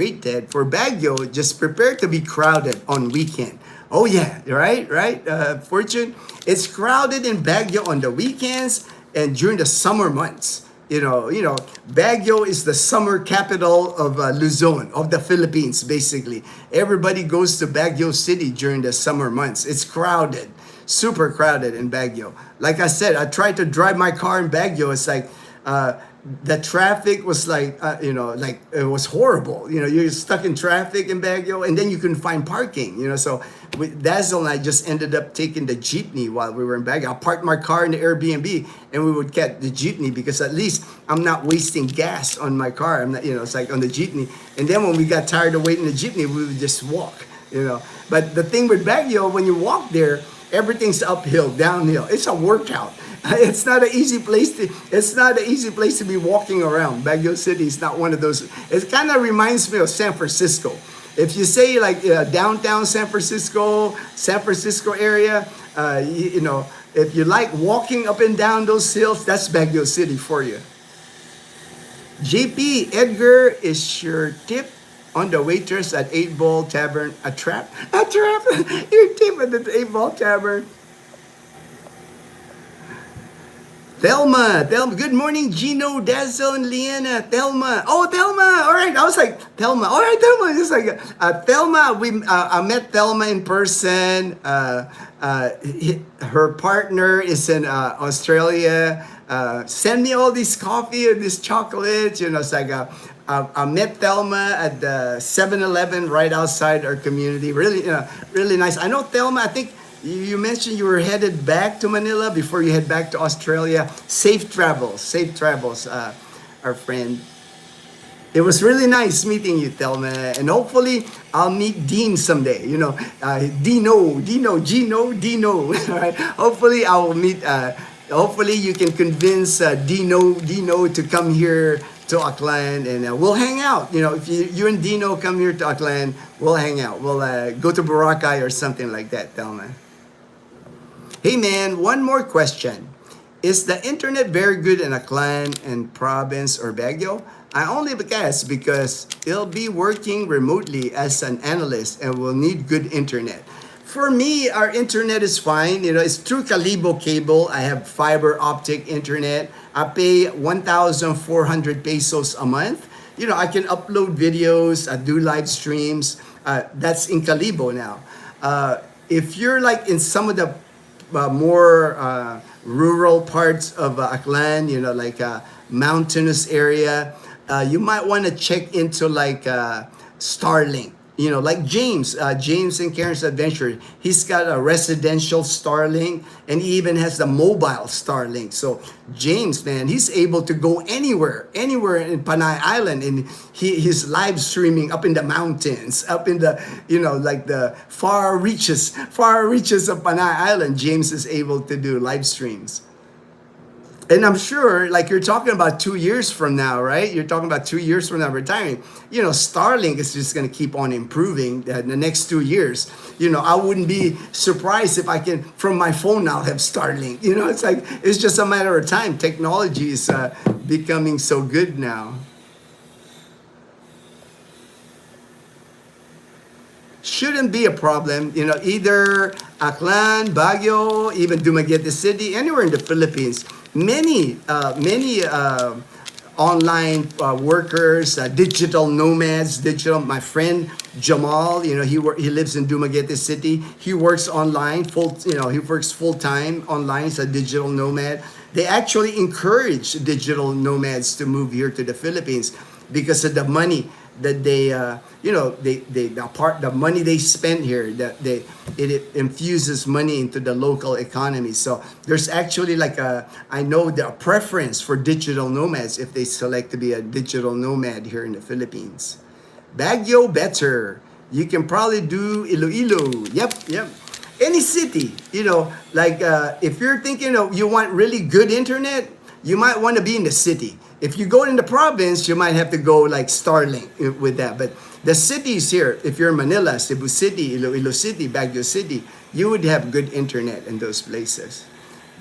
For Baguio, just prepare to be crowded on weekend. Oh yeah, right. Fortune, it's crowded in Baguio on the weekends and during the summer months. Baguio is the summer capital of Luzon, of the Philippines, basically. Everybody goes to Baguio City during the summer months. It's crowded, super crowded in Baguio. Like I said, I tried to drive my car in Baguio. It's like, the traffic was like it was horrible. You're stuck in traffic in Baguio, and then you couldn't find parking. So with Dazzle and I just ended up taking the jeepney while we were in Baguio. I parked my car in the Airbnb, and we would get the jeepney because at least I'm not wasting gas on my car. I'm not, it's like on the jeepney. And then when we got tired of waiting the jeepney, we would just walk. But the thing with Baguio, when you walk there, everything's uphill, downhill. It's a workout. It's not an easy place to be walking around. Baguio City is not one of those. It kind of reminds me of San Francisco. If you say like downtown San Francisco area, if you like walking up and down those hills, that's Baguio City for you. JP, Edgar, is your tip on the waitress at 8 Ball Tavern a trap? A trap? Your tip at the 8 Ball Tavern. Thelma, good morning, Ginno, Dazzle, and Leanna. Thelma, all right. I was like, Thelma, all right, Thelma. Just like Thelma, I met Thelma in person. Her partner is in Australia. Send me all this coffee and this chocolate. It's like I met Thelma at the 7-Eleven right outside our community. Really, really nice. I know Thelma. I think. You mentioned you were headed back to Manila before you head back to Australia. Safe travels, our friend. It was really nice meeting you, Thelma, and hopefully I'll meet Dean someday. Dino. All right. Hopefully I will meet. Hopefully you can convince Dino to come here to Aklan, and we'll hang out. If you and Dino come here to Aklan, we'll hang out. We'll go to Boracay or something like that, Thelma. Hey man, one more question. Is the internet very good in Aklan and province or Baguio? I only guess because it'll be working remotely as an analyst and will need good internet. For me, our internet is fine. It's through Calibo cable. I have fiber optic internet. I pay 1,400 pesos a month. I can upload videos, I do live streams. That's in Calibo now. If you're like in some of the more rural parts of Aklan, like a mountainous area, you might want to check into like Starlink. like James and Karen's Adventure. He's got a residential Starlink, and he even has the mobile Starlink. So James, man, he's able to go anywhere in Panay Island, and he's live streaming up in the mountains, up in the, like the far reaches of Panay Island. James is able to do live streams. And I'm sure, like you're talking about 2 years from now, right? You're talking about 2 years from now retiring. Starlink is just going to keep on improving in the next 2 years. I wouldn't be surprised if I can, from my phone now, have Starlink. It's just a matter of time. Technology is becoming so good now. Shouldn't be a problem. Either Aklan, Baguio, even Dumaguete City, anywhere in the Philippines. Many online workers, digital nomads, my friend Jamal, he lives in Dumaguete City. He works online he works full time online. He's a digital nomad. They actually encourage digital nomads to move here to the Philippines because of the money that the money they spend here, that it infuses money into the local economy. So there's actually I know the preference for digital nomads if they select to be a digital nomad here in the Philippines. Baguio better. You can probably do Iloilo. Yep. Any city, if you're thinking you want really good internet, you might want to be in the city. If you go in the province, you might have to go like Starlink with that. But the cities here, if you're in Manila, Cebu City, Iloilo City, Baguio City, you would have good internet in those places.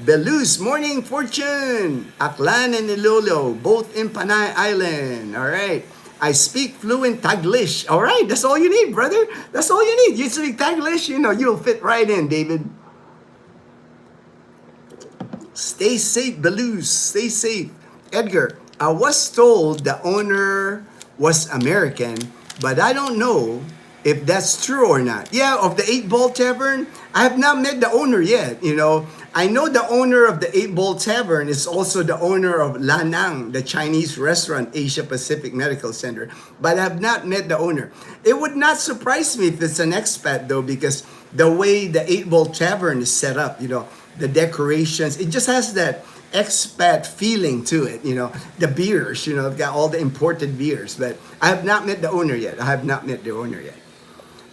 Belus, morning fortune. Aklan and Iloilo, both in Panay Island. All right. I speak fluent Taglish. All right. That's all you need, brother. That's all you need. You speak Taglish, you'll fit right in, David. Stay safe, Belus. Stay safe. Edgar, I was told the owner was American, but I don't know if that's true or not. Yeah, of the 8 Ball Tavern, I have not met the owner yet. I know the owner of the 8 Ball Tavern is also the owner of Lanang, the Chinese restaurant, Asia Pacific Medical Center, but I have not met the owner. It would not surprise me if it's an expat though, because the way the 8 Ball Tavern is set up, the decorations, it just has that expat feeling to it. The beers, I've got all the imported beers, but I have not met the owner yet.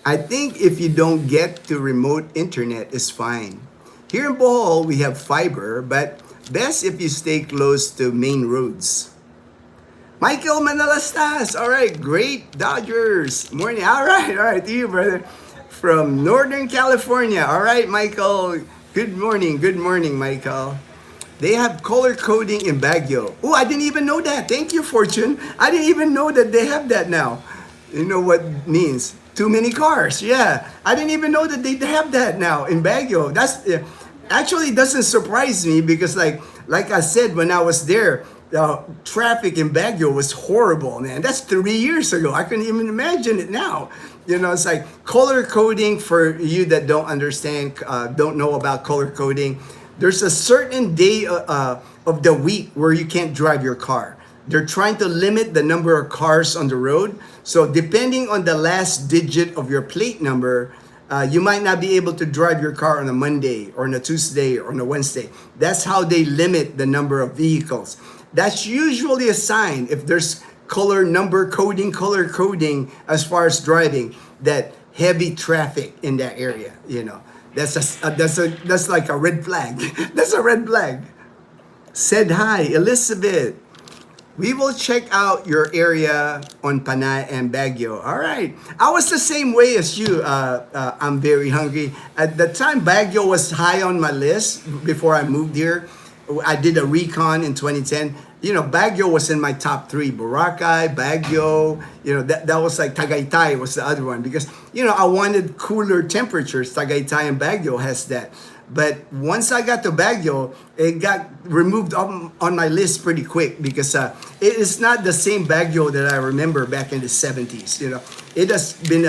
I think if you don't get to remote internet is fine. Here in Bohol, we have fiber, but best if you stay close to main roads. Michael Manalastas, all right, great Dodgers, morning, all right, to you, brother, from Northern California, all right, Michael, good morning, Michael. They have color coding in Baguio. Oh, I didn't even know that. Thank you, Fortune. I didn't even know that they have that now. You know what it means? Too many cars. Yeah. I didn't even know that they have that now in Baguio. That's actually doesn't surprise me because like I said, when I was there, the traffic in Baguio was horrible, man. That's 3 years ago. I couldn't even imagine it now. It's like color coding for you that don't understand, don't know about color coding. There's a certain day of the week where you can't drive your car. They're trying to limit the number of cars on the road. So depending on the last digit of your plate number, you might not be able to drive your car on a Monday or on a Tuesday or on a Wednesday. That's how they limit the number of vehicles. That's usually a sign if there's color coding as far as driving, that heavy traffic in that area, That's like a red flag. That's a red flag. Said hi, Elizabeth. We will check out your area on Panay and Baguio. All right. I was the same way as you. I'm very hungry. At the time, Baguio was high on my list before I moved here. I did a recon in 2010. Baguio was in my top 3. Boracay, Baguio, that was like Tagaytay was the other one because, I wanted cooler temperatures. Tagaytay and Baguio has that. But once I got to Baguio, it got removed on my list pretty quick because it is not the same Baguio that I remember back in the 70s. It has been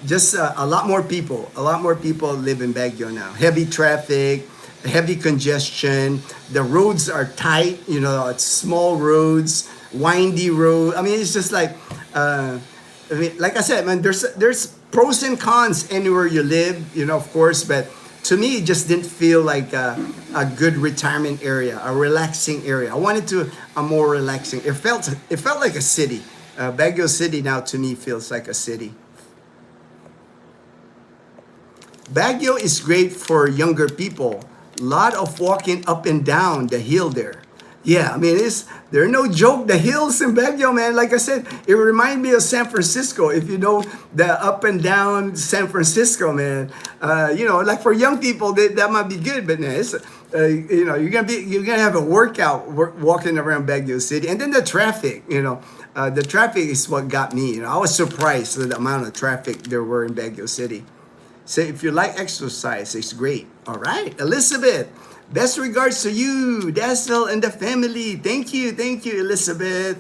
just a lot more people. A lot more people live in Baguio now. Heavy traffic, heavy congestion. The roads are tight. It's small roads, windy road. I mean, it's just like I mean, like I said, man, there's pros and cons anywhere you live, of course, but to me, it just didn't feel like a good retirement area, a relaxing area. I wanted to a more relaxing. It felt like a city. Baguio City now to me feels like a city. Baguio is great for younger people. Lot of walking up and down the hill there. Yeah, I mean, they're no joke. The hills in Baguio, man. Like I said, it reminds me of San Francisco. If you know the up and down San Francisco, man. Like for young people, that might be good, but man, you're gonna have a workout walking around Baguio City, and then the traffic. The traffic is what got me. I was surprised with the amount of traffic there were in Baguio City. So if you like exercise, it's great. All right, Elizabeth. Best regards to you, Dazzle, and the family. Thank you, Elizabeth.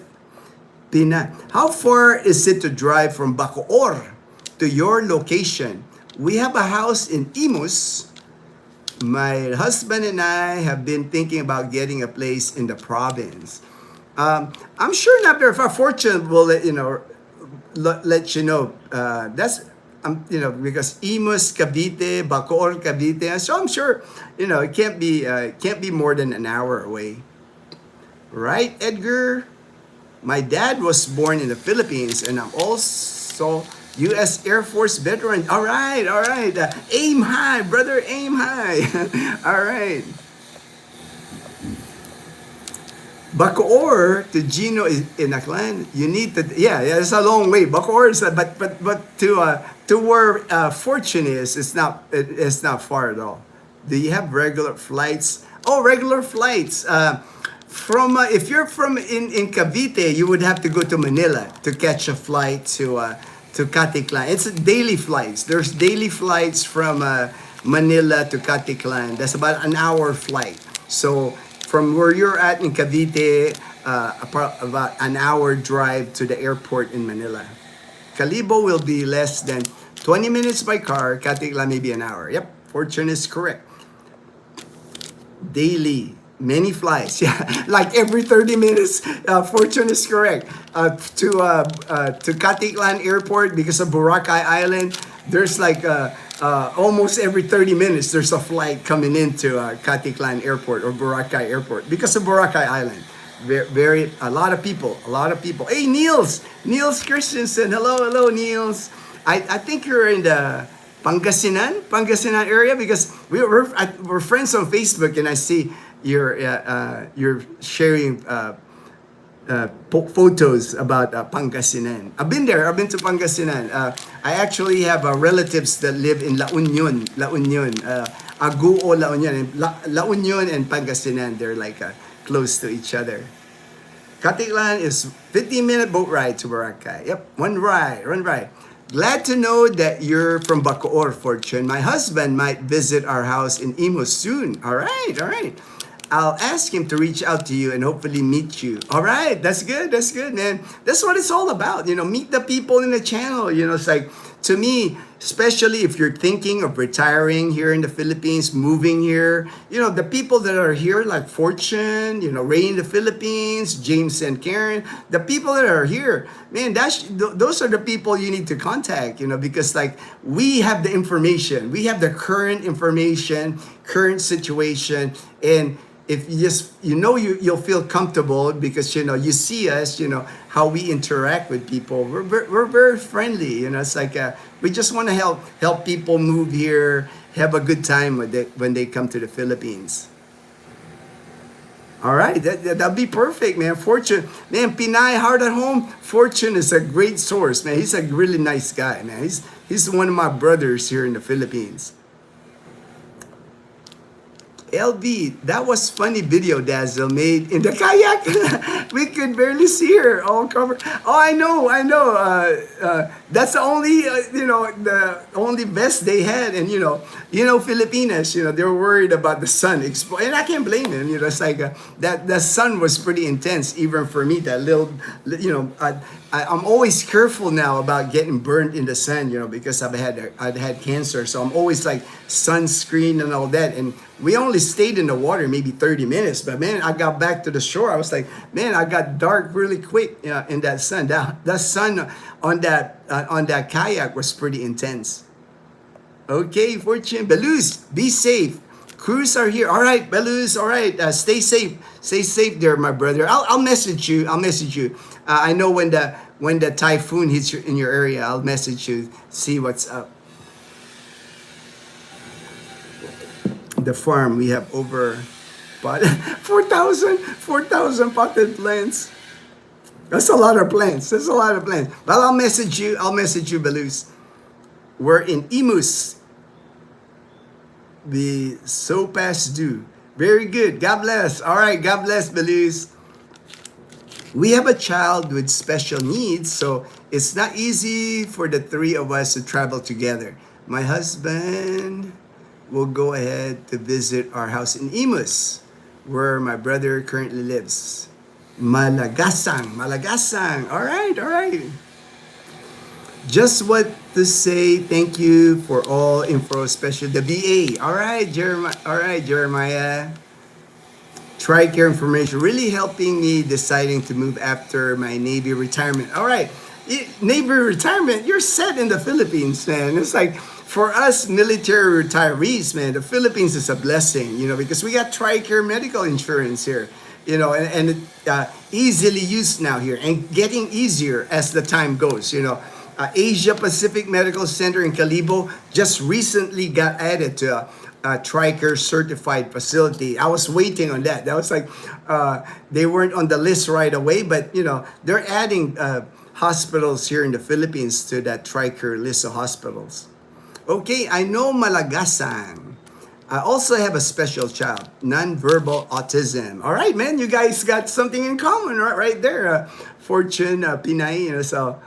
Pina, how far is it to drive from Bacoor to your location? We have a house in Imus. My husband and I have been thinking about getting a place in the province. I'm sure not very far. Fortune will let you know. Because Imus, Cavite, Bacoor, Cavite. So I'm sure, it can't be more than an hour away. Right, Edgar? My dad was born in the Philippines, and I'm also U.S. Air Force veteran. All right. Aim high, brother, aim high. All right. Bacoor to Ginno in Aklan, you need to, it's a long way. Bacoor is, but to where Fortune is, it's not far at all. Do you have regular flights? Oh, regular flights. From if you're from in Cavite, you would have to go to Manila to catch a flight to Caticlan. It's daily flights. There's daily flights from Manila to Caticlan. That's about an hour flight. So from where you're at in Cavite, about an hour drive to the airport in Manila. Calibo will be less than 20 minutes by car. Caticlan maybe an hour. Yep, Fortune is correct. Daily, many flights. Yeah, like every 30 minutes. Fortune is correct. To Caticlan Airport because of Boracay Island, there's like almost every 30 minutes there's a flight coming into Caticlan Airport or Boracay Airport because of Boracay Island. A lot of people. Hey, Niels Christensen. Hello, Niels. I think you're in the Pangasinan area because we're friends on Facebook, and I see you're sharing photos about Pangasinan. I've been there. I've been to Pangasinan. I actually have relatives that live in La Union. Aguo, La Union. La Union and Pangasinan, they're like close to each other. Caticlan is 15-minute boat ride to Boracay. Yep, one ride. Glad to know that you're from Bacoor, Fortune. My husband might visit our house in Imus soon. All right. I'll ask him to reach out to you and hopefully meet you. All right, that's good, man. That's what it's all about. Meet the people in the channel. It's like, to me, especially if you're thinking of retiring here in the Philippines, moving here, the people that are here, like Fortune, Ray in the Philippines, James and Karen, the people that are here, man, those are the people you need to contact, because like we have the information, we have the current information, current situation, and if you just you'll feel comfortable because you see us, how we interact with people. We're very friendly. It's like we just want to help people move here, have a good time when they come to the Philippines. All right, that'd be perfect, man. Fortune, man, Pinay Heart at Home. Fortune is a great source, man. He's a really nice guy, man. He's one of my brothers here in the Philippines. LB, that was funny video Dazzle made in the kayak. We could barely see her all covered. Oh, I know. That's the only, the only vest they had. And, Filipinas, they were worried about the sun. And I can't blame them. It's like that the sun was pretty intense, even for me. That little, I'm always careful now about getting burnt in the sun, because I'd had cancer, so I'm always like sunscreen and all that. And we only stayed in the water maybe 30 minutes, but man, I got back to the shore. I was like, man, I got dark really quick, in that sun. That sun on that kayak was pretty intense. Okay, Fortune, Belus, be safe. Crews are here. All right, Belus. All right, stay safe. Stay safe there, my brother. I'll message you. I'll message you. I know when the typhoon hits in your area, I'll message you. See what's up. The farm, we have over 4,000 potted plants. That's a lot of plants. That's a lot of plants. But I'll message you. Belus. We're in Imus. The so past due. Very good. God bless. All right. God bless, Belus. We have a child with special needs, so it's not easy for the three of us to travel together. My husband will go ahead to visit our house in Imus, where my brother currently lives. Malagasang. All right. Just what to say. Thank you for all info, especially the VA. All right, Jeremiah. TRICARE information really helping me deciding to move after my Navy retirement. All right, Navy retirement, you're set in the Philippines, man. It's like for us military retirees, man, the Philippines is a blessing, because we got TRICARE medical insurance here, and easily used now here and getting easier as the time goes, Asia Pacific Medical Center in Calibo just recently got added to a TRICARE certified facility. I was waiting on that. That was like, they weren't on the list right away, but they're adding hospitals here in the Philippines to that TRICARE list of hospitals. Okay, I know Malagasan. I also have a special child, nonverbal autism. All right, man, you guys got something in common right there. Fortune, Pinay, so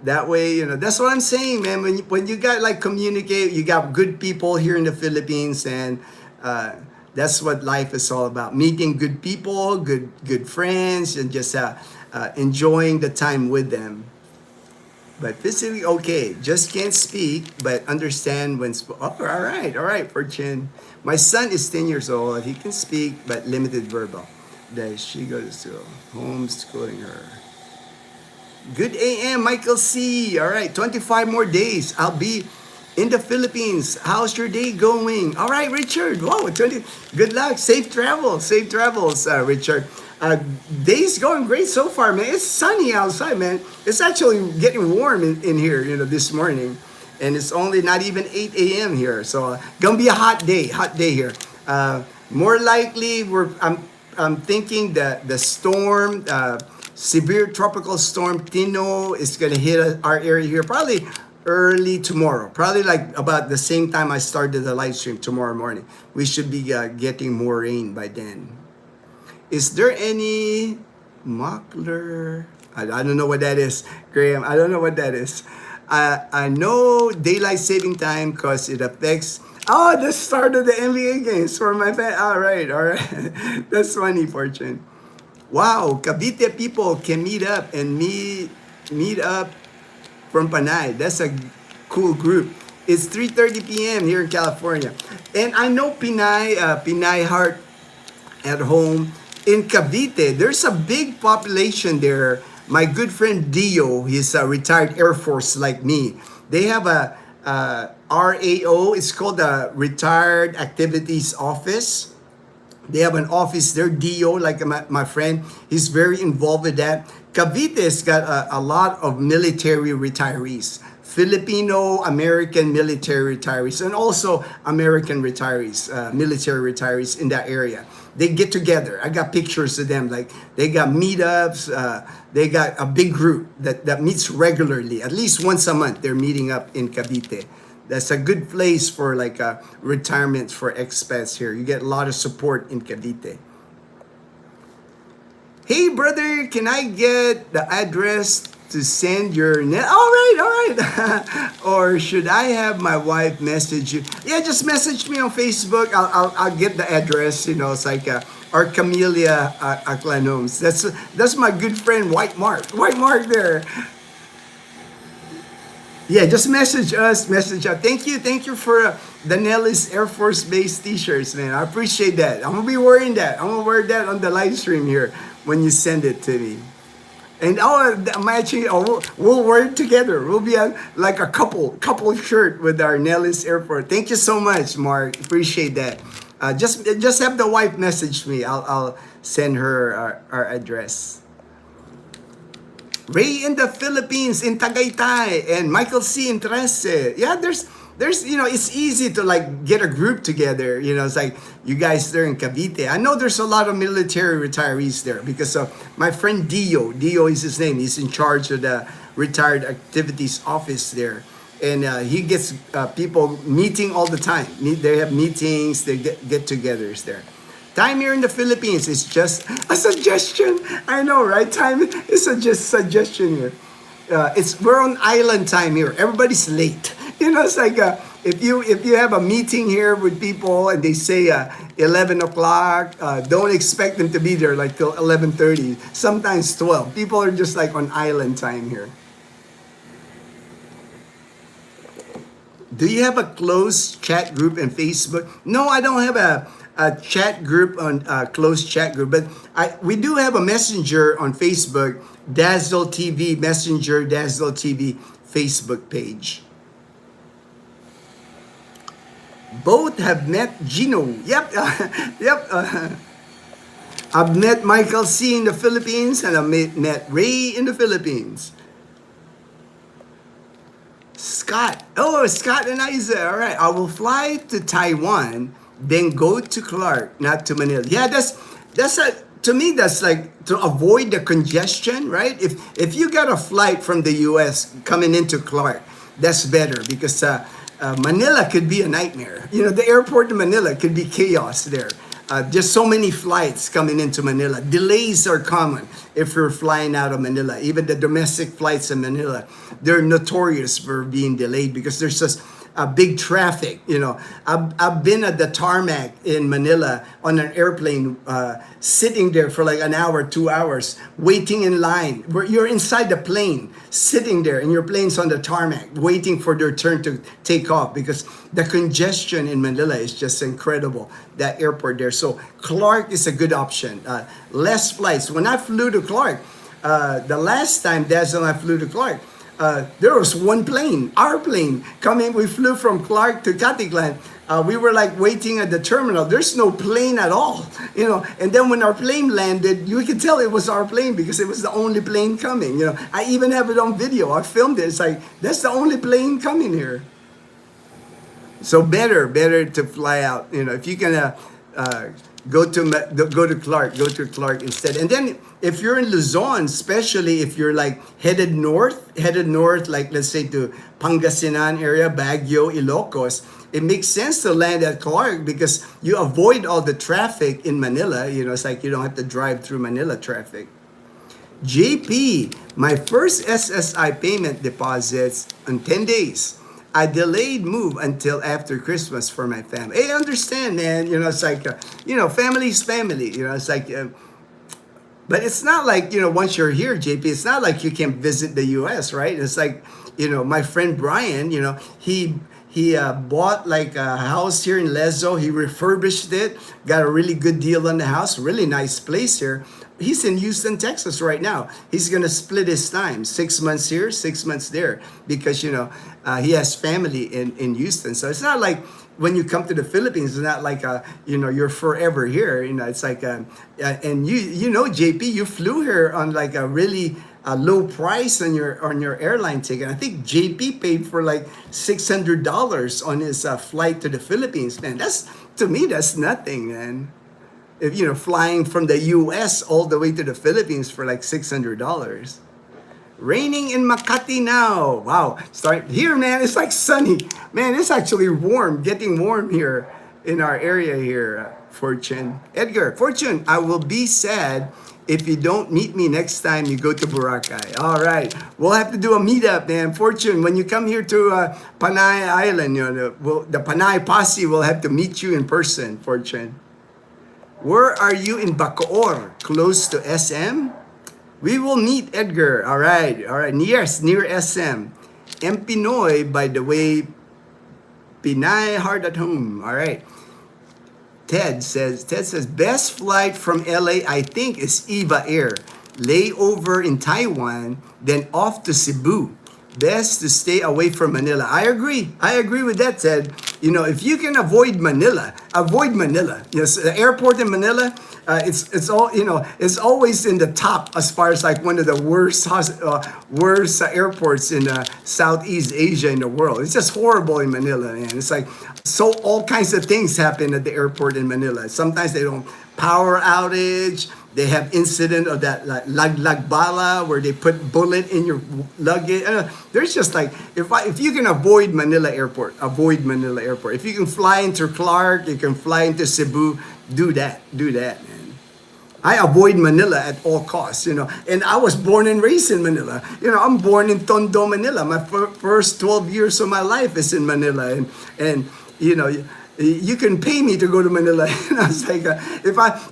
that way, that's what I'm saying, man. When you got like communicate, you got good people here in the Philippines, and that's what life is all about. Meeting good people, good friends, and just enjoying the time with them. But physically okay, just can't speak, but understand when. All right, Fortune. My son is 10 years old. He can speak, but limited verbal. Does she go to school? Homeschooling her. Good AM, Michael C. All right, 25 more days. I'll be in the Philippines. How's your day going? All right, Richard. Whoa, 20. Good luck. Safe travels, Richard. Day's going great so far, man. It's sunny outside, man. It's actually getting warm in here, this morning. And it's only not even 8 a.m. here. So, gonna be a hot day here. More likely, I'm thinking that the storm, severe tropical storm Tino is going to hit our area here probably early tomorrow. Probably like about the same time I started the live stream tomorrow morning. We should be getting more rain by then. Is there any muckler? I don't know what that is, Graham. I don't know what that is. I know daylight saving time because it affects the start of the NBA games for my family. All right. That's funny, Fortune. Wow, Cavite people can meet up from Panay. That's a cool group. It's 3:30 p.m. here in California. And I know Pinay Heart at home. In Cavite, there's a big population there. My good friend Dio, he's a retired Air Force like me. They have a RAO, it's called the Retired Activities Office. They have an office there, Dio, like my friend. He's very involved with that. Cavite's got a lot of military retirees. Filipino American military retirees, and also American retirees, military retirees in that area. They get together. I got pictures of them. Like they got meetups. They got a big group that meets regularly, at least once a month. They're meeting up in Cavite. That's a good place for like retirement for expats here. You get a lot of support in Cavite. Hey brother, can I get the address to send your net? All right. Or should I have my wife message you? Yeah, just message me on Facebook. I'll get the address. It's like our Camellia Aclanomes. That's my good friend White Mark. White Mark there. Yeah, just message us, message us. Thank you for the Nellis Air Force Base t-shirts, man. I appreciate that. I'm gonna be wearing that. I'm gonna wear that on the live stream here when you send it to me. And matching, we'll wear it together. We'll be like a couple shirt with our Nellis Air Force. Thank you so much, Mark. Appreciate that. Just have the wife message me. I'll send her our address. Ray in the Philippines, in Tagaytay, and Michael C. in Trece. Yeah, there's, it's easy to like get a group together. It's like you guys there in Cavite. I know there's a lot of military retirees there because of my friend Dio. Dio is his name. He's in charge of the retired activities office there. And he gets people meeting all the time. They have meetings, they get-togethers there. Time here in the Philippines is just a suggestion. I know, right? Time is just suggestion here. We're on island time here. Everybody's late. It's like if you have a meeting here with people and they say 11 o'clock, don't expect them to be there like till 11:30. Sometimes 12. People are just like on island time here. Do you have a closed chat group in Facebook? No, I don't have a chat group on closed chat group, but we do have a messenger on Facebook, Dazzle TV Messenger, Dazzle TV Facebook page. Both have met Ginno. Yep, yep. I've met Michael C. in the Philippines, and I've met Ray in the Philippines. Scott. Oh, Scott and Isa. All right. I will fly to Taiwan, then go to Clark, not to Manila. Yeah, to me, that's like to avoid the congestion, right? If you got a flight from the U.S. coming into Clark, that's better because Manila could be a nightmare. The airport in Manila could be chaos there. Just so many flights coming into Manila. Delays are common if you're flying out of Manila. Even the domestic flights in Manila, they're notorious for being delayed because there's just a big traffic. I've been at the tarmac in Manila on an airplane, sitting there for like an hour, 2 hours, waiting in line. Where you're inside the plane, sitting there, and your plane's on the tarmac, waiting for their turn to take off because the congestion in Manila is just incredible. That airport there. So Clark is a good option. Less flights. When I flew to Clark, the last time Dazzle and I flew to Clark, there was one plane, our plane, coming. We flew from Clark to Caticlan. We were like waiting at the terminal. There's no plane at all, And then when our plane landed, you could tell it was our plane because it was the only plane coming. I even have it on video. I filmed it. It's like that's the only plane coming here. So better to fly out. If you can go to Clark instead. And then if you're in Luzon, especially if you're like headed north, like let's say to Pangasinan area, Baguio, Ilocos, it makes sense to land at Clark because you avoid all the traffic in Manila. It's like you don't have to drive through Manila traffic. JP, my first SSI payment deposits on 10 days. I delayed move until after Christmas for my family. Hey, I understand, man. It's like, family's family. It's like, but it's not like, once you're here, JP, it's not like you can visit the U.S., right? It's like, my friend Brian, he bought like a house here in Lezo. He refurbished it, got a really good deal on the house, really nice place here. He's in Houston, Texas right now. He's going to split his time, 6 months here, 6 months there, because, he has family in Houston. So it's not like when you come to the Philippines, it's not like, you're forever here. It's like, and JP, you flew here on like a really low price on your airline ticket. I think JP paid for like $600 on his flight to the Philippines. Man, to me, that's nothing, man. If flying from the U.S. all the way to the Philippines for like $600. Raining in Makati now. Wow. Start here, man. It's like sunny. Man, it's actually warm. Getting warm here in our area here. Fortune. Edgar. Fortune, I will be sad if you don't meet me next time you go to Boracay. All right. We'll have to do a meetup, man. Fortune, when you come here to Panay Island, the Panay Posse will have to meet you in person, Fortune. Where are you in Bacoor? Close to SM? We will meet Edgar. All right, all right. Yes, near SM. M. Pinoy, by the way, Pinay hard at home. All right. Ted says, best flight from LA, I think, is Eva Air. Layover in Taiwan, then off to Cebu. Best to stay away from Manila. I agree. I agree with that, Ted. You know, if you can avoid Manila, avoid Manila. Yes, the airport in Manila, it's all, you know, it's always in the top as far as like one of the worst airports in Southeast Asia in the world. It's just horrible in Manila, man. It's like, so all kinds of things happen at the airport in Manila. Sometimes they don't power outage. They have incident of that like lag bala where they put bullet in your luggage. There's just like, if you can avoid Manila airport, avoid Manila airport. If you can fly into Clark, you can fly into Cebu, do that, man. I avoid Manila at all costs, you know. And I was born and raised in Manila. You know, I'm born in Tondo, Manila. My first 12 years of my life is in Manila, and you know, you can pay me to go to Manila. And I was like,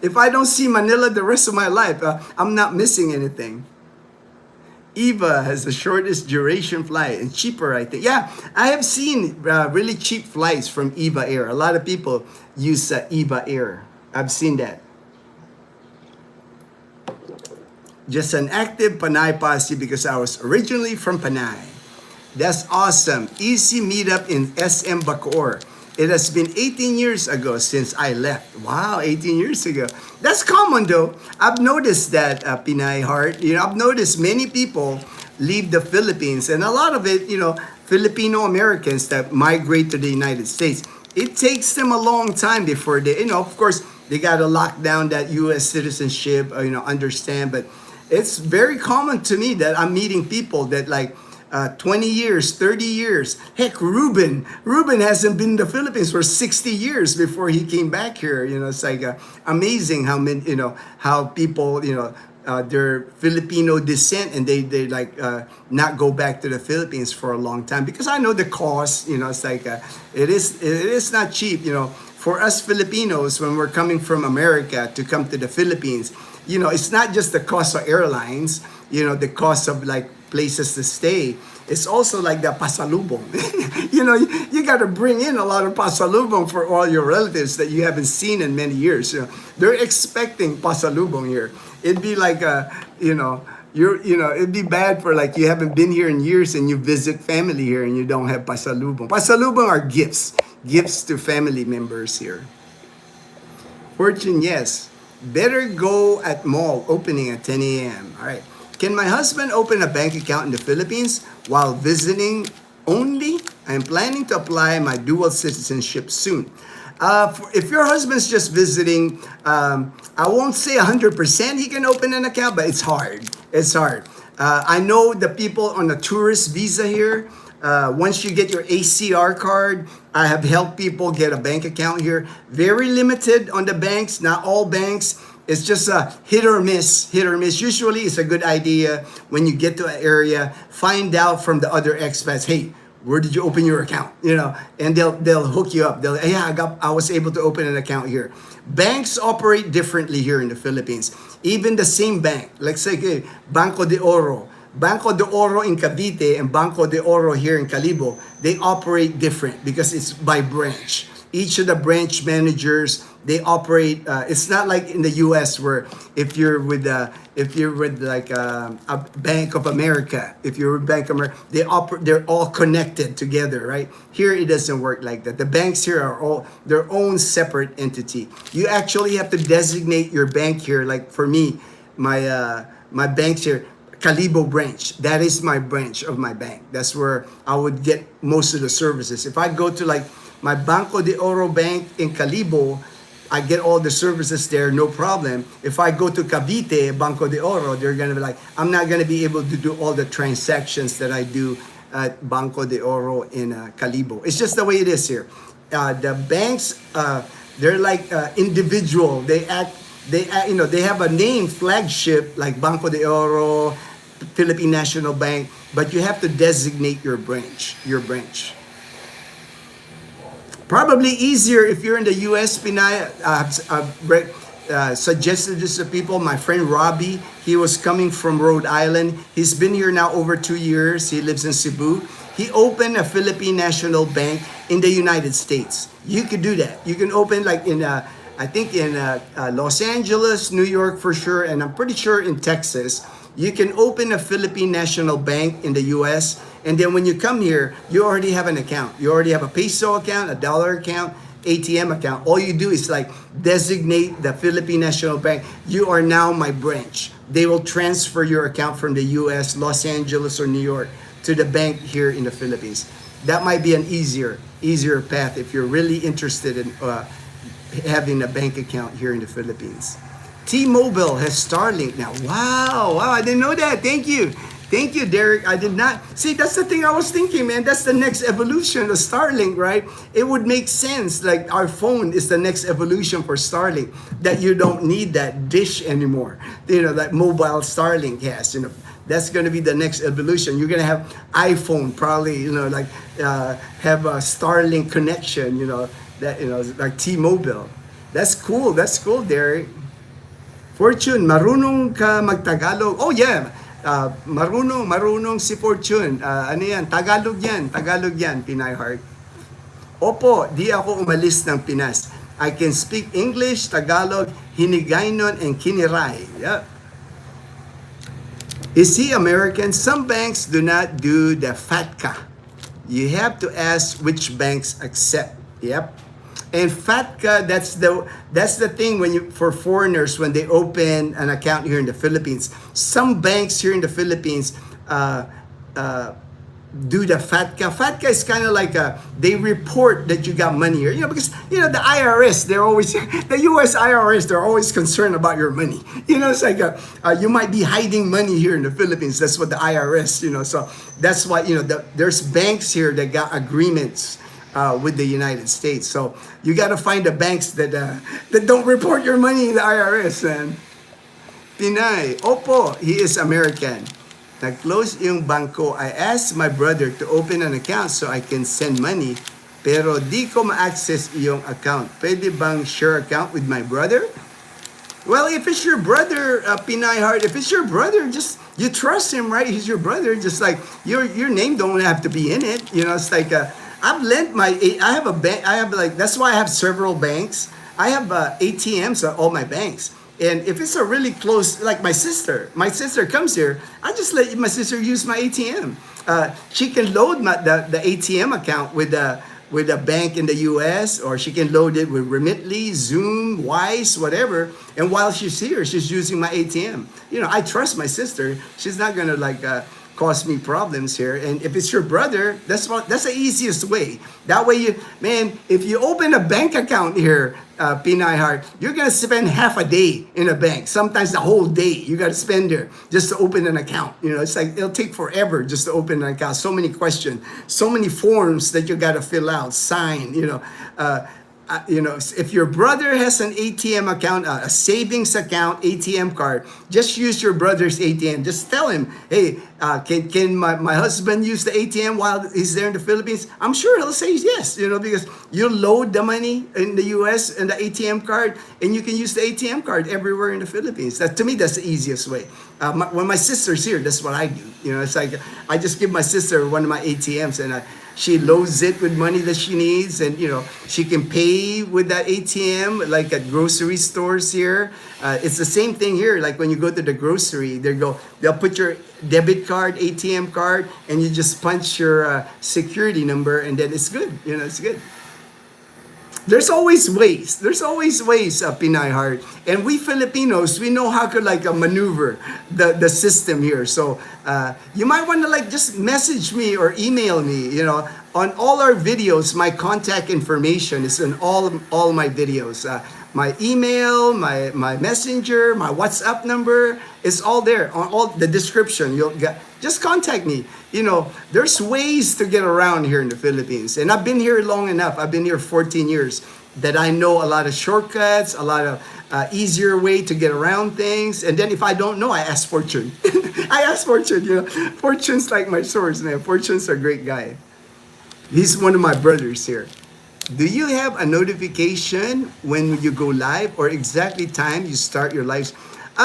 if I don't see Manila the rest of my life, I'm not missing anything. Eva has the shortest duration flight and cheaper, I think. Yeah, I have seen really cheap flights from Eva Air. A lot of people use Eva Air. I've seen that. Just an active Panay posse because I was originally from Panay. That's awesome. Easy meetup in SM Bacoor. It has been 18 years ago since I left. Wow, 18 years ago. That's common though. I've noticed that, Pinay Heart. You know, I've noticed many people leave the Philippines, and a lot of it, you know, Filipino Americans that migrate to the United States. It takes them a long time before they, you know, of course, they got to lock down that U.S. citizenship, you know, understand. But it's very common to me that I'm meeting people that like, 20 years, 30 years. Heck, Ruben hasn't been in the Philippines for 60 years before he came back here. You know, it's like amazing how many, you know, how people, you know, they're Filipino descent and they like not go back to the Philippines for a long time because I know the cost. You know, it's like it is not cheap. You know, for us Filipinos when we're coming from America to come to the Philippines, you know, it's not just the cost of airlines. You know, the cost of like places to stay. It's also like the pasalubong. You know, you got to bring in a lot of pasalubong for all your relatives that you haven't seen in many years. You know, they're expecting pasalubong here. It'd be like you know, it'd be bad for like you haven't been here in years and you visit family here and you don't have pasalubong. Pasalubong are gifts to family members here. Fortune, yes. Better go at mall opening at 10 a.m. All right. Can my husband open a bank account in the Philippines while visiting only? I'm planning to apply my dual citizenship soon. If your husband's just visiting, I won't say 100% he can open an account, but it's hard. It's hard. I know the people on a tourist visa here, once you get your ACR card, I have helped people get a bank account here. Very limited on the banks, not all banks. It's just a hit or miss. Usually it's a good idea when you get to an area, find out from the other expats, hey, where did you open your account? You know, and they'll hook you up. They'll, yeah, I was able to open an account here. Banks operate differently here in the Philippines. Even the same bank, let's say okay, Banco de Oro in Cavite and Banco de Oro here in Calibo, they operate different because it's by branch. Each of the branch managers, they operate. It's not like in the U.S. where if you're with like a Bank of America, if you're with Bank of America, they're all connected together, right? Here it doesn't work like that. The banks here are all their own separate entity. You actually have to designate your bank here. Like for me, my banks here. Calibo branch. That is my branch of my bank. That's where I would get most of the services. If I go to like my Banco de Oro bank in Calibo, I get all the services there, no problem. If I go to Cavite, Banco de Oro, they're gonna be like, I'm not gonna be able to do all the transactions that I do at Banco de Oro in Calibo. It's just the way it is here. The banks, they're like individual. They you know, they have a name flagship like Banco de Oro, Philippine National Bank, but you have to designate your branch. Probably easier if you're in the U.S., Pinay. suggested this to people. My friend Robbie, he was coming from Rhode Island. He's been here now over 2 years. He lives in Cebu. He opened a Philippine National Bank in the United States. You could do that. You can open like in, I think in Los Angeles, New York for sure, and I'm pretty sure in Texas. You can open a Philippine National Bank in the US, and then when you come here, you already have an account. You already have a peso account, a dollar account, ATM account. All you do is like designate the Philippine National Bank. You are now my branch. They will transfer your account from the US, Los Angeles, or New York to the bank here in the Philippines. That might be an easier path if you're really interested in having a bank account here in the Philippines. T-Mobile has Starlink now. Wow, I didn't know that. Thank you, Derek. I did not see. That's the thing I was thinking, man. That's the next evolution of Starlink, right? It would make sense. Like our phone is the next evolution for Starlink. That you don't need that dish anymore. You know, that mobile Starlink has. You know, that's going to be the next evolution. You're going to have iPhone probably. You know, like have a Starlink connection. You know that. You know, like T-Mobile. That's cool. That's cool, Derek. Fortune, marunong ka magtagalog? Oh yeah, marunong si Fortune. Ano yan? Tagalog yan, Pinay Heart. Opo, di ako umalis ng Pinas. I can speak English, Tagalog, Hiligaynon, and Kiniray. Yeah. Is he American? Some banks do not do the FATCA. You have to ask which banks accept. Yep. And FATCA, that's the thing when for foreigners when they open an account here in the Philippines. Some banks here in the Philippines do the FATCA. FATCA is kind of like they report that you got money here. You know, because you know the IRS, they're always the U.S. IRS, they're always concerned about your money. You know, it's like you might be hiding money here in the Philippines. That's what the IRS, you know. So that's why there's banks here that got agreements with the United States. So you got to find the banks that don't report your money in the IRS. And Pinay, opo, he is American. Nag-close yung bangko. I asked my brother to open an account so I can send money, pero di ko ma-access yung account. Pwede bang share account with my brother? Well, if it's your brother, Pinay Heart, if it's your brother, just you trust him, right? He's your brother. Just like your name don't have to be in it. You know, it's like I've lent I have a bank, that's why I have several banks. I have ATMs at all my banks. And if it's a really close, like my sister comes here, I just let my sister use my ATM. She can load the ATM account with a bank in the US, or she can load it with Remitly, Zoom, Wise, whatever. And while she's here, she's using my ATM. You know, I trust my sister. She's not gonna cause me problems here. And if it's your brother, that's the easiest way. That way, if you open a bank account here, Pinay Heart, you're gonna spend half a day in a bank. Sometimes the whole day you gotta spend there just to open an account. You know, it's like it'll take forever just to open an account. So many questions, so many forms that you gotta fill out, sign. If your brother has an ATM account, a savings account, ATM card, just use your brother's ATM. Just tell him, hey, can my husband use the ATM while he's there in the Philippines? I'm sure he'll say yes, because you load the money in the US and the ATM card, and you can use the ATM card everywhere in the Philippines. To me, that's the easiest way. When my sister's here, that's what I do. It's like I just give my sister one of my ATMs, and she loads it with money that she needs, and she can pay with that ATM like at grocery stores here. It's the same thing here. Like when you go to the grocery, they'll put your debit card, ATM card, and you just punch your security number, and then it's good. It's good. There's always ways. Pinay Heart. And we Filipinos, we know how to maneuver the system here. So you might want to just message me or email me. On all our videos, my contact information is in all my videos. My email, my messenger, my WhatsApp number, it's all there on all the description. Just contact me. There's ways to get around here in the Philippines. And I've been here long enough. I've been here 14 years that I know a lot of shortcuts, a lot of easier way to get around things. And then if I don't know, I ask Fortune. I ask Fortune, Fortune's like my source, man. Fortune's a great guy. He's one of my brothers here. Do you have a notification when you go live or exactly time you start your live?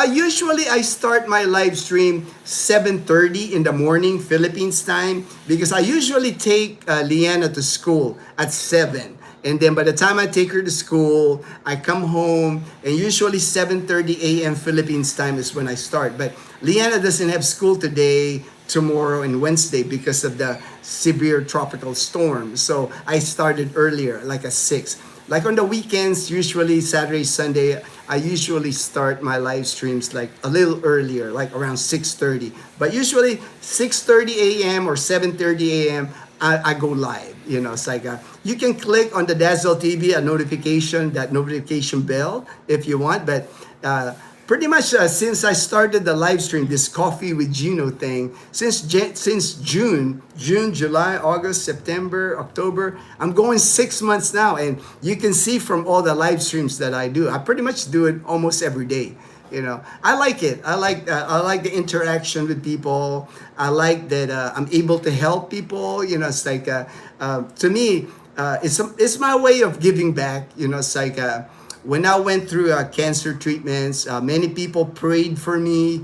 Usually I start my live stream 7:30 in the morning Philippines time because I usually take Liana to school at 7. And then by the time I take her to school, I come home, and usually 7:30 a.m. Philippines time is when I start. But Liana doesn't have school today, tomorrow, and Wednesday because of the severe tropical storm. So I started earlier, like at 6. Like on the weekends, usually Saturday, Sunday, I usually start my live streams like a little earlier, like around 6:30. But usually 6:30 a.m. or 7:30 a.m. I go live. You know, it's like you can click on the Dazzle TV, a notification, that notification bell if you want. But pretty much since I started the live stream, this coffee with Ginno thing, since June, July, August, September, October, I'm going 6 months now, and you can see from all the live streams that I do, I pretty much do it almost every day. You know, I like it. I like the interaction with people. I like that I'm able to help people. You know, it's like to me, it's my way of giving back. You know, it's like when I went through cancer treatments, many people prayed for me.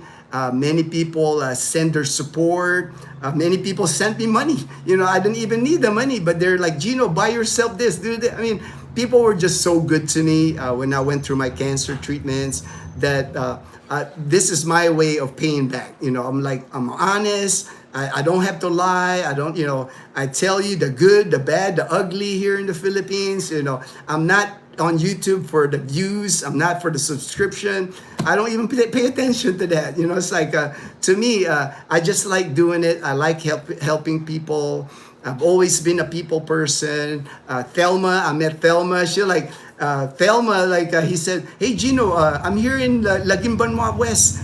Many people sent their support. Many people sent me money. You know, I didn't even need the money, but they're like, Ginno, buy yourself this, do that. I mean, people were just so good to me when I went through my cancer treatments that this is my way of paying back. You know, I'm honest. I don't have to lie. I don't, you know, I tell you the good, the bad, the ugly here in the Philippines. You know, I'm not on YouTube for the views. I'm not for the subscription. I don't even pay attention to that. You know, it's like, to me, I just like doing it. I like helping people. I've always been a people person. Thelma, I met Thelma. She like, Thelma, like he said, hey Ginno, I'm here in Lagimbanwa West.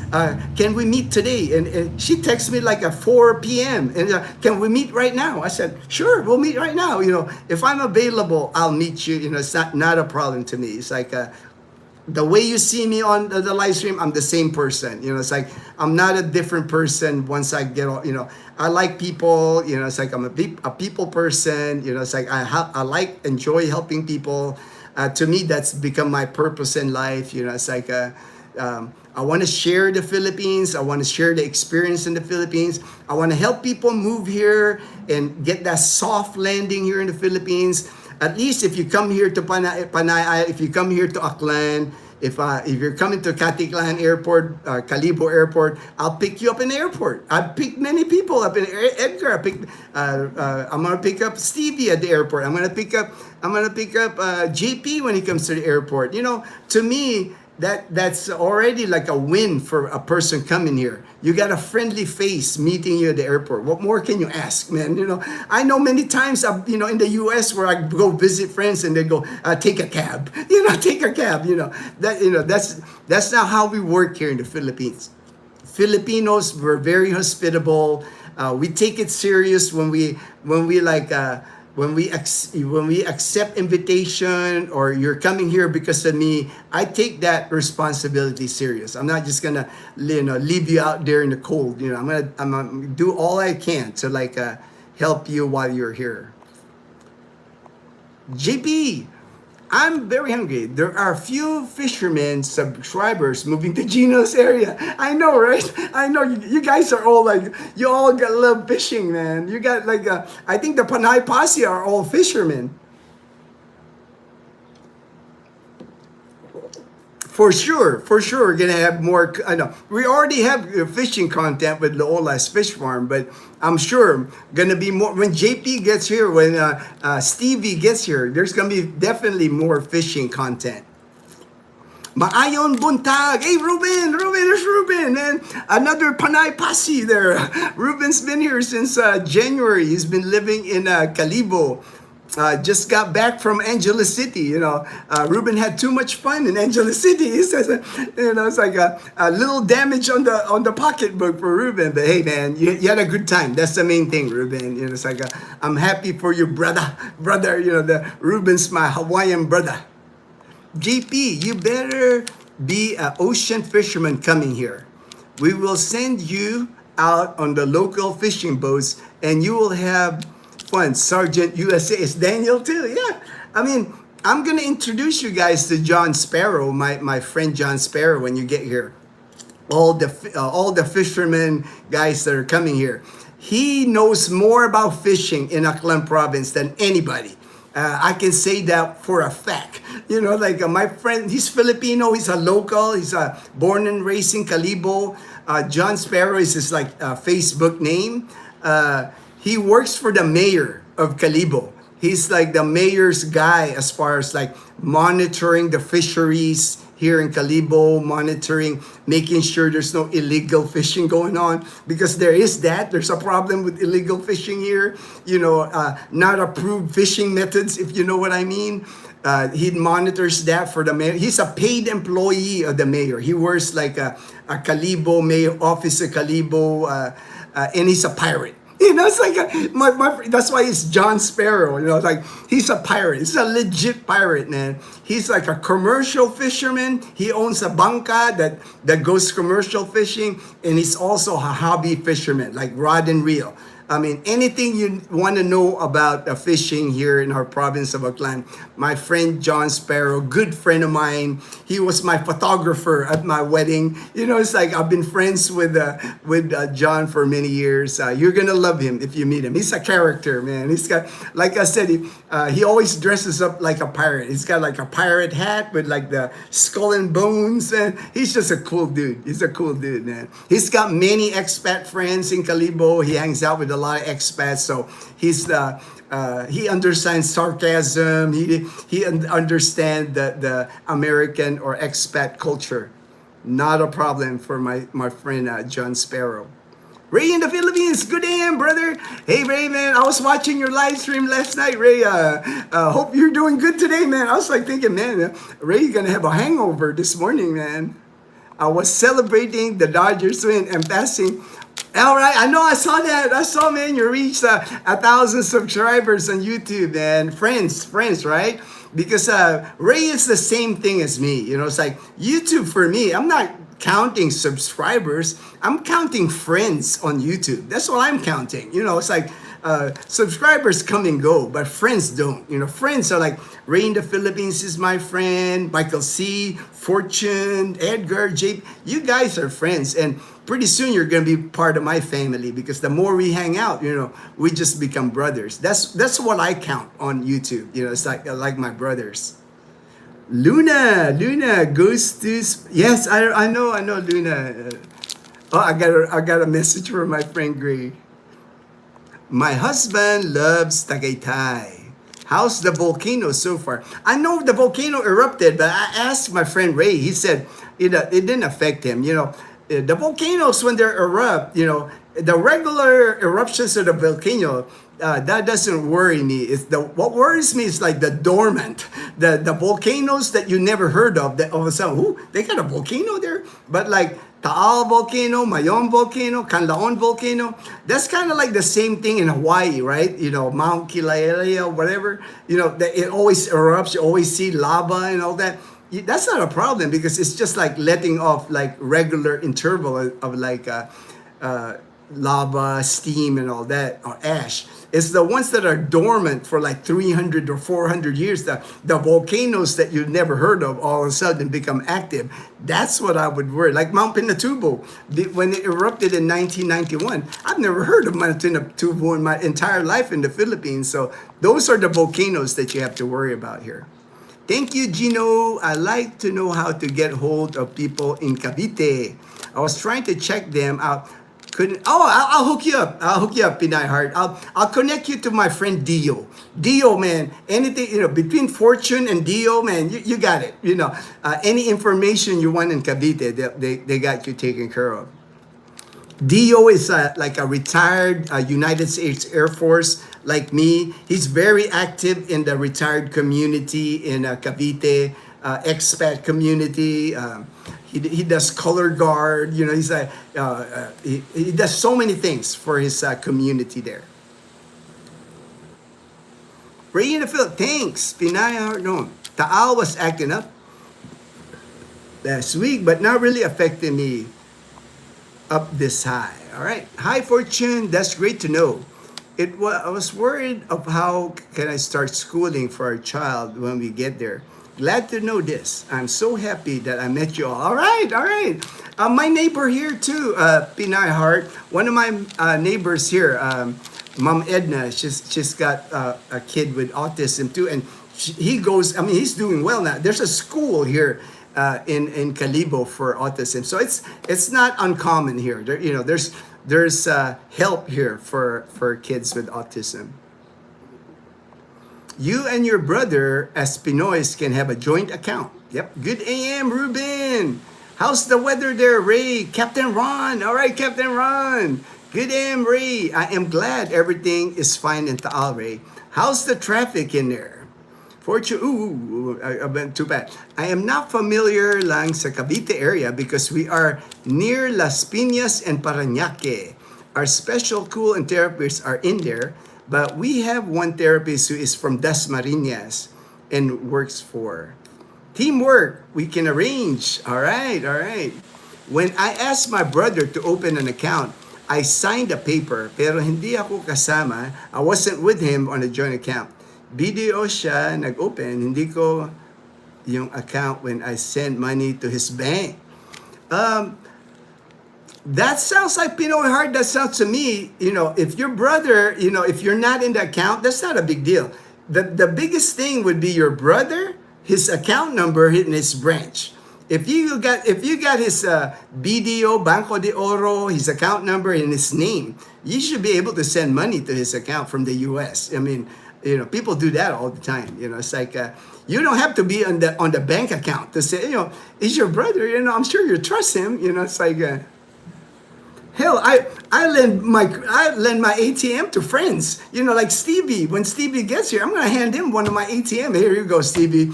Can we meet today? And she texted me like at 4 p.m. and can we meet right now? I said, sure, we'll meet right now. You know, if I'm available, I'll meet you. You know, it's not a problem to me. It's like the way you see me on the live stream, I'm the same person. You know, it's like I'm not a different person once I get on. You know, I like people. You know, it's like I'm a people person. You know, it's like I enjoy helping people. To me, that's become my purpose in life. You know, it's like I want to share the Philippines. I want to share the experience in the Philippines. I want to help people move here and get that soft landing here in the Philippines. At least if you come here to Panay, if you come here to Aklan, if you're coming to Katiklan Airport, Calibo Airport, I'll pick you up in the airport. I've picked many people up in Edgar. I'm gonna pick up Stevie at the airport. I'm gonna pick up JP when he comes to the airport. You know, to me, that's already like a win for a person coming here. You got a friendly face meeting you at the airport. What more can you ask, man? You know, I know many times, you know, in the U.S. where I go visit friends and they go, take a cab. You know, take a cab. You know, that's not how we work here in the Philippines. Filipinos, we're very hospitable. We take it serious when we like. When we accept invitation or you're coming here because of me, I take that responsibility serious. I'm not just gonna, you know, leave you out there in the cold. You know, I'm gonna do all I can to like help you while you're here. JP, I'm very hungry. There are a few fishermen subscribers moving to Ginno's area. I know, right? I know you guys are all like, you all got love fishing, man. You got like, I think the Panay Posse are all fishermen. For sure, we're gonna have more. I know we already have fishing content with Loola's Fish Farm, but I'm sure gonna be more when JP gets here, when Stevie gets here. There's gonna be definitely more fishing content. Maayon buntag. Hey, Ruben, there's Ruben, man. Another Panay Posse there. Ruben's been here since January. He's been living in Calibo. Just got back from Angeles City. You know, Ruben had too much fun in Angeles City. He says, you know, it's like a little damage on the pocketbook for Ruben. But hey, man, you had a good time. That's the main thing, Ruben. You know, it's like I'm happy for you, brother. You know, the Ruben's my Hawaiian brother. JP, you better be an ocean fisherman coming here. We will send you out on the local fishing boats, and you will have fun. Sergeant USA is Daniel too. Yeah, I mean, I'm gonna introduce you guys to John Sparrow, my friend John Sparrow, when you get here. All the fishermen guys that are coming here. He knows more about fishing in Aklan province than anybody. I can say that for a fact. You know, like my friend, he's Filipino, he's a local, he's born and raised in Calibo. John Sparrow is his like Facebook name. He works for the mayor of Calibo. He's like the mayor's guy as far as like monitoring the fisheries here in Calibo, monitoring, making sure there's no illegal fishing going on, because there is that. There's a problem with illegal fishing here. You know, not approved fishing methods, if you know what I mean. He monitors that for the mayor. He's a paid employee of the mayor. He wears like a Calibo mayor office of Calibo, and he's a pirate. You know, it's like that's why he's John Sparrow. You know, like he's a pirate. He's a legit pirate, man. He's like a commercial fisherman. He owns a banca that goes commercial fishing, and he's also a hobby fisherman, like rod and reel. I mean, anything you want to know about fishing here in our province of Aklan, my friend John Sparrow, good friend of mine, he was my photographer at my wedding. You know, it's like I've been friends with John for many years. You're going to love him if you meet him. He's a character, man. He's got, like I said, he always dresses up like a pirate. He's got like a pirate hat with like the skull and bones. And he's just a cool dude. He's a cool dude, man. He's got many expat friends in Calibo. He hangs out with a lot of expats, so he understands sarcasm. He understands the American or expat culture. Not a problem for my friend John Sparrow. Ray in the Philippines, good AM, brother. Hey Ray, man, I was watching your live stream last night, Ray. Hope you're doing good today, man. I was like thinking, man, Ray, you're gonna have a hangover this morning, man. I was celebrating the Dodgers win and passing. All right, I know, I saw that. I saw, man, you reached 1,000 subscribers on YouTube, and friends, right? Because Ray is the same thing as me. You know, it's like YouTube for me, I'm not counting subscribers. I'm counting friends on YouTube. That's what I'm counting. You know, it's like subscribers come and go, but friends don't. You know, friends are like Ray in the Philippines is my friend, Michael C, Fortune, Edgar, J. You guys are friends, and pretty soon you're gonna be part of my family, because the more we hang out, you know, we just become brothers. That's what I count on YouTube. You know, it's like my brothers. Luna goes to yes, I know Luna. Oh, I got a message from my friend Gray. My husband loves Tagaytay. How's the volcano so far? I know the volcano erupted, but I asked my friend Ray. He said it didn't affect him. You know, the volcanoes, when they erupt, you know, the regular eruptions of the volcano, that doesn't worry me. What worries me is like the dormant, the volcanoes that you never heard of. That all of a sudden, ooh, they got a volcano there. But like Taal volcano, Mayon volcano, Canlaon volcano, that's kind of like the same thing in Hawaii, right? You know, Mount Kilauea, whatever. You know, it always erupts. You always see lava and all that. That's not a problem, because it's just like letting off like regular interval of like lava, steam, and all that, or ash. It's the ones that are dormant for like 300 or 400 years, the volcanoes that you've never heard of all of a sudden become active. That's what I would worry. Like Mount Pinatubo, when it erupted in 1991, I've never heard of Mount Pinatubo in my entire life in the Philippines. So those are the volcanoes that you have to worry about here. Thank you, Ginno. I like to know how to get hold of people in Cavite. I was trying to check them out. I'll hook you up. I'll hook you up, Pinay Heart. I'll connect you to my friend Dio. Dio, man, anything, you know, between Fortune and Dio, man, you got it. You know, any information you want in Cavite, they got you taken care of. Dio is like a retired United States Air Force like me. He's very active in the retired community in Cavite, expat community. He does color guard. You know, he's he does so many things for his community there. Ray in the field, thanks. Pinaya, no. Taal was acting up last week, but not really affecting me up this high. All right. Hi, Fortune. That's great to know. I was worried of how can I start schooling for our child when we get there. Glad to know this. I'm so happy that I met you all. All right, all right. My neighbor here too, Pinay Heart. One of my neighbors here, Mom Edna. She's got a kid with autism too, and he goes. I mean, he's doing well now. There's a school here in Calibo for autism, so it's not uncommon here. There, you know, there's help here for kids with autism. You and your brother, as Pinoys, can have a joint account. Yep. Good AM, Ruben. How's the weather there, Ray? Captain Ron. All right, Captain Ron. Good AM, Ray. I am glad everything is fine in Taal, Ray. How's the traffic in there? Too bad. I am not familiar lang sa Cavite area because we are near Las Piñas and Parañaque. Our special cool and therapists are in there. But we have one therapist who is from Dasmariñas and works for teamwork. We can arrange. All right, all right. When I asked my brother to open an account, I signed a paper, pero hindi ako kasama. I wasn't with him on a joint account. Video siya nag-open, hindi ko yung account when I sent money to his bank. That sounds like Pinoy Heart. That sounds to me, you know, if your brother, you know, if you're not in the account, that's not a big deal. The biggest thing would be your brother, his account number, and his branch. If you got his BDO, Banco de Oro, his account number and his name, you should be able to send money to his account from the U.S. I mean, you know, people do that all the time. You know, it's like you don't have to be on the bank account to say, you know, he's your brother. You know, I'm sure you trust him. You know, it's like. Hell, I lend my ATM to friends. You know, like Stevie. When Stevie gets here, I'm gonna hand him one of my ATM. Here you go, Stevie.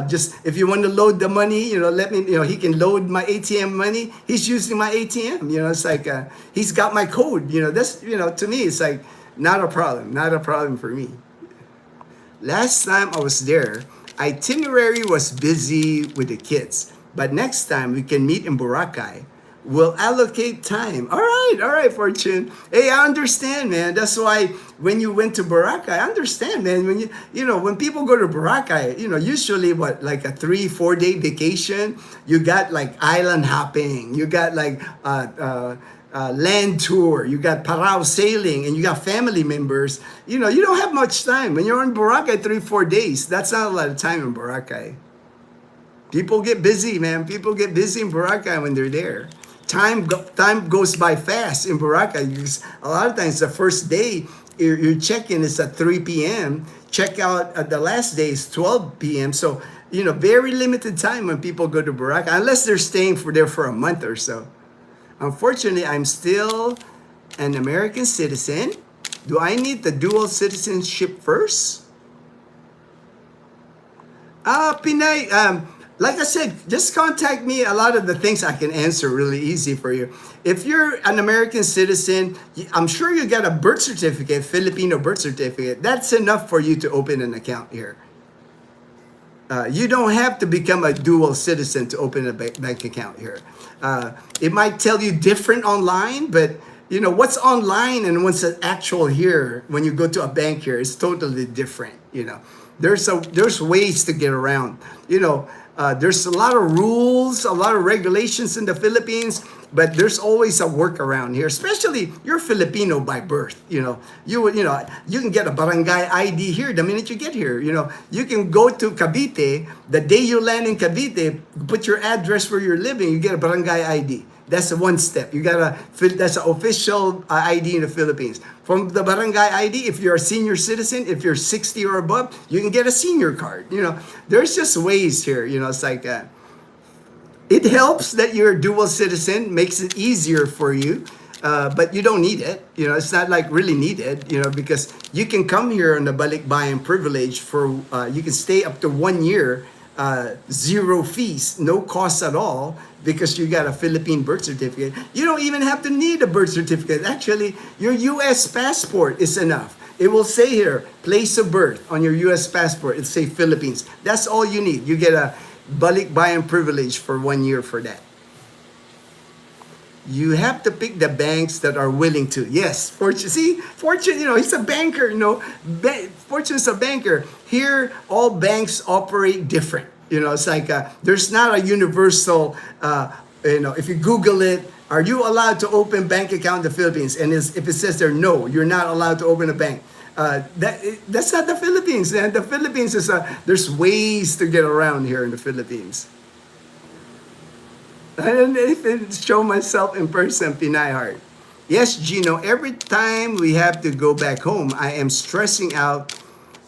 Just if you want to load the money, you know, let me. You know, he can load my ATM money. He's using my ATM. You know, it's like he's got my code. You know, that's, you know, to me, it's like not a problem. Not a problem for me. Last time I was there, itinerary was busy with the kids. But next time we can meet in Boracay. We'll allocate time. All right, Fortune. Hey, I understand, man. That's why when you went to Boracay, I understand, man. When you know, when people go to Boracay, you know, usually like a 3-4 day vacation, you got like island hopping, you got like land tour, you got parao sailing, and you got family members. You know, you don't have much time. When you're in Boracay 3-4 days, that's not a lot of time in Boracay. People get busy, man. People get busy in Boracay when they're there. Time goes by fast in Boracay. A lot of times the first day your check-in is at 3 p.m. Check out at the last day is 12 p.m. So, you know, very limited time when people go to Boracay, unless they're staying there for a month or so. Unfortunately, I'm still an American citizen. Do I need the dual citizenship first? Pinay, like I said, just contact me. A lot of the things I can answer really easy for you. If you're an American citizen, I'm sure you got a birth certificate, Filipino birth certificate. That's enough for you to open an account here. You don't have to become a dual citizen to open a bank account here. It might tell you different online, but you know what's online and what's actual here when you go to a bank here is totally different. You know, there's ways to get around. You know. There's a lot of rules, a lot of regulations in the Philippines, but there's always a workaround here. Especially you're Filipino by birth. You know, you can get a barangay ID here the minute you get here. You know, you can go to Cavite the day you land in Cavite, put your address where you're living, you get a barangay ID. That's one step. That's an official ID in the Philippines. From the barangay ID, if you're a senior citizen, if you're 60 or above, you can get a senior card. You know, there's just ways here. You know, it's like it helps that you're a dual citizen, makes it easier for you, but you don't need it. You know, it's not like really needed. You know, because you can come here on the balikbayan privilege for you can stay up to 1 year. Zero fees, no cost at all, because you got a Philippine birth certificate. You don't even have to need a birth certificate. Actually, your U.S. passport is enough. It will say here, place of birth on your U.S. passport. It'll say Philippines. That's all you need. You get a balikbayan privilege for 1 year for that. you have to pick the banks that are willing to. Yes, Fortune. See, Fortune, he's a banker, Fortune's a banker. Here, all banks operate different. It's like there's not a universal, if you Google it, are you allowed to open bank account in the Philippines? And if it says there, no, you're not allowed to open a bank. That's not the Philippines. And the Philippines there's ways to get around here in the Philippines. I didn't even show myself in person, Pinay Heart. Yes, Ginno, every time we have to go back home, I am stressing out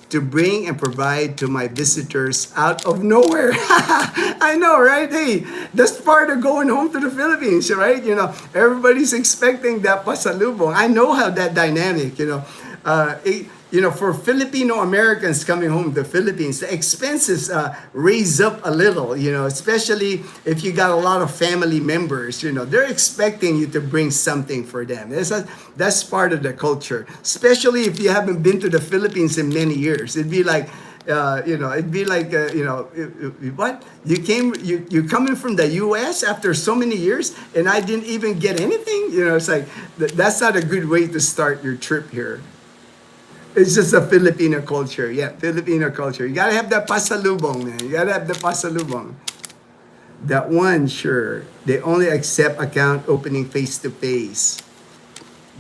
to bring and provide to my visitors out of nowhere. I know, right? Hey, that's part of going home to the Philippines, right? Everybody's expecting that pasalubong. I know how that dynamic, for Filipino Americans coming home to the Philippines, the expenses raise up a little, especially if you got a lot of family members, they're expecting you to bring something for them. That's part of the culture, especially if you haven't been to the Philippines in many years. It'd be like, what? You're coming from the U.S. after so many years, and I didn't even get anything? It's like, that's not a good way to start your trip here. It's just a Filipino culture. Yeah, Filipino culture. You gotta have that pasalubong, man. You gotta have the pasalubong. That one, sure. They only accept account opening face-to-face.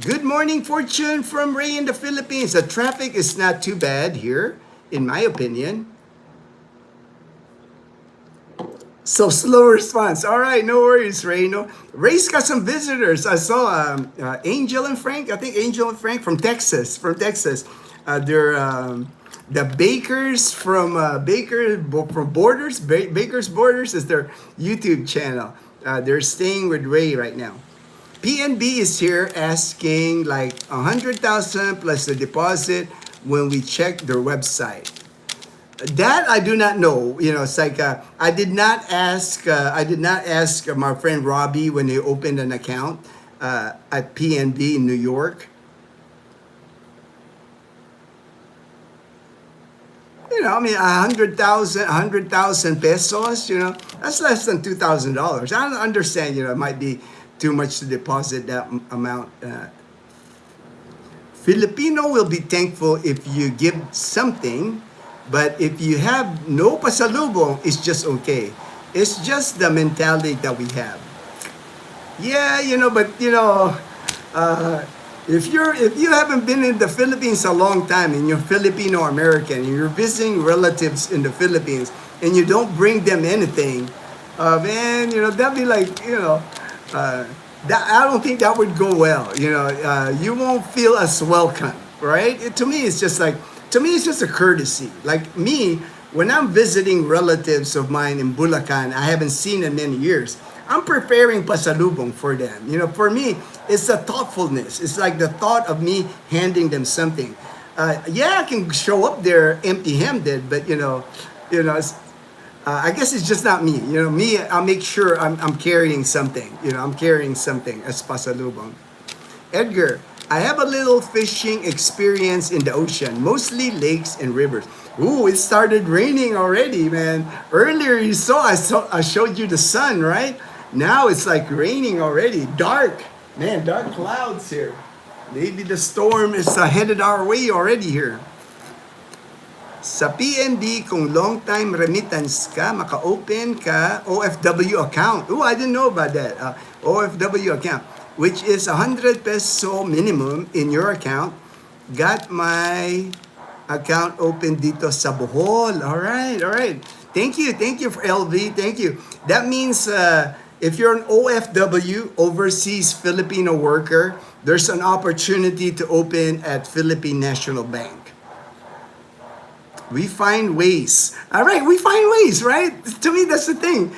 Good morning, Fortune from Ray in the Philippines. The traffic is not too bad here, in my opinion. So slow response. All right, no worries, Ray. No, Ray's got some visitors. I saw Angel and Frank. I think Angel and Frank from Texas. They're the Bakers from Borders. Bakers Borders is their YouTube channel. They're staying with Ray right now. PNB is here asking like 100,000 plus the deposit when we check their website. That I do not know. It's like I did not ask my friend Robbie when they opened an account at PNB in New York. I mean, 100,000 pesos. That's less than $2,000. I understand. It might be too much to deposit that amount. Filipino will be thankful if you give something. But if you have no pasalubong, it's just okay. It's just the mentality that we have. Yeah, if you haven't been in the Philippines a long time and you're Filipino American and you're visiting relatives in the Philippines and you don't bring them anything, man, that'd be like, that I don't think that would go well. You won't feel as welcome, right? To me, it's just a courtesy. Like me, when I'm visiting relatives of mine in Bulacan, I haven't seen in many years, I'm preparing pasalubong for them. For me, it's the thoughtfulness. It's like the thought of me handing them something. I can show up there empty-handed, but I guess it's just not me. Me, I'll make sure I'm carrying something. I'm carrying something as pasalubong. Edgar, I have a little fishing experience in the ocean, mostly lakes and rivers. Ooh, it started raining already, man. Earlier I showed you the sun, right? Now it's like raining already. Dark. Man, dark clouds here. Maybe the storm is headed our way already here. Sa PNB, kung long time remittance ka, maka-open ka OFW account. Ooh, I didn't know about that. OFW account, which is 100 peso minimum in your account. Got my account open dito sa Bohol. All right. Thank you for LV. Thank you. That means if you're an OFW, overseas Filipino worker, there's an opportunity to open at Philippine National Bank. We find ways. All right, we find ways, right? To me, that's the thing.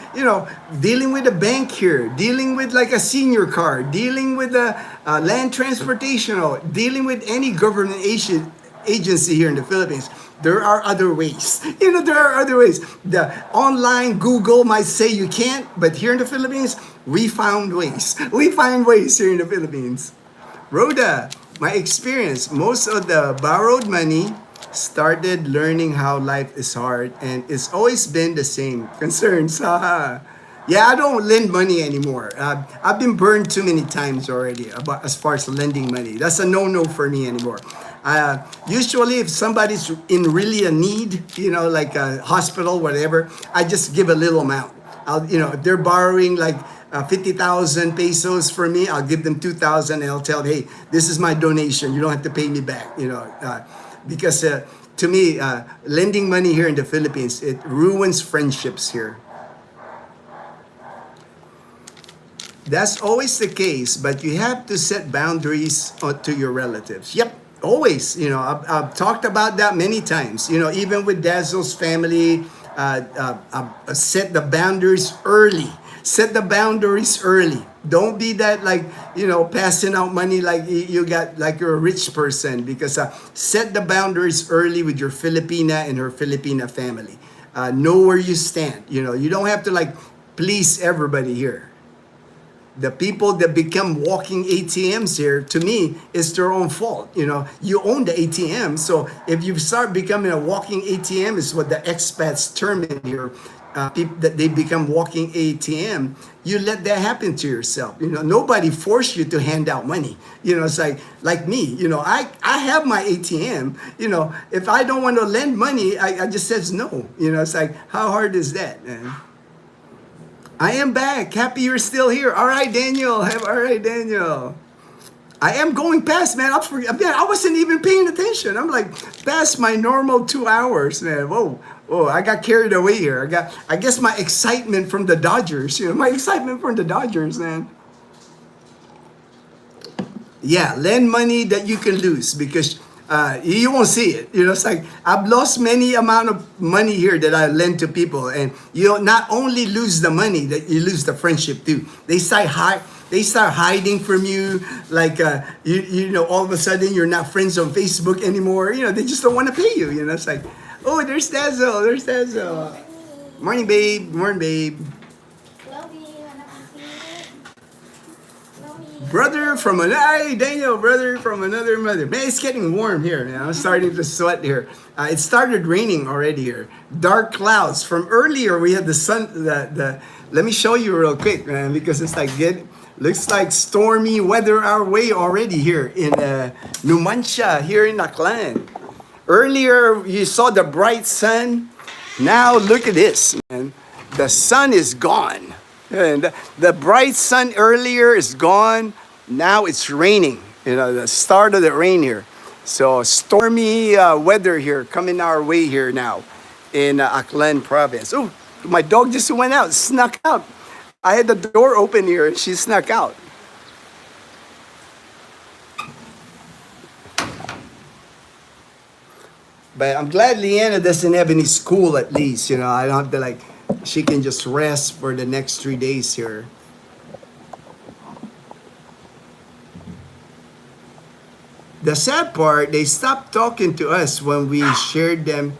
Dealing with a bank here, dealing with like a senior card, dealing with a land transportation, dealing with any government agency here in the Philippines. There are other ways. There are other ways. The online Google might say you can't, but here in the Philippines, we found ways. We find ways here in the Philippines. Rhoda, my experience, most of the borrowed money started learning how life is hard and it's always been the same concerns. Yeah, I don't lend money anymore. I've been burned too many times already about as far as lending money. That's a no-no for me anymore. Usually, if somebody's in really a need, like a hospital, whatever, I just give a little amount. If they're borrowing like 50,000 pesos for me, I'll give them 2,000 and I'll tell them, hey, this is my donation. You don't have to pay me back, because to me, lending money here in the Philippines, it ruins friendships here. That's always the case, but you have to set boundaries to your relatives. Yep, always. I've talked about that many times. Even with Dazzle's family, set the boundaries early. Set the boundaries early. Don't be that like, passing out money like you got like you're a rich person, because set the boundaries early with your Filipina and her Filipina family. Know where you stand. You don't have to like please everybody here. The people that become walking ATMs here, to me, is their own fault. You own the ATM, so if you start becoming a walking ATM, is what the expats term it here. People that they become walking ATM, you let that happen to yourself. Nobody forced you to hand out money. It's like me. I have my ATM. If I don't want to lend money, I just says no. It's like, how hard is that, man? I am back. Happy you're still here. All right, Daniel. All right, Daniel. I am going past, man. I wasn't even paying attention. I'm like past my normal 2 hours, man. Whoa, I got carried away here. I guess my excitement from the Dodgers. My excitement from the Dodgers, man. Yeah, lend money that you can lose, because you won't see it. It's like I've lost many amount of money here that I lend to people, and you not only lose the money, that you lose the friendship too. They start hiding from you, like all of a sudden you're not friends on Facebook anymore. They just don't want to pay you. It's like, oh, there's Dazzle, Morning, babe. Morning, babe. Brother from hey, Daniel, brother from another mother. Man, it's getting warm here. I'm starting to sweat here. It started raining already here. Dark clouds. From earlier, we had the sun. Let me show you real quick, man, because it's like looks like stormy weather our way already here in Numancia, here in Aklan. Earlier, you saw the bright sun. Now look at this, man. The sun is gone. And the bright sun earlier is gone. Now it's raining. The start of the rain here. So stormy weather here coming our way here now in Aklan province. Oh, my dog just went out, snuck out. I had the door open here and she snuck out. But I'm glad Leanna doesn't have any school at least. I don't have to like, she can just rest for the next 3 days here. The sad part, they stopped talking to us when we shared them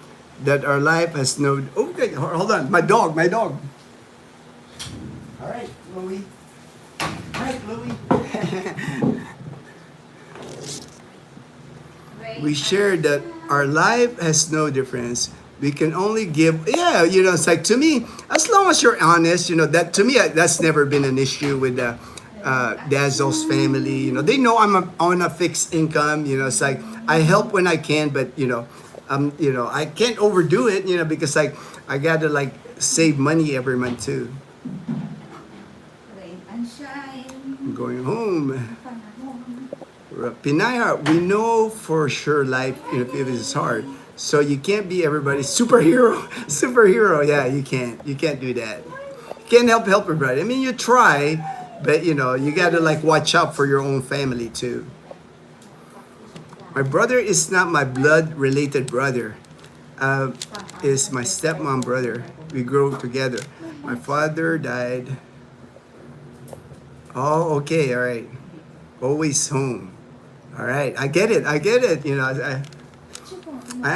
that our life has no... Okay, hold on. My dog. All right, Chloe. Hi, Chloe. We shared that our life has no difference. We can only give, it's like, to me, as long as you're honest, that to me, that's never been an issue with Dazzle's family. They know I'm on a fixed income. It's like, I help when I can, but, I can't overdo it, because like, I got to like save money every month too. I'm going home. Pinaya, we know for sure life, if it is hard. So you can't be everybody's superhero. Yeah, you can't do that. You can't help everybody. I mean, you try, but you got to like watch out for your own family too. My brother is not my blood related brother. Is my stepmom brother. We grew together. My father died. Oh, okay, all right. Always home. All right, I get it. I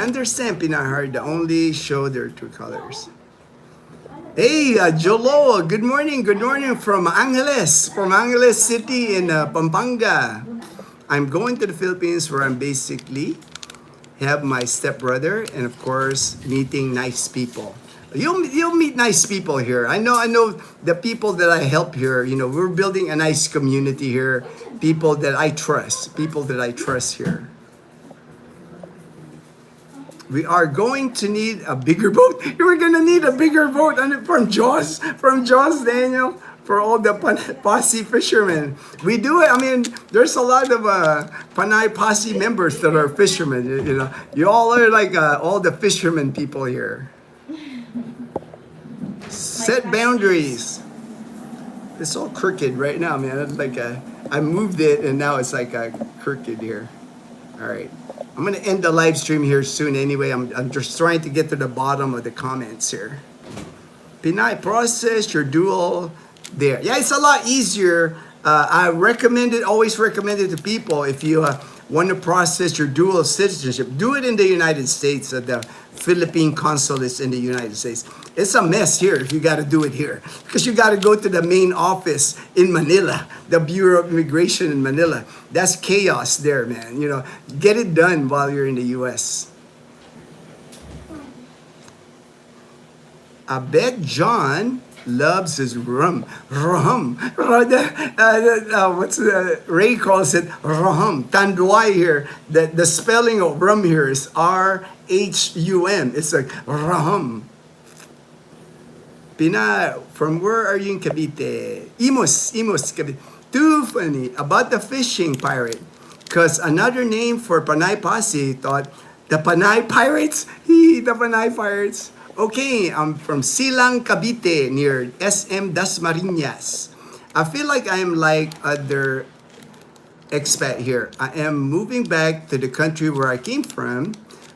understand Pinahar, the only show their true colors. Hey, Jolo, good morning from Angeles City in Pampanga. I'm going to the Philippines where I'm basically have my stepbrother and of course meeting nice people. You'll meet nice people here. I know the people that I help here. You know, we're building a nice community here. People that I trust. People that I trust here. We are going to need a bigger boat. We're gonna need a bigger boat from Jaws, Daniel, for all the posse fishermen. We do it. I mean, there's a lot of Panay posse members that are fishermen. You know, you all are like all the fishermen people here. Set boundaries. It's all crooked right now, man. It's like I moved it and now it's like crooked here. All right. I'm going to end the live stream here soon anyway. I'm just trying to get to the bottom of the comments here. Pinay, process your dual there. Yeah, it's a lot easier. I always recommend it to people if you want to process your dual citizenship. Do it in the United States at the Philippine consulates in the United States. It's a mess here if you got to do it here. Because you got to go to the main office in Manila, the Bureau of Immigration in Manila. That's chaos there, man. You know, get it done while you're in the U.S. I bet John loves his rum. Rum. Ray calls it rum. Tanduay here. The spelling of rum here is R-H-U-M. It's like rum. Pina, from where are you in Cavite? Imus, Cavite. Too funny about the fishing pirate. Because another name for Panay Posse thought, the Panay Pirates? The Panay Pirates. Okay, I'm from Silang, Cavite, near SM Dasmariñas. I feel like I'm like other expat here. I am moving back to the country where I came from,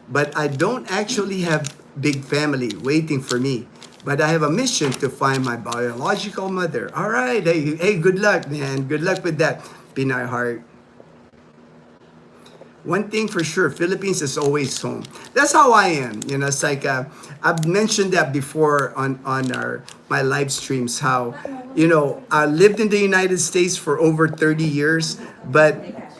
but I don't actually have big family waiting for me. But I have a mission to find my biological mother. All right, hey, good luck, man. Good luck with that, Pinay Heart. One thing for sure, Philippines is always home. That's how I am. You know, it's like I've mentioned that before on my live streams. How, you know, I lived in the United States for over 30 years, but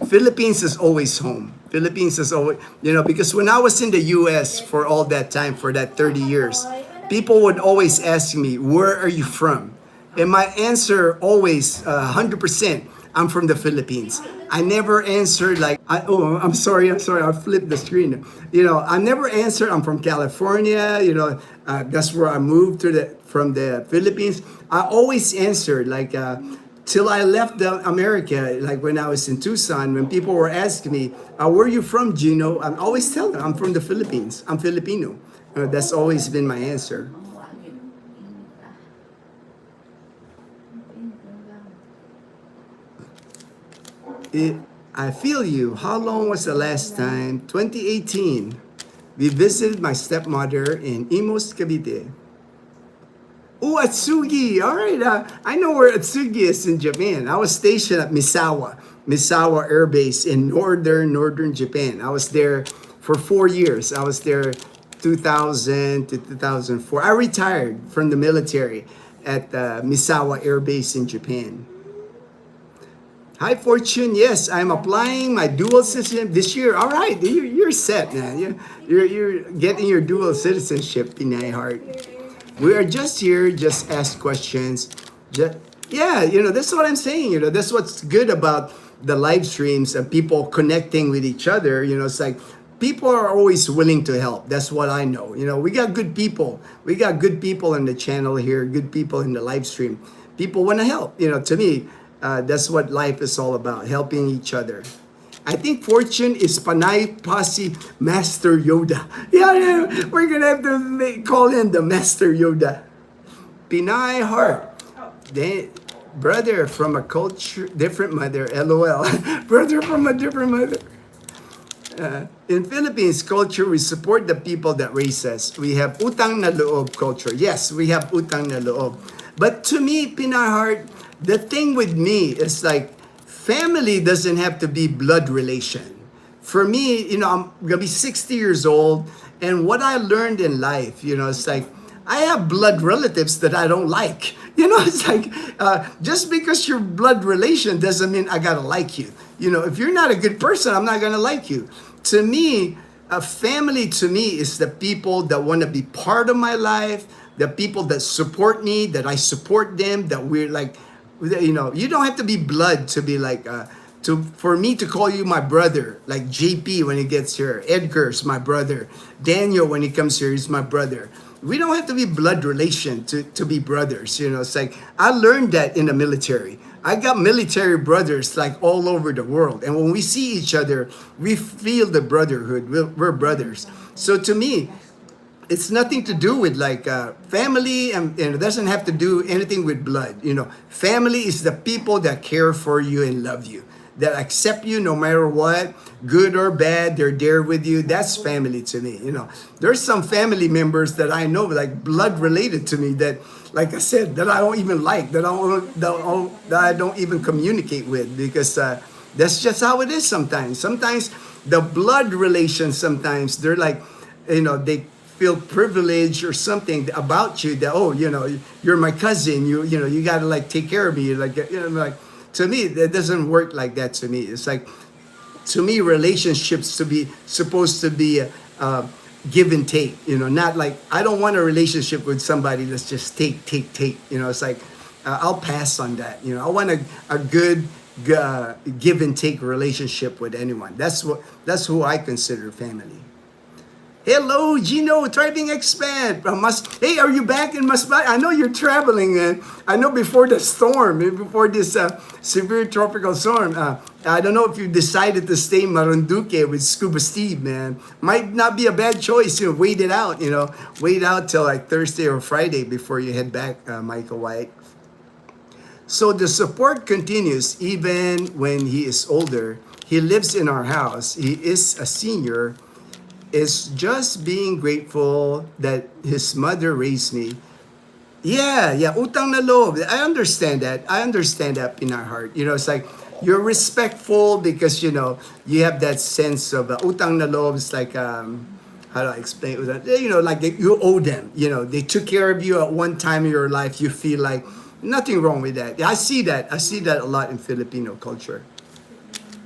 Philippines is always home. Philippines is always, you know, because when I was in the U.S. for all that time, for that 30 years, people would always ask me, "Where are you from?" And my answer always 100%. I'm from the Philippines. I never answered like, I'm sorry, I flipped the screen. You know, I never answered, I'm from California, you know, that's where I moved from the Philippines. I always answered like, till I left America, like when I was in Tucson, when people were asking me, where are you from, Ginno? I always tell them, I'm from the Philippines. I'm Filipino. That's always been my answer. I feel you. How long was the last time? 2018. We visited my stepmother in Imus, Cavite. Oh, Atsugi. All right. I know where Atsugi is in Japan. I was stationed at Misawa Air Base in northern Japan. I was there for 4 years. I was there 2000 to 2004. I retired from the military at Misawa Air Base in Japan. Hi, Fortune. Yes, I'm applying my dual citizenship this year. All right, you're set, man. You're getting your dual citizenship, Pinay Heart. We are just here, just ask questions. Yeah, you know, that's what I'm saying. You know, that's what's good about the live streams and people connecting with each other. You know, it's like people are always willing to help. That's what I know. You know, we got good people. We got good people in the channel here, good people in the live stream. People want to help. You know, to me, that's what life is all about, helping each other. I think Fortune is Panay Posse Master Yoda. Yeah, we're going to have to call in the Master Yoda. Pinay Heart. Brother from a different mother, LOL. Brother from a different mother. In Philippines culture, we support the people that raise us. We have utang na loob culture. Yes, we have utang na loob. But to me, Pinay Heart, the thing with me is like, family doesn't have to be blood relation. For me, you know, I'm gonna be 60 years old, and what I learned in life, you know, it's like, I have blood relatives that I don't like. You know, it's like, just because you're blood relation doesn't mean I gotta like you. You know, if you're not a good person, I'm not gonna like you. To me, a family to me is the people that wanna be part of my life, the people that support me, that I support them, that we're like, you know, you don't have to be blood to be like, for me to call you my brother, like JP when he gets here, Edgar's my brother, Daniel when he comes here, he's my brother. We don't have to be blood relation to be brothers. You know, it's like, I learned that in the military. I got military brothers like all over the world. And when we see each other, we feel the brotherhood. We're brothers. So to me, it's nothing to do with like family, and it doesn't have to do anything with blood. You know, family is the people that care for you and love you, that accept you no matter what, good or bad, they're there with you. That's family to me. You know, there's some family members that I know, like blood related to me, that, like I said, that I don't even like, that I don't even communicate with, because that's just how it is sometimes. Sometimes the blood relations, sometimes they're like, you know, they feel privileged or something about you, that, oh, you know, you're my cousin, you know, you gotta like take care of me, like, you know, like, to me, that doesn't work like that. To me, it's like, to me, relationships supposed to be give and take. You know, not like, I don't want a relationship with somebody that's just take. You know, it's like, I'll pass on that. You know, I want a good give and take relationship with anyone. That's who I consider family. Hello, Ginno, thriving expat. Hey, are you back in Masbate? I know you're traveling, man. I know before the storm, before this severe tropical storm. I don't know if you decided to stay in Marinduque with Scuba Steve, man. Might not be a bad choice. You know, wait it out. You know, wait out till like Thursday or Friday before you head back, Michael White. So the support continues even when he is older. He lives in our house. He is a senior. Is just being grateful that his mother raised me. Yeah, utang na loob. I understand that. I understand that in our heart. You know, it's like, you're respectful because, you know, you have that sense of utang na loob. It's like, how do I explain it? You know, like you owe them. You know, they took care of you at one time in your life. You feel like nothing wrong with that. I see that. I see that a lot in Filipino culture.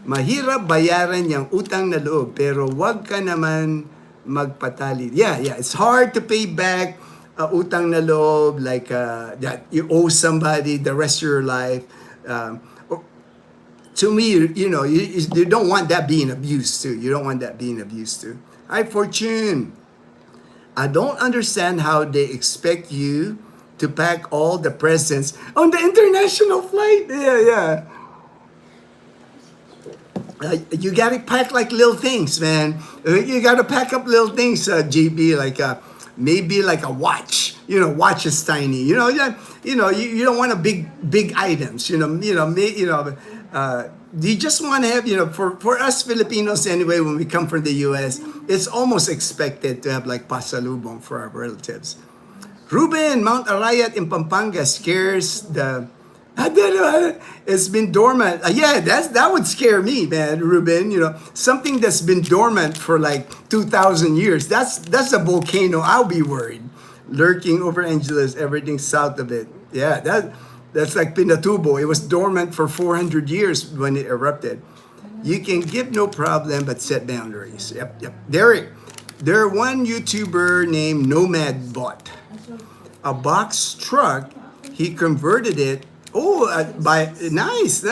Mahirap bayaran yung utang na loob, pero wag ka naman magpatali. Yeah, it's hard to pay back utang na loob, like that you owe somebody the rest of your life. To me, you know, you don't want that being abused too. You don't want that being abused too. Hi, Fortune. I don't understand how they expect you to pack all the presents on the international flight. Yeah. You gotta pack like little things, man. You gotta pack up little things, JB, like maybe like a watch. You know, watch is tiny. You know, you don't want a big items. You just want to have, you know, for us Filipinos anyway, when we come from the U.S., it's almost expected to have like pasalubong for our relatives. Ruben, Mount Arayat in Pampanga scares the. It's been dormant. Yeah, that would scare me, man, Ruben. You know, something that's been dormant for like 2,000 years. That's a volcano. I'll be worried. Lurking over Angeles, everything south of it. Yeah, that's like Pinatubo. It was dormant for 400 years when it erupted. You can give no problem, but set boundaries. Yep. Derek, there one YouTuber named Nomad bought a box truck. He converted it. Nice.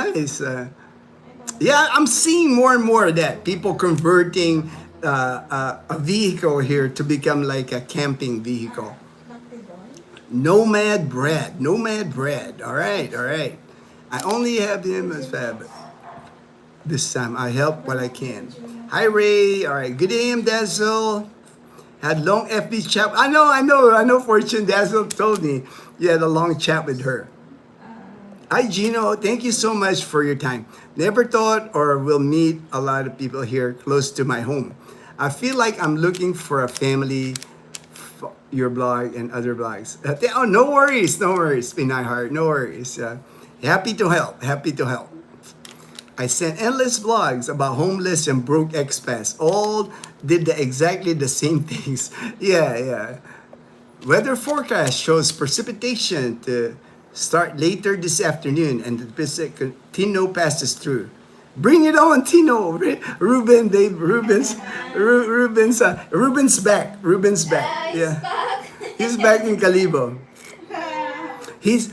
Yeah, I'm seeing more and more of that. People converting a vehicle here to become like a camping vehicle. Nomad bread. All right. I only have him as fab. This time I help what I can. Hi Ray. All right. Good day, Dazzle. Had long FB chat. I know. Fortune Dazzle told me you had a long chat with her. Hi, Ginno. Thank you so much for your time. Never thought or will meet a lot of people here close to my home. I feel like I'm looking for a family, your blog and other blogs. No worries. Pinay Heart, no worries. Happy to help. I sent endless blogs about homeless and broke expats. All did exactly the same things. Yeah. Weather forecast shows precipitation to start later this afternoon, and the Tino passes through. Bring it on, Tino. Ruben's back. Yeah. He's back in Calibo.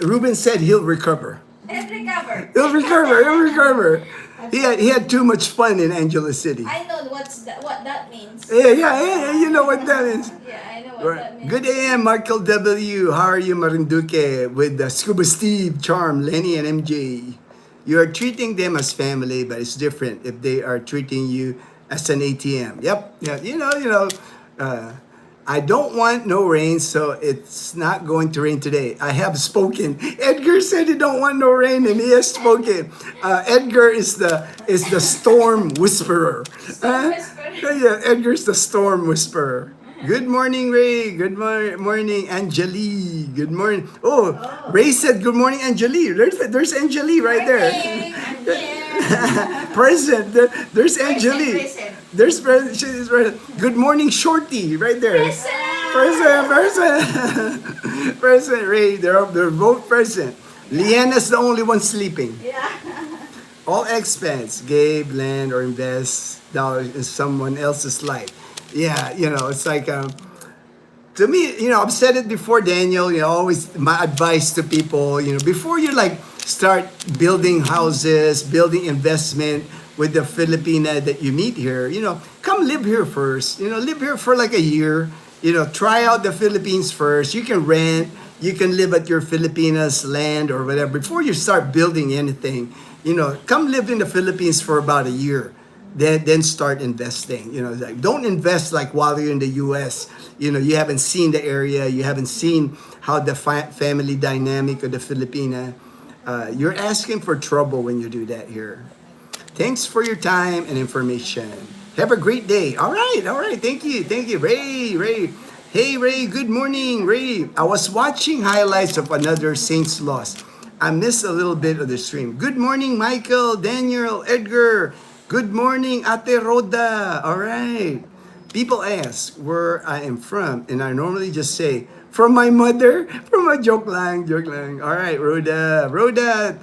Ruben said he'll recover. And recover. He'll recover. He'll recover. He had too much fun in Angela City. I know what that means. Yeah. You know what that is. Yeah, I know what that means. Good AM, Michael W. How are you, Marinduque? With Scuba Steve, Charm, Lenny, and MJ. You are treating them as family, but it's different if they are treating you as an ATM. Yep. Yeah. I don't want no rain, so it's not going to rain today. I have spoken. Edgar said he don't want no rain, and he has spoken. Edgar is the storm whisperer. Yeah, Edgar's the storm whisperer. Good morning, Ray. Good morning, Angeli. Good morning. Oh, Ray said good morning, Angeli. There's Angeli right there. Present. There's Angeli. There's she's present. Good morning, Shorty, right there. Present, Ray. They're both present. Leanna's the only one sleeping. Yeah. All expense, Gabe, land, or invest dollars in someone else's life. Yeah, it's like, to me, I've said it before, Daniel, always my advice to people, before you start building houses, building investment with the Filipina that you meet here, come live here first, live here for like a year, try out the Philippines first. You can rent, you can live at your Filipinas land or whatever. Before you start building anything, come live in the Philippines for about a year. Then start investing. Don't invest like while you're in the U.S. You haven't seen the area, you haven't seen how the family dynamic of the Filipina. You're asking for trouble when you do that here. Thanks for your time and information. Have a great day. All right. Thank you, Ray. Hey, Ray. Good morning, Ray. I was watching highlights of another Saints loss. I missed a little bit of the stream. Good morning, Michael, Daniel, Edgar. Good morning, Ate Roda. All right. People ask where I am from, and I normally just say, from my mother. From a joke lang. All right, Rhoda.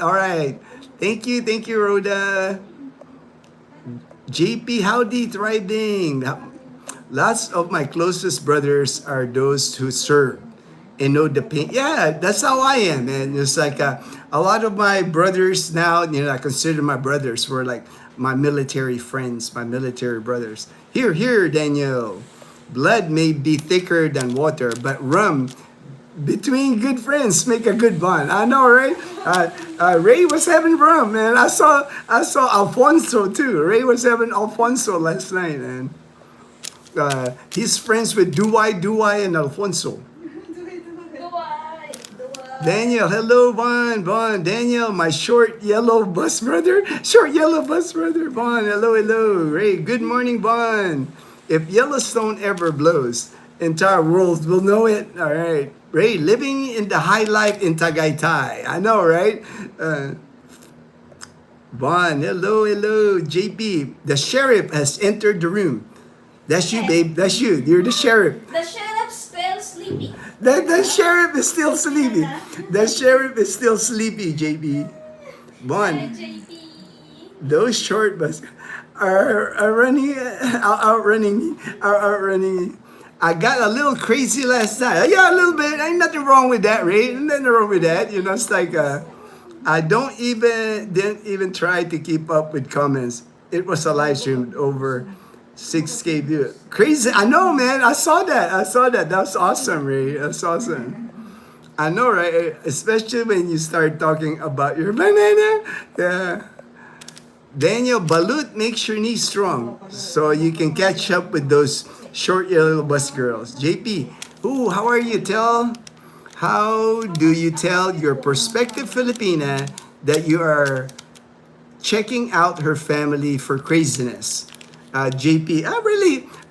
All right. Thank you, Rhoda. JP, howdy, thriving. Lots of my closest brothers are those who serve and know the pain. Yeah, that's how I am, man. It's like a lot of my brothers now, I consider my brothers were like my military friends, my military brothers. Here, Daniel. Blood may be thicker than water, but rum between good friends make a good bond. I know, right? Ray was having rum, man. I saw Alfonso too. Ray was having Alfonso last night, and he's friends with Duwai and Alfonso. Daniel, hello, Bon. Daniel, my short yellow bus brother. Bon, hello. Ray, good morning, Bon. If Yellowstone ever blows, entire world will know it. All right. Ray, living in the high life in Tagaytay. I know, right? Bon, hello. JP, the sheriff has entered the room. That's you, babe. That's you. You're the sheriff. The sheriff's still sleeping. The sheriff is still sleepy. The sheriff is still sleepy, JB. Bon, JP. those short bus are outrunning me. I got a little crazy last night. Yeah, a little bit. Ain't nothing wrong with that, Ray. Ain't nothing wrong with that. It's like I didn't even try to keep up with comments. It was a live stream over 6K view. Crazy. I know, man. I saw that. That's awesome, Ray. That's awesome. I know, right? Especially when you start talking about your banana. Yeah. Daniel, balut makes your knees strong, so you can catch up with those short yellow bus girls. JP, how are you? How do you tell your prospective Filipina that you are checking out her family for craziness? JP,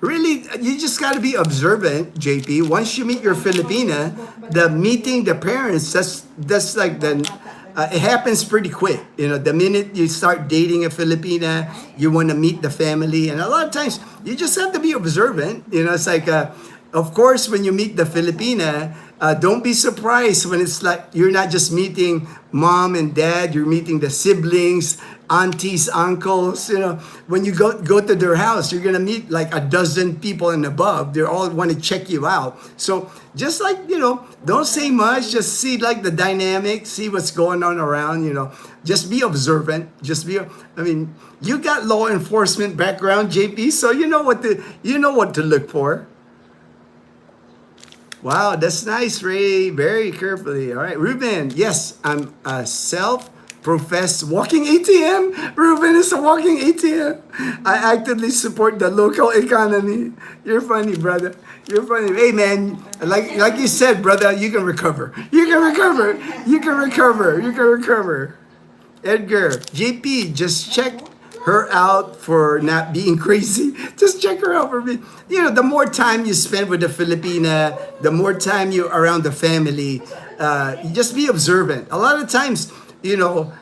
really, you just got to be observant, JP. Once you meet your Filipina, meeting the parents, that's like it happens pretty quick. The minute you start dating a Filipina, you want to meet the family, and a lot of times you just have to be observant. It's like of course, when you meet the Filipina, don't be surprised when it's like you're not just meeting mom and dad, you're meeting the siblings, aunties, uncles. You know, when you go to their house, you're gonna meet like a dozen people and above. They all want to check you out. So just like, you know, don't say much. Just see like the dynamic, see what's going on around. You know, just be observant. Just be. I mean, you got law enforcement background, JP, so you know what to look for. Wow, that's nice, Ray. Very carefully. All right, Ruben. Yes, I'm a self-professed walking ATM. Ruben is a walking ATM. I actively support the local economy. You're funny, brother. You're funny. Hey, man, like you said, brother, you can recover. You can recover. You can recover. You can recover. Edgar, JP, just check her out for not being crazy. Just check her out for being, you know, the more time you spend with the Filipina, the more time you're around the family, you just be observant. A lot of times, you know,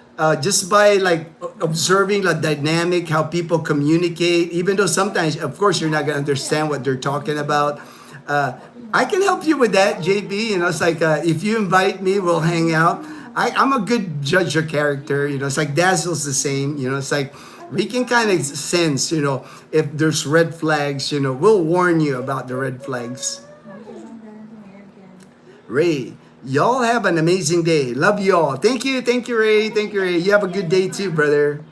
just by like observing the dynamic, how people communicate, even though sometimes, of course, you're not going to understand what they're talking about. I can help you with that, JP. You know, it's like if you invite me, we'll hang out. I'm a good judge of character. You know, it's like Dazzle's the same. You know, it's like we can kind of sense, you know, if there's red flags, you know, we'll warn you about the red flags. Ray, y'all have an amazing day. Love y'all. Thank you, Ray. Thank you, Ray. You have a good day too, brother.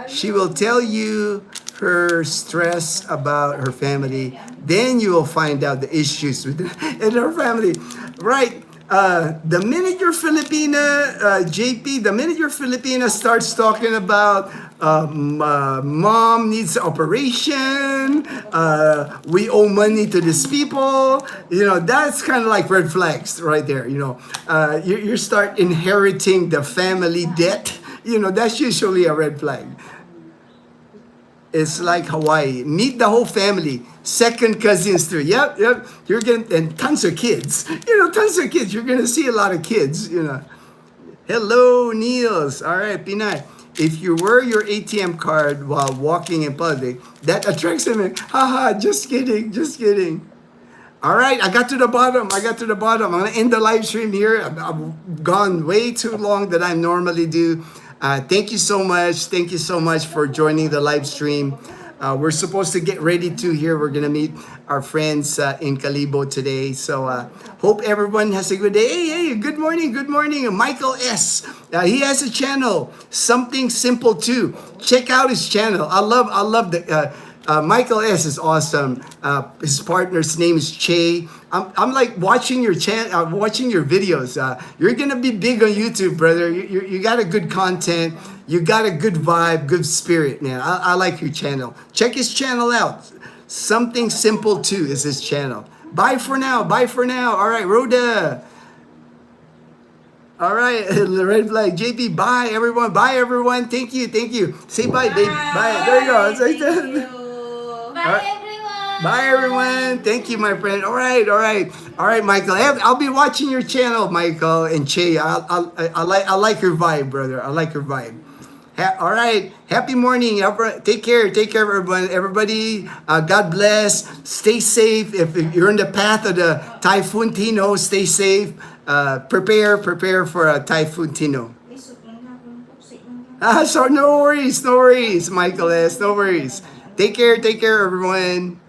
She will tell you her stress about her family. Then you will find out the issues with in her family. Right. The minute you're Filipina, JP, the minute you're Filipina starts talking about mom needs operation, we owe money to these people, you know, that's kind of like red flags right there. You know, you start inheriting the family debt, you know, that's usually a red flag. It's like Hawaii. Meet the whole family. Second cousins too. Yep. You're gonna, and tons of kids. You know, tons of kids. You're gonna see a lot of kids, you know. Hello, Niels. All right, Pinay. If you wear your ATM card while walking in public, that attracts them. Haha, just kidding. All right, I got to the bottom. I'm gonna end the live stream here. I've gone way too long than I normally do. Thank you so much. Thank you so much for joining the live stream. We're supposed to get ready to here. We're going to meet our friends in Calibo today. So hope everyone has a good day. Hey, good morning. Michael S. He has a channel, Something Simple Too. Check out his channel. I love the... Michael S. is awesome. His partner's name is Che. I'm like watching your watching your videos. You're gonna be big on YouTube, brother. You got a good content. You got a good vibe, good spirit, man. I like your channel. Check his channel out. Something Simple Too is his channel. Bye for now. All right, Rhoda. All right, the red flag. JP, bye everyone. Thank you. Say bye, babe. Bye. There you go. Thank you. Bye, everyone. Bye, everyone. Thank you, my friend. All right, Michael. I'll be watching your channel, Michael and Che. I like your vibe, brother. I like your vibe. All right. Happy morning. Take care, everyone. Everybody, God bless. Stay safe. If you're in the path of the Typhoon Tino, stay safe. Prepare for a Typhoon Tino. So no worries, Michael S. No worries. Take care, everyone.